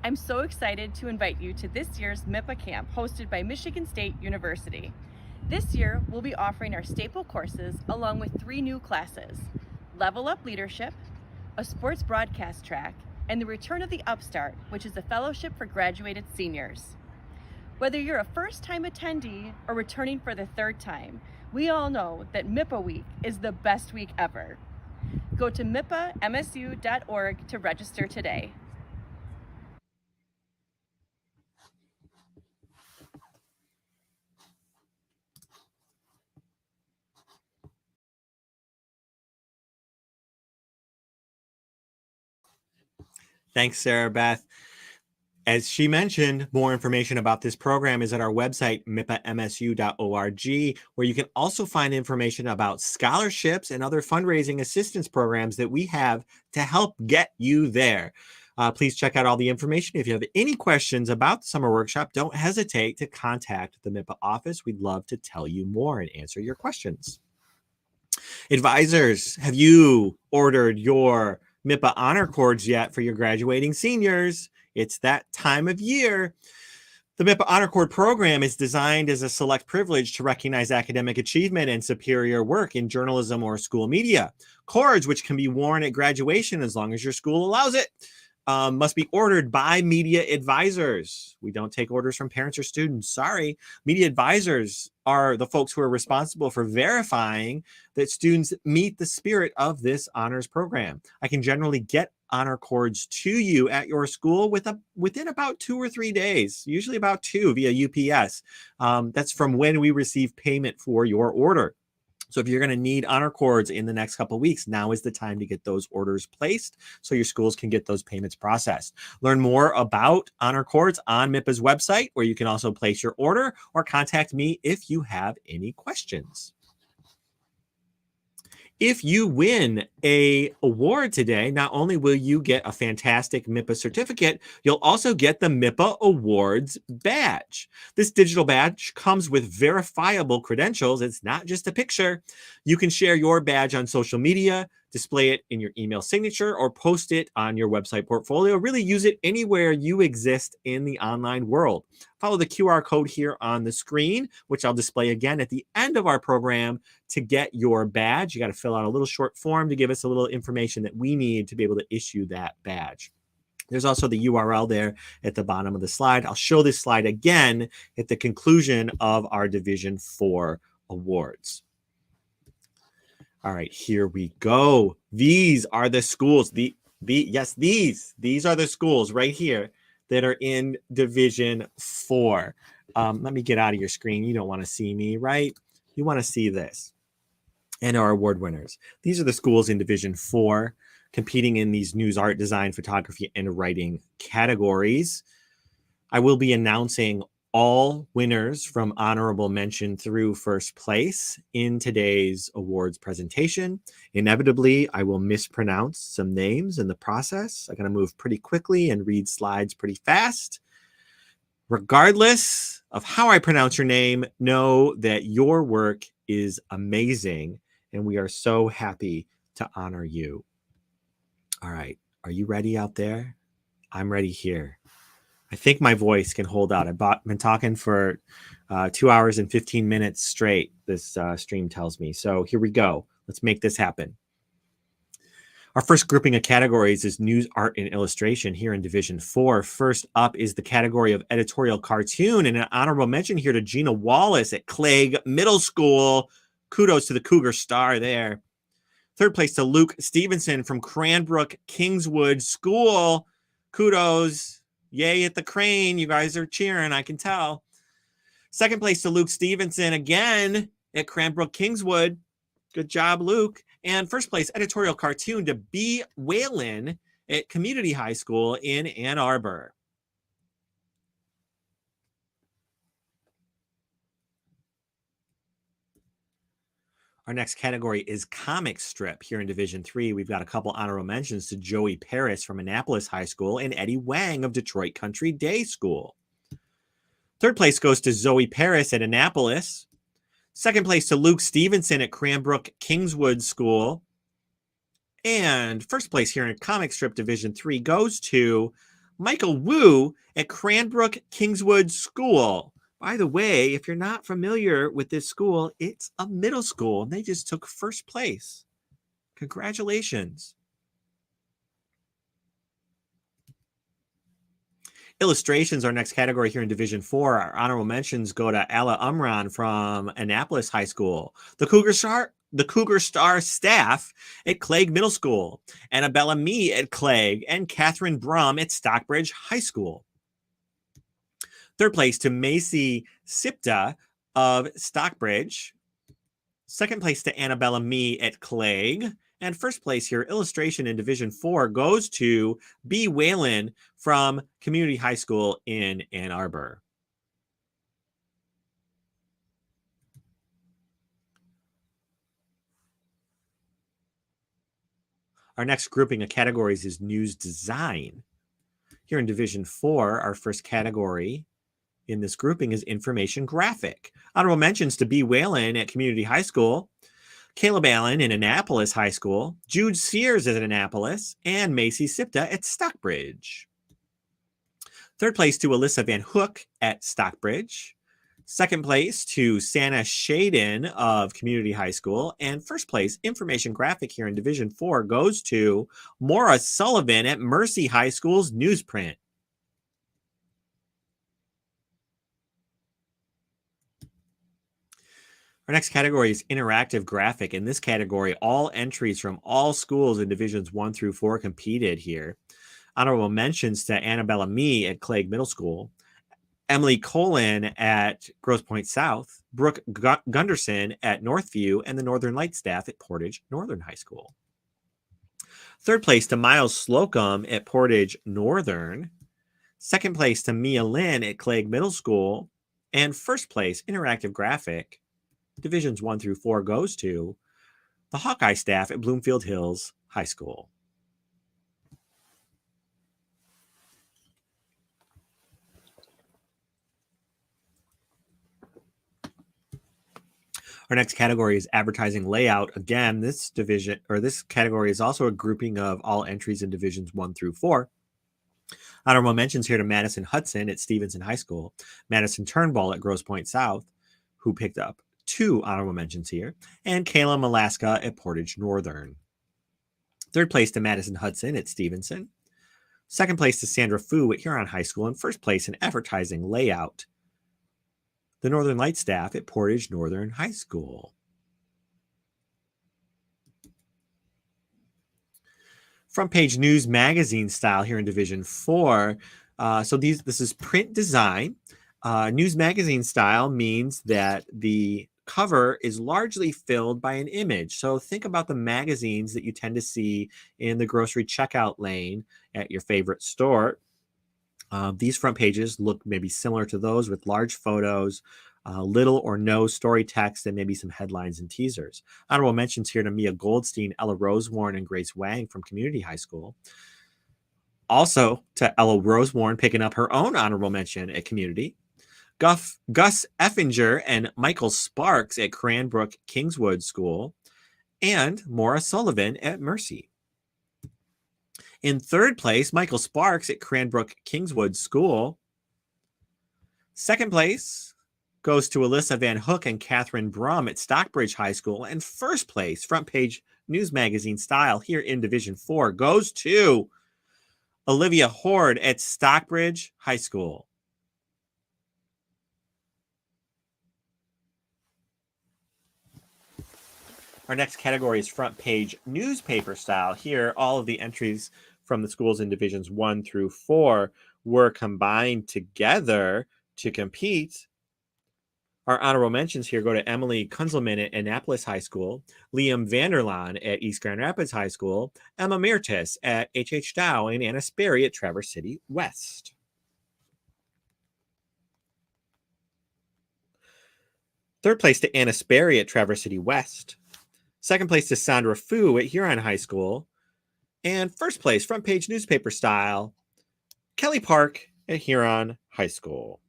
Speaker 2: I'm so excited to invite you to this year's MIPA camp hosted by Michigan State University. This year, we'll be offering our staple courses along with 3 new classes: Level Up Leadership, a sports broadcast track, and the Return of the Upstart, which is a fellowship for graduated seniors. Whether you're a first-time attendee or returning for the 3rd time, we all know that MIPA Week is the best week ever. Go to mipamsu.org to register today.
Speaker 1: Thanks, Sarah Beth. As she mentioned, more information about this program is at our website, mipamsu.org, where you can also find information about scholarships and other fundraising assistance programs that we have to help get you there. Please check out all the information. If you have any questions about the summer workshop, don't hesitate to contact the MIPA office. We'd love to tell you more and answer your questions. Advisors, have you ordered your MIPA honor cords yet for your graduating seniors? It's that time of year. The MIPA Honor Cord program is designed as a select privilege to recognize academic achievement and superior work in journalism or school media. Cords, which can be worn at graduation as long as your school allows it, must be ordered by media advisors. We don't take orders from parents or students. Sorry. Media advisors are the folks who are responsible for verifying that students meet the spirit of this honors program. I can generally get honor cords to you at your school within about 2 or 3 days, usually about 2 via UPS. That's from when we receive payment for your order. So if you're going to need honor cords in the next couple of weeks, now is the time to get those orders placed so your schools can get those payments processed. Learn more about honor cords on MIPA's website, where you can also place your order or contact me if you have any questions. If you win an award today, not only will you get a fantastic MIPA certificate, you'll also get the MIPA Awards badge. This digital badge comes with verifiable credentials. It's not just a picture. You can share your badge on social media, display it in your email signature, or post it on your website portfolio. Really use it anywhere you exist in the online world. Follow the QR code here on the screen, which I'll display again at the end of our program to get your badge. You got to fill out a little short form to give us a little information that we need to be able to issue that badge. There's also the URL there at the bottom of the slide. I'll show this slide again at the conclusion of our Division 4 awards. All right, here we go. These are the schools. These are the schools right here that are in Division 4. Let me get out of your screen. You don't want to see me, right? You want to see this. And our award winners. These are the schools in Division 4 competing in these news, art, design, photography, and writing categories. I will be announcing all winners from honorable mention through first place in today's awards presentation. Inevitably, I will mispronounce some names in the process. I'm going to move pretty quickly and read slides pretty fast. Regardless of how I pronounce your name, know that your work is amazing, and we are so happy to honor you. All right, are you ready out there? I'm ready here. I think my voice can hold out. I've been talking for 2 hours and 15 minutes straight, this stream tells me. So here we go. Let's make this happen. Our first grouping of categories is news, art, and illustration here in Division 4. First up is the category of editorial cartoon, and an honorable mention here to Gina Wallace at Clegg Middle School. Kudos to the Cougar Star there. Third place to Luke Stevenson from Cranbrook Kingswood School. Kudos. Yay at the crane. You guys are cheering, I can tell. Second place to Luke Stevenson again at Cranbrook Kingswood. Good job, Luke. And first place editorial cartoon to B. Whalen at Community High School in Ann Arbor. Our next category is comic strip. Here in Division 3, we've got a couple honorable mentions to Joey Paris from Annapolis High School and Eddie Wang of Detroit Country Day School. Third place goes to Zoe Paris at Annapolis. Second place to Luke Stevenson at Cranbrook Kingswood School. And first place here in comic strip Division 3 goes to Michael Wu at Cranbrook Kingswood School. By the way, if you're not familiar with this school, it's a middle school, and they just took first place. Congratulations. Illustrations, our next category here in Division 4. Our honorable mentions go to Ala Umran from Annapolis High School, the Cougar Star staff at Clegg Middle School, Annabella Mee at Clegg, and Catherine Brum at Stockbridge High School. Third place to Macy Sipta of Stockbridge. Second place to Annabella Mee at Clegg. And first place here, illustration in Division 4, goes to B. Whalen from Community High School in Ann Arbor. Our next grouping of categories is news design. Here in Division 4, our first category in this grouping is information graphic. Honorable mentions to B. Whalen at Community High School, Caleb Allen in Annapolis High School, Jude Sears at Annapolis, and Macy Sipta at Stockbridge. Third place to Alyssa Van Hook at Stockbridge. Second place to Santa Shaden of Community High School. And first place, Information Graphic here in Division 4 goes to Maura Sullivan at Mercy High School's newsprint. Our next category is interactive graphic. In this category, all entries from all schools in Divisions 1 through 4 competed here. Honorable mentions to Annabella Mee at Clegg Middle School, Emily Colin at Grosse Pointe South, Brooke Gunderson at Northview, and the Northern Light staff at Portage Northern High School. Third place to Miles Slocum at Portage Northern. Second place to Mia Lynn at Clegg Middle School. And first place, interactive graphic, Divisions 1 through 4 goes to the Hawkeye staff at Bloomfield Hills High School. Our next category is advertising layout. Again, this category is also a grouping of all entries in Divisions 1 through 4. Honorable mentions here to Madison Hudson at Stevenson High School, Madison Turnbull at Grosse Pointe South, who picked up 2 honorable mentions here, and Kayla Malaska at Portage Northern. Third place to Madison Hudson at Stevenson. Second place to Sandra Fu at Huron High School, and first place in advertising layout, the Northern Light staff at Portage Northern High School. Front page news magazine style here in Division 4. This is print design. News magazine style means that the cover is largely filled by an image. So think about the magazines that you tend to see in the grocery checkout lane at your favorite store. These front pages look maybe similar to those with large photos, little or no story text, and maybe some headlines and teasers. Honorable mentions here to Mia Goldstein, Ella Rosewarn, and Grace Wang from Community High School. Also to Ella Rosewarn picking up her own honorable mention at Community. Gus Effinger and Michael Sparks at Cranbrook Kingswood School, and Maura Sullivan at Mercy. In third place, Michael Sparks at Cranbrook Kingswood School. Second place goes to Alyssa Van Hook and Catherine Brum at Stockbridge High School. And first place, front page news magazine style here in Division 4, goes to Olivia Horde at Stockbridge High School. Our next category is front page newspaper style. Here, all of the entries from the schools in Divisions 1 through 4 were combined together to compete. Our honorable mentions here go to Emily Kunzelman at Annapolis High School, Liam Vanderlaan at East Grand Rapids High School, Emma Mirtis at H.H. Dow, and Anna Sperry at Traverse City West. Third place to Anna Sperry at Traverse City West. Second place to Sandra Fu at Huron High School. And first place, front page newspaper style, Kelly Park at Huron High School.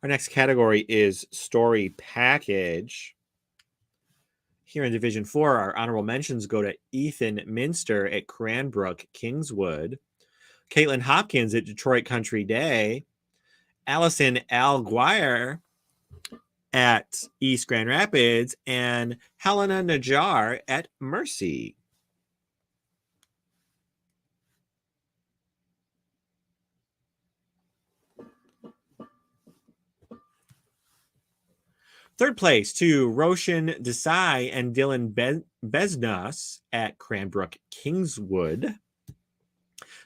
Speaker 1: Our next category is story package. Here in Division 4, our honorable mentions go to Ethan Minster at Cranbrook Kingswood, Caitlin Hopkins at Detroit Country Day, Allison Alguire at East Grand Rapids, and Helena Najjar at Mercy. Third place to Roshan Desai and Dylan Besnas at Cranbrook Kingswood.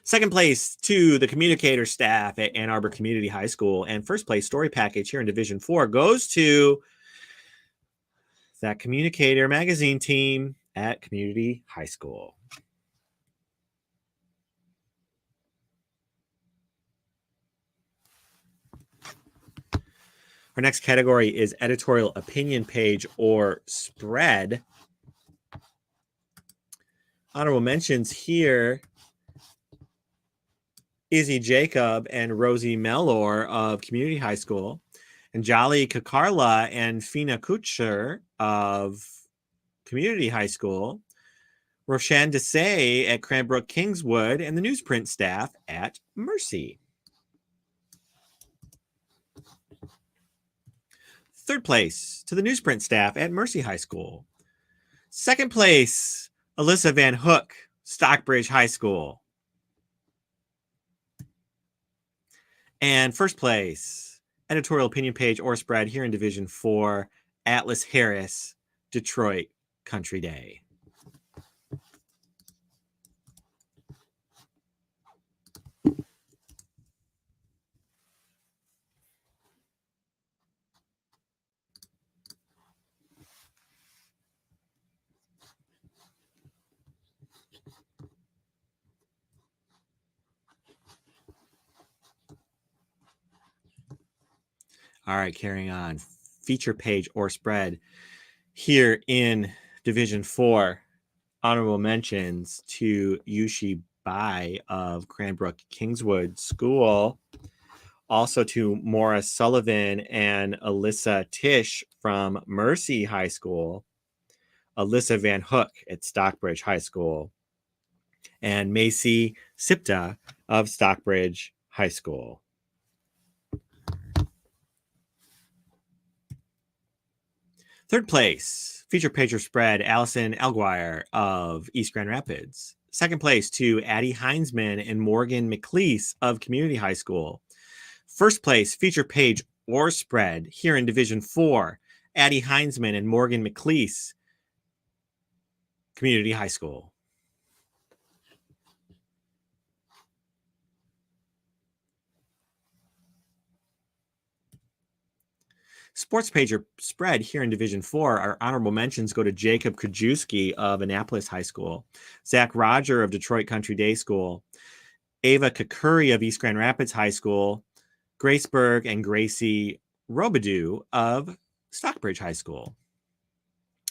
Speaker 1: Second place to the communicator staff at Ann Arbor Community High School. And first place story package here in Division 4 goes to that communicator magazine team at Community High School. Our next category is editorial opinion page or spread. Honorable mentions here, Izzy Jacob and Rosie Mellor of Community High School, and Jolly Kakarla and Fina Kutcher of Community High School, Roshan Desai at Cranbrook Kingswood, and the newsprint staff at Mercy. Third place to the newsprint staff at Mercy High School. Second place, Alyssa Van Hook, Stockbridge High School. And first place, editorial opinion page or spread here in Division 4, Atlas Harris, Detroit Country Day. All right, carrying on. Feature page or spread here in Division 4. Honorable mentions to Yushi Bai of Cranbrook Kingswood School. Also to Maura Sullivan and Alyssa Tish from Mercy High School. Alyssa Van Hook at Stockbridge High School. And Macy Sipta of Stockbridge High School. Third place, feature page or spread, Allison Alguire of East Grand Rapids. Second place to Addie Heinzman and Morgan McLeese of Community High School. First place, feature page or spread here in Division 4, Addie Heinzman and Morgan McLeese, Community High School. Sports page or spread here in Division 4, our honorable mentions go to Jacob Krajewski of Annapolis High School, Zach Roger of Detroit Country Day School, Ava Kakuri of East Grand Rapids High School, Grace Berg and Gracie Robidoux of Stockbridge High School.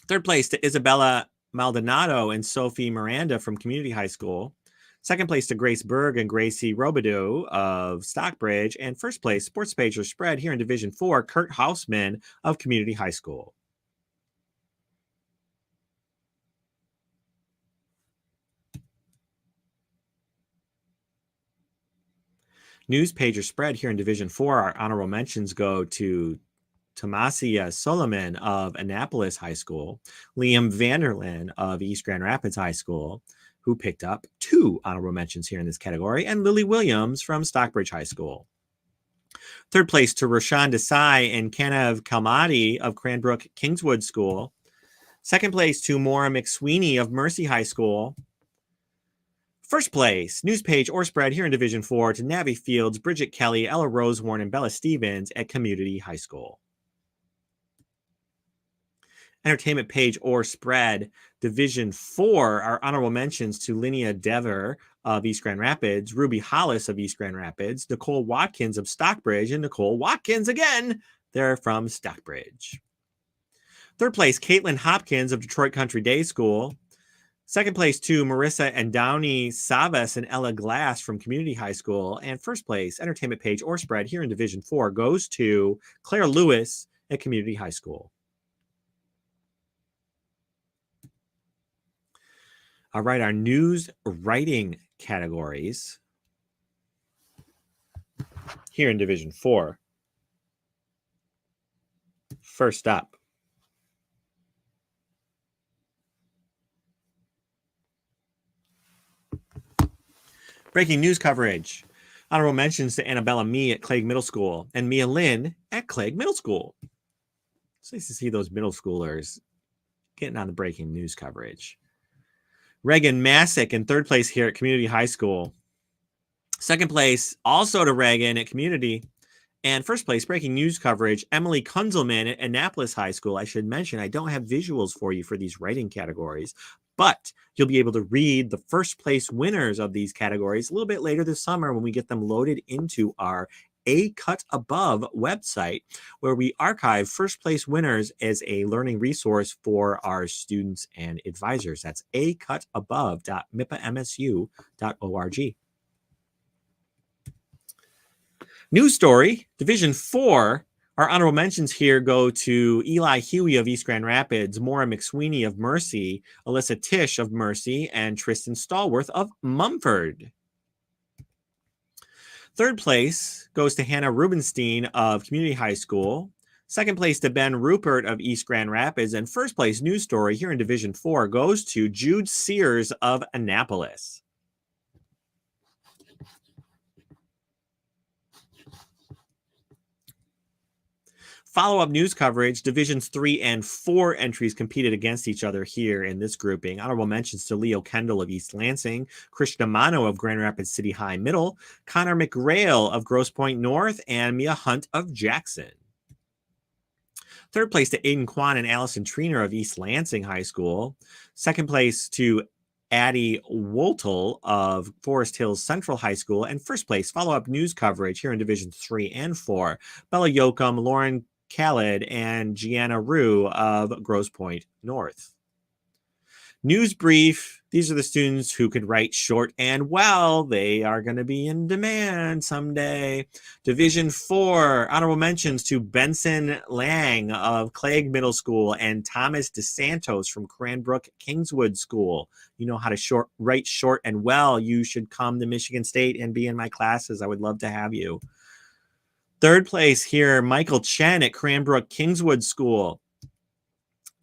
Speaker 1: Third place to Isabella Maldonado and Sophie Miranda from Community High School. Second place to Grace Berg and Gracie Robidoux of Stockbridge. And first place, sports page or spread here in Division 4, Kurt Hausman of Community High School. News page or spread here in Division 4, our honorable mentions go to Tomasia Solomon of Annapolis High School, Liam Vanderlyn of East Grand Rapids High School, who picked up 2 honorable mentions here in this category, and Lily Williams from Stockbridge High School. Third place to Roshan Desai and Kanav Kalmati of Cranbrook Kingswood School. Second place to Maura McSweeney of Mercy High School. First place, news page or spread here in Division 4 to Navi Fields, Bridget Kelly, Ella Rosewarn, and Bella Stevens at Community High School. Entertainment page or spread, Division 4, our honorable mentions to Linnea Dever of East Grand Rapids, Ruby Hollis of East Grand Rapids, Nicole Watkins of Stockbridge, and Nicole Watkins again. They're from Stockbridge. Third place, Caitlin Hopkins of Detroit Country Day School. Second place to Marissa and Downey Savas and Ella Glass from Community High School. And first place, entertainment page or spread here in Division 4 goes to Claire Lewis at Community High School. All right, our news writing categories here in Division 4. First up, breaking news coverage. Honorable mentions to Annabella Mee at Clegg Middle School and Mia Lynn at Clegg Middle School. It's nice to see those middle schoolers getting on the breaking news coverage. Reagan Masick in third place here at Community High School. Second place also to Reagan at Community. And first place, breaking news coverage, Emily Kunzelman at Annapolis High School. I should mention, I don't have visuals for you for these writing categories, but you'll be able to read the first place winners of these categories a little bit later this summer when we get them loaded into our A Cut Above website, where we archive first place winners as a learning resource for our students and advisors. That's acutabove.mipamsu.org. News story, Division 4, Our honorable mentions here go to Eli Huey of East Grand Rapids, Maura McSweeney of Mercy, Alyssa Tish of Mercy, and Tristan Stallworth of Mumford. Third place goes to Hannah Rubenstein of Community High School. Second place to Ben Rupert of East Grand Rapids. And first place news story here in Division 4 goes to Jude Sears of Annapolis. Follow-up news coverage, Divisions 3 and 4 entries competed against each other here in this grouping. Honorable mentions to Leo Kendall of East Lansing, Krishna Mano of Grand Rapids City High Middle, Connor McRail of Grosse Pointe North, and Mia Hunt of Jackson. Third place to Aiden Kwan and Allison Triner of East Lansing High School. Second place to Addie Woltel of Forest Hills Central High School. And first place, follow-up news coverage here in Divisions 3 and 4. Bella Yoakum, Lauren Khaled, and Gianna Rue of Grosse Pointe North. News brief. These are the students who could write short and well. They are going to be in demand someday. Division 4, honorable mentions to Benson Lang of Clegg Middle School and Thomas DeSantos from Cranbrook Kingswood School. You know how to write short and well. You should come to Michigan State and be in my classes. I would love to have you. Third place here, Michael Chen at Cranbrook Kingswood School.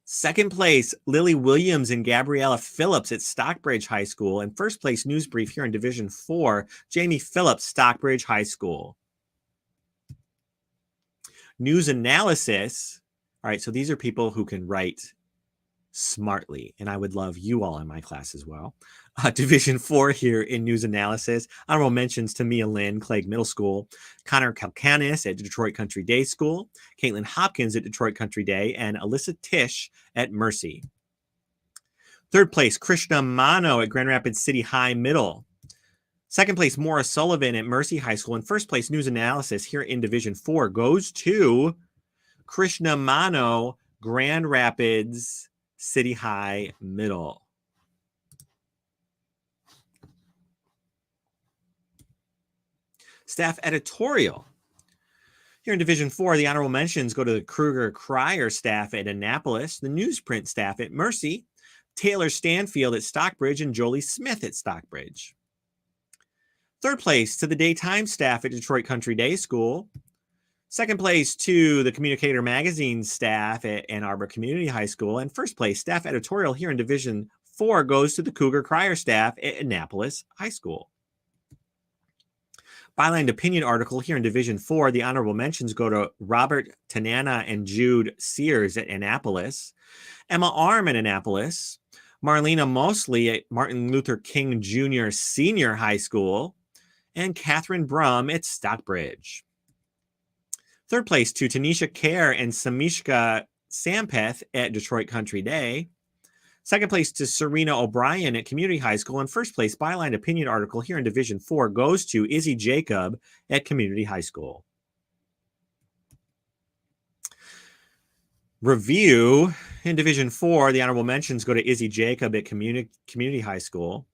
Speaker 1: Second place, Lily Williams and Gabriella Phillips at Stockbridge High School. And first place news brief here in Division 4, Jamie Phillips, Stockbridge High School. News analysis. All right, so these are people who can write smartly, and I would love you all in my class as well. Division 4 here in news analysis. Honorable mentions to Mia Lynn, Clegg Middle School, Connor Kalkanis at Detroit Country Day School, Caitlin Hopkins at Detroit Country Day, and Alyssa Tish at Mercy. Third place, Krishna Mano at Grand Rapids City High Middle. Second place, Maura Sullivan at Mercy High School. And first place news analysis here in Division 4 goes to Krishna Mano, Grand Rapids City High Middle. Staff editorial. Here in Division 4, the honorable mentions go to the Kruger-Cryer staff at Annapolis, the newsprint staff at Mercy, Taylor Stanfield at Stockbridge, and Jolie Smith at Stockbridge. Third place to the daytime staff at Detroit Country Day School. Second place to the Communicator Magazine staff at Ann Arbor Community High School. And first place staff editorial here in Division 4 goes to the Cougar-Cryer staff at Annapolis High School. Byline opinion article here in Division 4. The honorable mentions go to Robert Tanana and Jude Sears at Annapolis, Emma Arm at Annapolis, Marlena Mosley at Martin Luther King Jr. Senior High School, and Catherine Brum at Stockbridge. Third place to Tanisha Kerr and Samishka Sampeth at Detroit Country Day. Second place to Serena O'Brien at Community High School. And first place byline opinion article here in Division 4 goes to Izzy Jacob at Community High School. Review in Division 4, the honorable mentions go to Izzy Jacob at Community High School,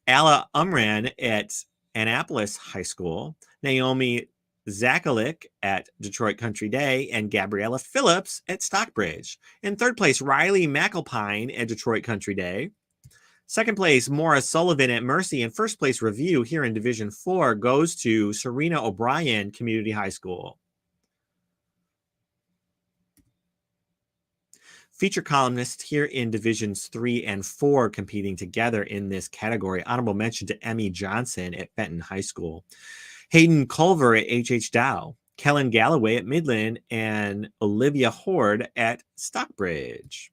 Speaker 1: Alla Umran at Annapolis High School, Naomi Zakalik at Detroit Country Day, and Gabriella Phillips at Stockbridge. In third place, Riley McAlpine at Detroit Country Day. Second place, Maura Sullivan at Mercy. And first place review here in Division 4 goes to Serena O'Brien, Community High School. Feature columnists here in Divisions 3 and 4 competing together in this category. Honorable mention to Emmy Johnson at Fenton High School, Hayden Culver at H.H. Dow, Kellen Galloway at Midland, and Olivia Horde at Stockbridge.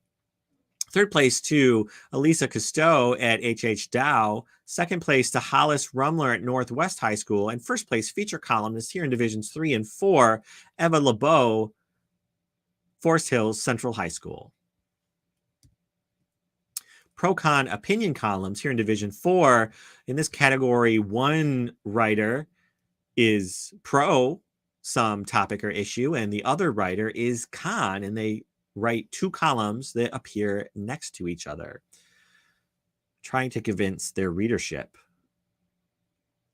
Speaker 1: Third place to Elisa Cousteau at H.H. Dow. Second place to Hollis Rumler at Northwest High School. And first place feature columnist here in Divisions 3 and 4, Eva LeBeau, Forest Hills Central High School. Pro-Con opinion columns here in Division 4. In this category, one writer is pro some topic or issue, and the other writer is con, and they write two columns that appear next to each other, trying to convince their readership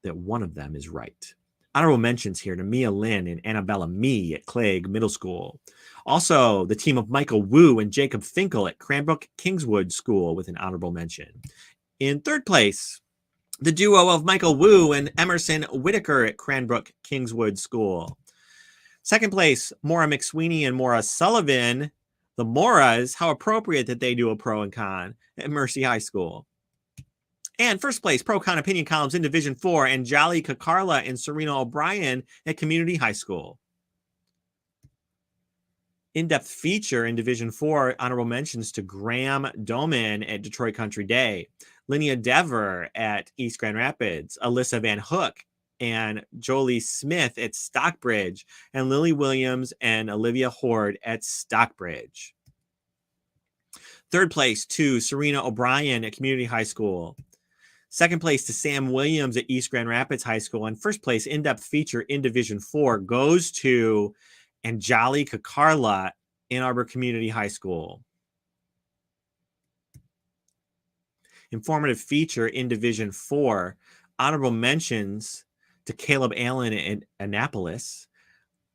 Speaker 1: that one of them is right. Honorable mentions here to Mia Lynn and Annabella Mee at Clegg Middle School. Also, the team of Michael Wu and Jacob Finkel at Cranbrook Kingswood School with an honorable mention. In third place, the duo of Michael Wu and Emerson Whitaker at Cranbrook Kingswood School. Second place, Maura McSweeney and Maura Sullivan. The Moras, how appropriate that they do a pro and con at Mercy High School. And first place, pro con opinion columns in Division 4, and Jolly Kakarla and Serena O'Brien at Community High School. In-depth feature in Division 4, honorable mentions to Graham Doman at Detroit Country Day, Linnea Dever at East Grand Rapids, Alyssa Van Hook and Jolie Smith at Stockbridge, and Lily Williams and Olivia Horde at Stockbridge. Third place to Serena O'Brien at Community High School. Second place to Sam Williams at East Grand Rapids High School. And first place in-depth feature in Division 4 goes to Anjali Kakarla, Ann Arbor Community High School. Informative feature in Division 4, honorable mentions to Caleb Allen at Annapolis,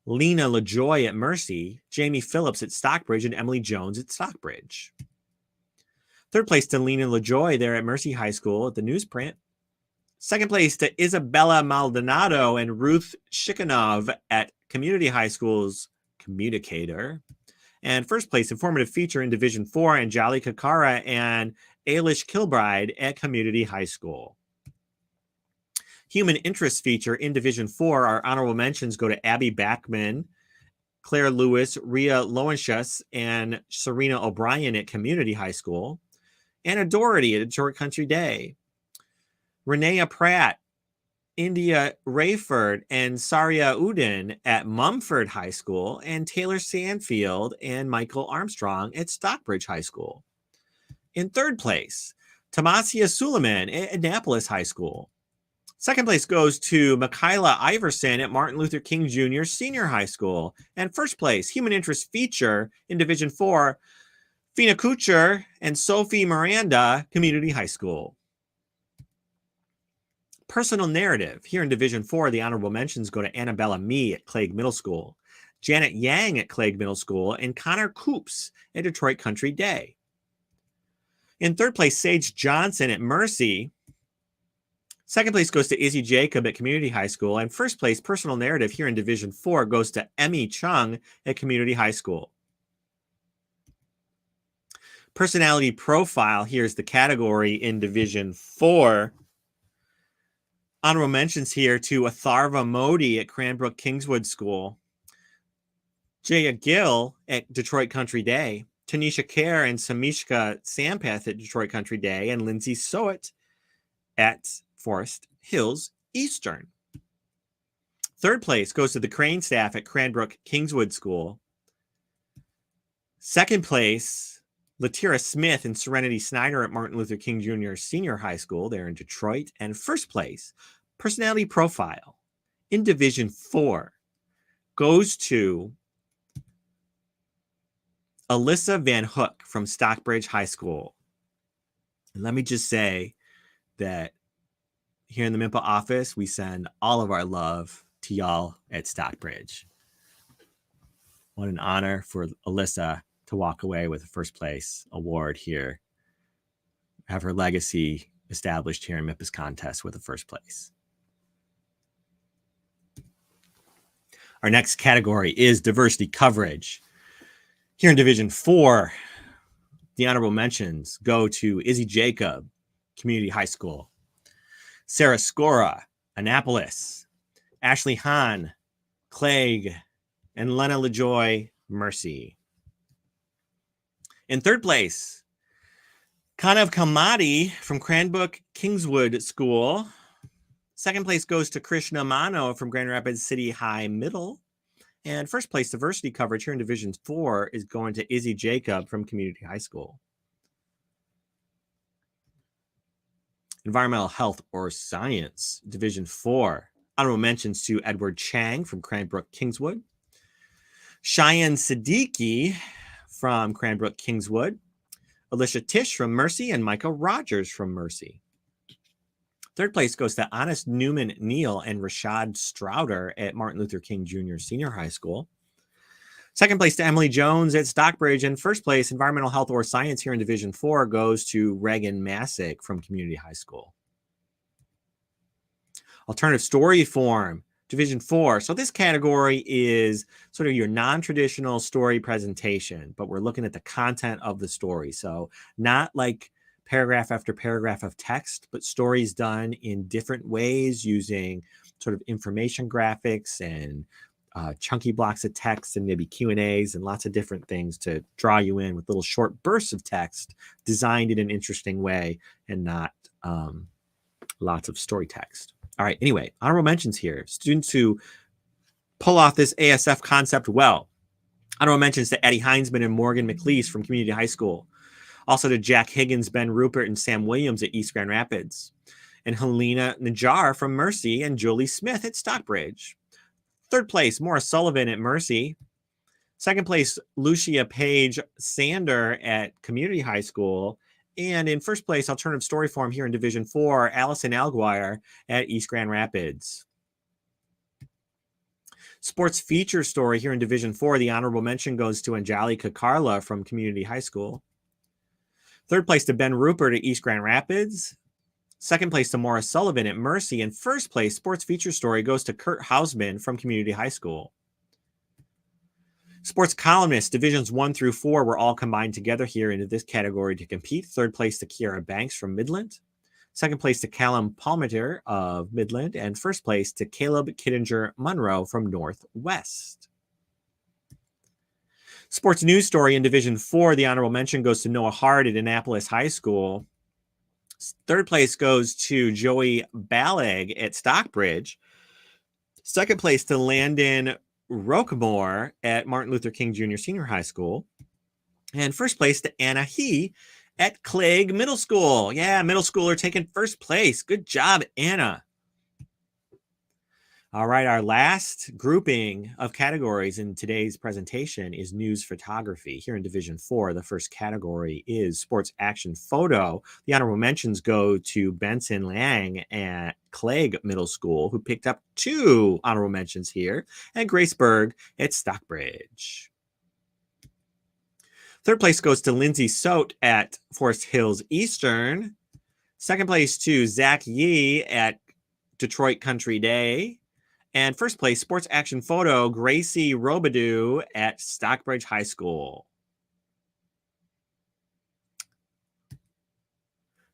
Speaker 1: Lena LaJoy at Mercy, Jamie Phillips at Stockbridge, and Emily Jones at Stockbridge. Third place to Lena LaJoy there at Mercy High School at the newsprint. Second place to Isabella Maldonado and Ruth Shikanov at Community High School's Communicator. And first place informative feature in Division 4, Anjali Kakara and Ailish Kilbride at Community High School. Human interest feature in Division 4, our honorable mentions go to Abby Backman, Claire Lewis, Rhea Lowenshus, and Serena O'Brien at Community High School. Anna Doherty at Detroit Country Day. Renea Pratt, India Rayford, and Saria Udin at Mumford High School, and Taylor Sandfield and Michael Armstrong at Stockbridge High School. In third place, Tamasia Suleiman at Annapolis High School. Second place goes to Michaela Iverson at Martin Luther King Jr. Senior High School. And first place, human interest feature in Division 4, Fina Kucher and Sophie Miranda, Community High School. Personal narrative. Here in Division 4, the honorable mentions go to Annabella Mee at Clegg Middle School, Janet Yang at Clegg Middle School, and Connor Coops at Detroit Country Day. In third place, Sage Johnson at Mercy. Second place goes to Izzy Jacob at Community High School. And first place, personal narrative here in Division 4 goes to Emmy Chung at Community High School. Personality profile, here's the category in Division 4. Honorable mentions here to Atharva Modi at Cranbrook Kingswood School, Jaya Gill at Detroit Country Day, Tanisha Kerr and Samishka Sampath at Detroit Country Day, and Lindsay Soet at Forest Hills Eastern. Third place goes to the Crane staff at Cranbrook Kingswood School. Second place, Latira Smith and Serenity Snyder at Martin Luther King Jr. Senior High School there in Detroit. And first place, personality profile in Division 4 goes to Alyssa Van Hook from Stockbridge High School. And let me just say that here in the MIPA office, we send all of our love to y'all at Stockbridge. What an honor for Alyssa to walk away with a first place award here. Have her legacy established here in MIPA's contest with a first place. Our next category is diversity coverage. Here in Division 4, the honorable mentions go to Izzy Jacob, Community High School, Sarah Scora, Annapolis, Ashley Hahn, Clegg, and Lena LaJoy, Mercy. In third place, Kanav Kamadi from Cranbrook Kingswood School. Second place goes to Krishna Mano from Grand Rapids City High Middle. And first place diversity coverage here in Division 4 is going to Izzy Jacob from Community High School. Environmental Health or Science, Division 4. Honorable mentions to Edward Chang from Cranbrook Kingswood, Cheyenne Siddiqui from Cranbrook Kingswood, Alicia Tish from Mercy, and Micah Rogers from Mercy. Third place goes to Honest Newman Neal and Rashad Strouder at Martin Luther King Jr. Senior High School. Second place to Emily Jones at Stockbridge. And first place, Environmental Health or Science here in Division 4 goes to Reagan Masick from Community High School. Alternative story form, Division 4. So this category is sort of your non-traditional story presentation, but we're looking at the content of the story. So not like paragraph after paragraph of text, but stories done in different ways using sort of information graphics and chunky blocks of text and maybe Q&As and lots of different things to draw you in with little short bursts of text designed in an interesting way and not lots of story text. All right, anyway, honorable mentions here. Students who pull off this ASF concept well. Honorable mentions to Eddie Heinsman and Morgan McLeese from Community High School. Also to Jack Higgins, Ben Rupert, and Sam Williams at East Grand Rapids. And Helena Najjar from Mercy and Jolie Smith at Stockbridge. Third place, Maura Sullivan at Mercy. Second place, Lucia Page Sander at Community High School. And in first place, alternative story form here in Division 4, Allison Alguire at East Grand Rapids. Sports feature story here in Division 4, the honorable mention goes to Anjali Kakarla from Community High School. Third place to Ben Rupert at East Grand Rapids. Second place to Maura Sullivan at Mercy. And first place, sports feature story goes to Kurt Hausman from Community High School. Sports columnists, Divisions 1 through 4 were all combined together here into this category to compete. Third place to Kiara Banks from Midland. Second place to Callum Palmiter of Midland. And first place to Caleb Kittinger Monroe from Northwest. Sports news story in Division 4, the honorable mention goes to Noah Hart at Annapolis High School. Third place goes to Joey Ballag at Stockbridge. Second place to Landon Roquemore at Martin Luther King Jr. Senior High School. And first place to Anna He at Clegg Middle School. Yeah, middle schooler taking first place. Good job, Anna. All right, our last grouping of categories in today's presentation is news photography. Here in Division 4, the first category is sports action photo. The honorable mentions go to Benson Lang at Clegg Middle School, who picked up 2 honorable mentions here, and Grace Berg at Stockbridge. Third place goes to Lindsay Sote at Forest Hills Eastern. Second place to Zach Yee at Detroit Country Day. And first place, sports action photo, Gracie Robidoux at Stockbridge High School.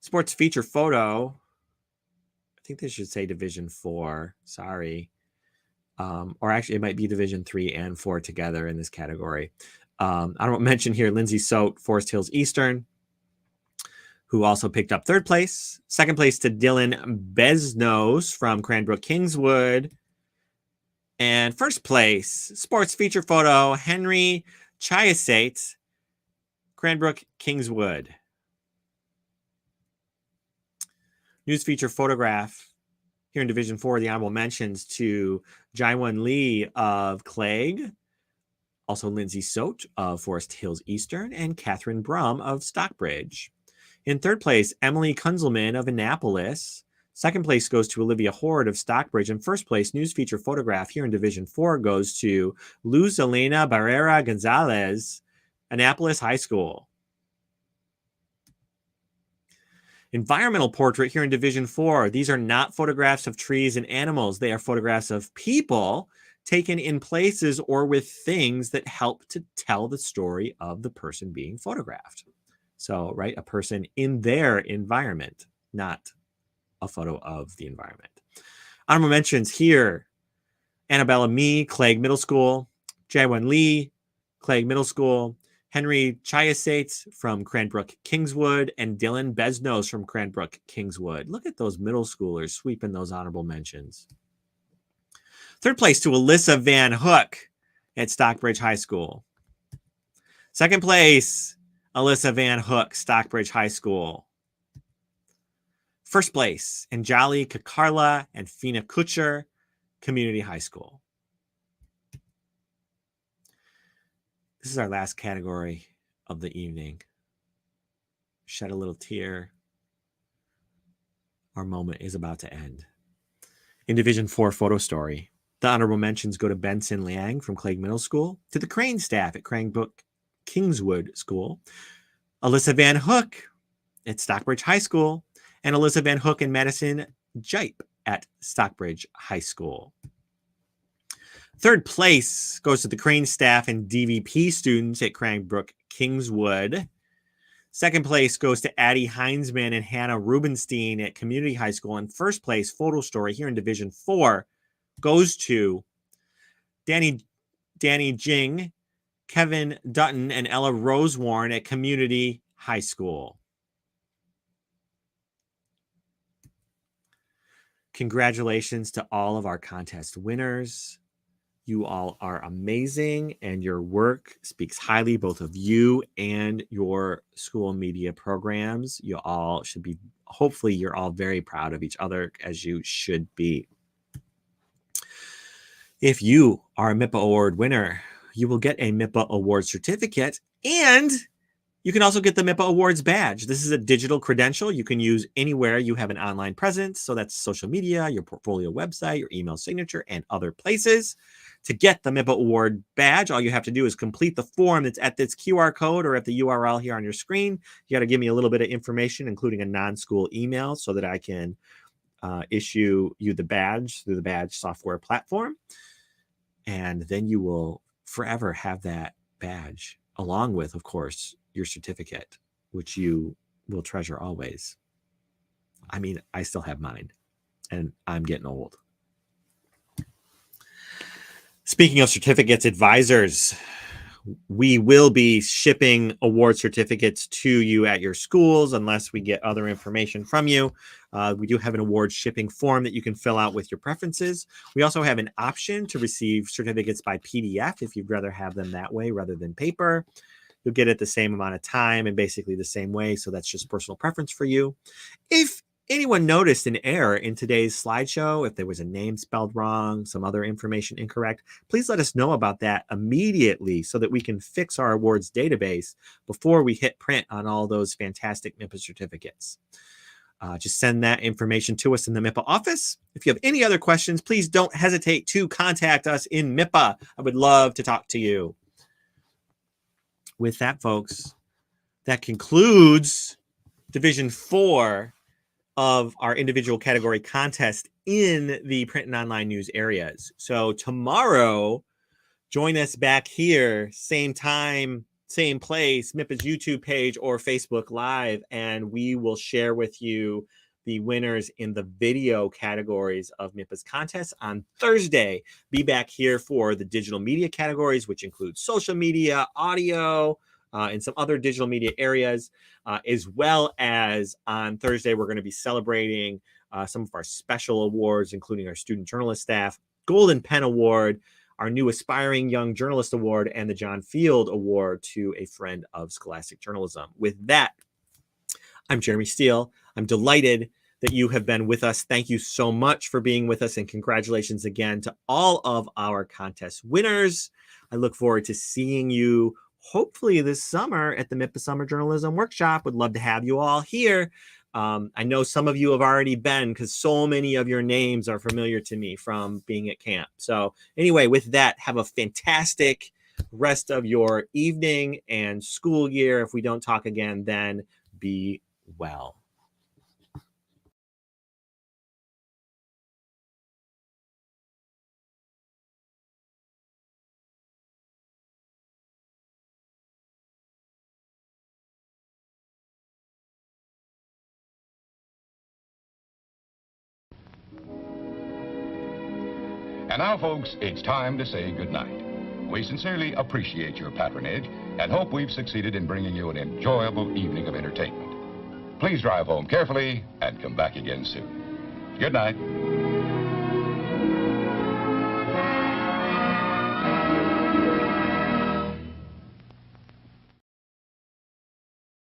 Speaker 1: Sports feature photo, I think they should say Division 4, sorry. Or actually, it might be Division 3 and 4 together in this category. I don't mention here Lindsay Sote, Forest Hills Eastern, who also picked up third place. Second place to Dylan Besnos from Cranbrook Kingswood. And first place, sports feature photo, Henry Chiasate, Cranbrook Kingswood. News feature photograph here in Division 4, the honorable mentions to Jaiwan Lee of Clegg, also Lindsay Sote of Forest Hills Eastern, and Catherine Brum of Stockbridge. In third place, Emily Kunzelman of Annapolis. Second place goes to Olivia Horde of Stockbridge. And first place, news feature photograph here in Division 4 goes to Luz Elena Barrera Gonzalez, Annapolis High School. Environmental portrait here in Division 4. These are not photographs of trees and animals. They are photographs of people taken in places or with things that help to tell the story of the person being photographed. So, right, a person in their environment, not a photo of the environment. Honorable mentions here, Annabella Mee, Clegg Middle School, Jaiwan Lee, Clegg Middle School, Henry Chiasate from Cranbrook Kingswood, and Dylan Besnos from Cranbrook Kingswood. Look at those middle schoolers sweeping those honorable mentions. Third place to Alyssa Van Hook at Stockbridge High School. Second place, Alyssa Van Hook, Stockbridge High School. First place, Anjali Kakarla and Fina Kutcher, Community High School. This is our last category of the evening. Shed a little tear. our moment is about to end. In Division 4 photo story, the honorable mentions go to Benson Liang from Clegg Middle School, to the Crane staff at Cranbrook Kingswood School, Alyssa Van Hook at Stockbridge High School, and Alyssa Van Hook and Madison Jipe at Stockbridge High School. Third place goes to the Crane staff and DVP students at Cranbrook Kingswood. Second place goes to Addie Heinzman and Hannah Rubenstein at Community High School. And first place, photo story here in Division 4, goes to Danny Jing, Kevin Dutton, and Ella Rosewarn at Community High School. Congratulations to all of our contest winners. You all are amazing, and your work speaks highly both of you and your school media programs. You all should be, hopefully you're all very proud of each other, as you should be. If you are a MIPA Award winner, you will get a MIPA Award certificate, and you can also get the MIPA Awards badge. This is a digital credential you can use anywhere you have an online presence. So that's social media, your portfolio website, your email signature, and other places. To get the MIPA Award badge, all you have to do is complete the form that's at this QR code or at the URL here on your screen. You got to give me a little bit of information, including a non-school email, so that I can issue you the badge through the badge software platform. And then you will forever have that badge, along with, of course, your certificate, which you will treasure always. I mean, I still have mine, and I'm getting old. Speaking of certificates, advisors, we will be shipping award certificates to you at your schools unless we get other information from you. We do have an award shipping form that you can fill out with your preferences. We also have an option to receive certificates by PDF if you'd rather have them that way rather than paper. You'll get it the same amount of time and basically the same way. So that's just personal preference for you. If anyone noticed an error in today's slideshow, if there was a name spelled wrong, some other information incorrect, please let us know about that immediately so that we can fix our awards database before we hit print on all those fantastic MIPA certificates. Just send that information to us in the MIPA office. If you have any other questions, please don't hesitate to contact us in MIPA. I would love to talk to you. With that, folks, that concludes Division 4 of our individual category contest in the print and online news areas. So tomorrow, join us back here, same time, same place, MIPA's YouTube page or Facebook Live, and we will share with you the winners in the video categories of MIPA's contest on Thursday. Be back here for the digital media categories, which include social media, audio, and some other digital media areas, as well as on Thursday, we're going to be celebrating some of our special awards, including our student journalist staff, Golden Pen Award, our new Aspiring Young Journalist Award, and the John Field Award to a friend of scholastic journalism. With that, I'm Jeremy Steele. I'm delighted that you have been with us. Thank you so much for being with us, and congratulations again to all of our contest winners. I look forward to seeing you hopefully this summer at the MIPA Summer Journalism Workshop. Would love to have you all here. I know some of you have already been because so many of your names are familiar to me from being at camp. So anyway, with that, have a fantastic rest of your evening and school year. If we don't talk again, then be well.
Speaker 4: And now, folks, it's time to say goodnight. We sincerely appreciate your patronage and hope we've succeeded in bringing you an enjoyable evening of entertainment. Please drive home carefully and come back again soon. Good night.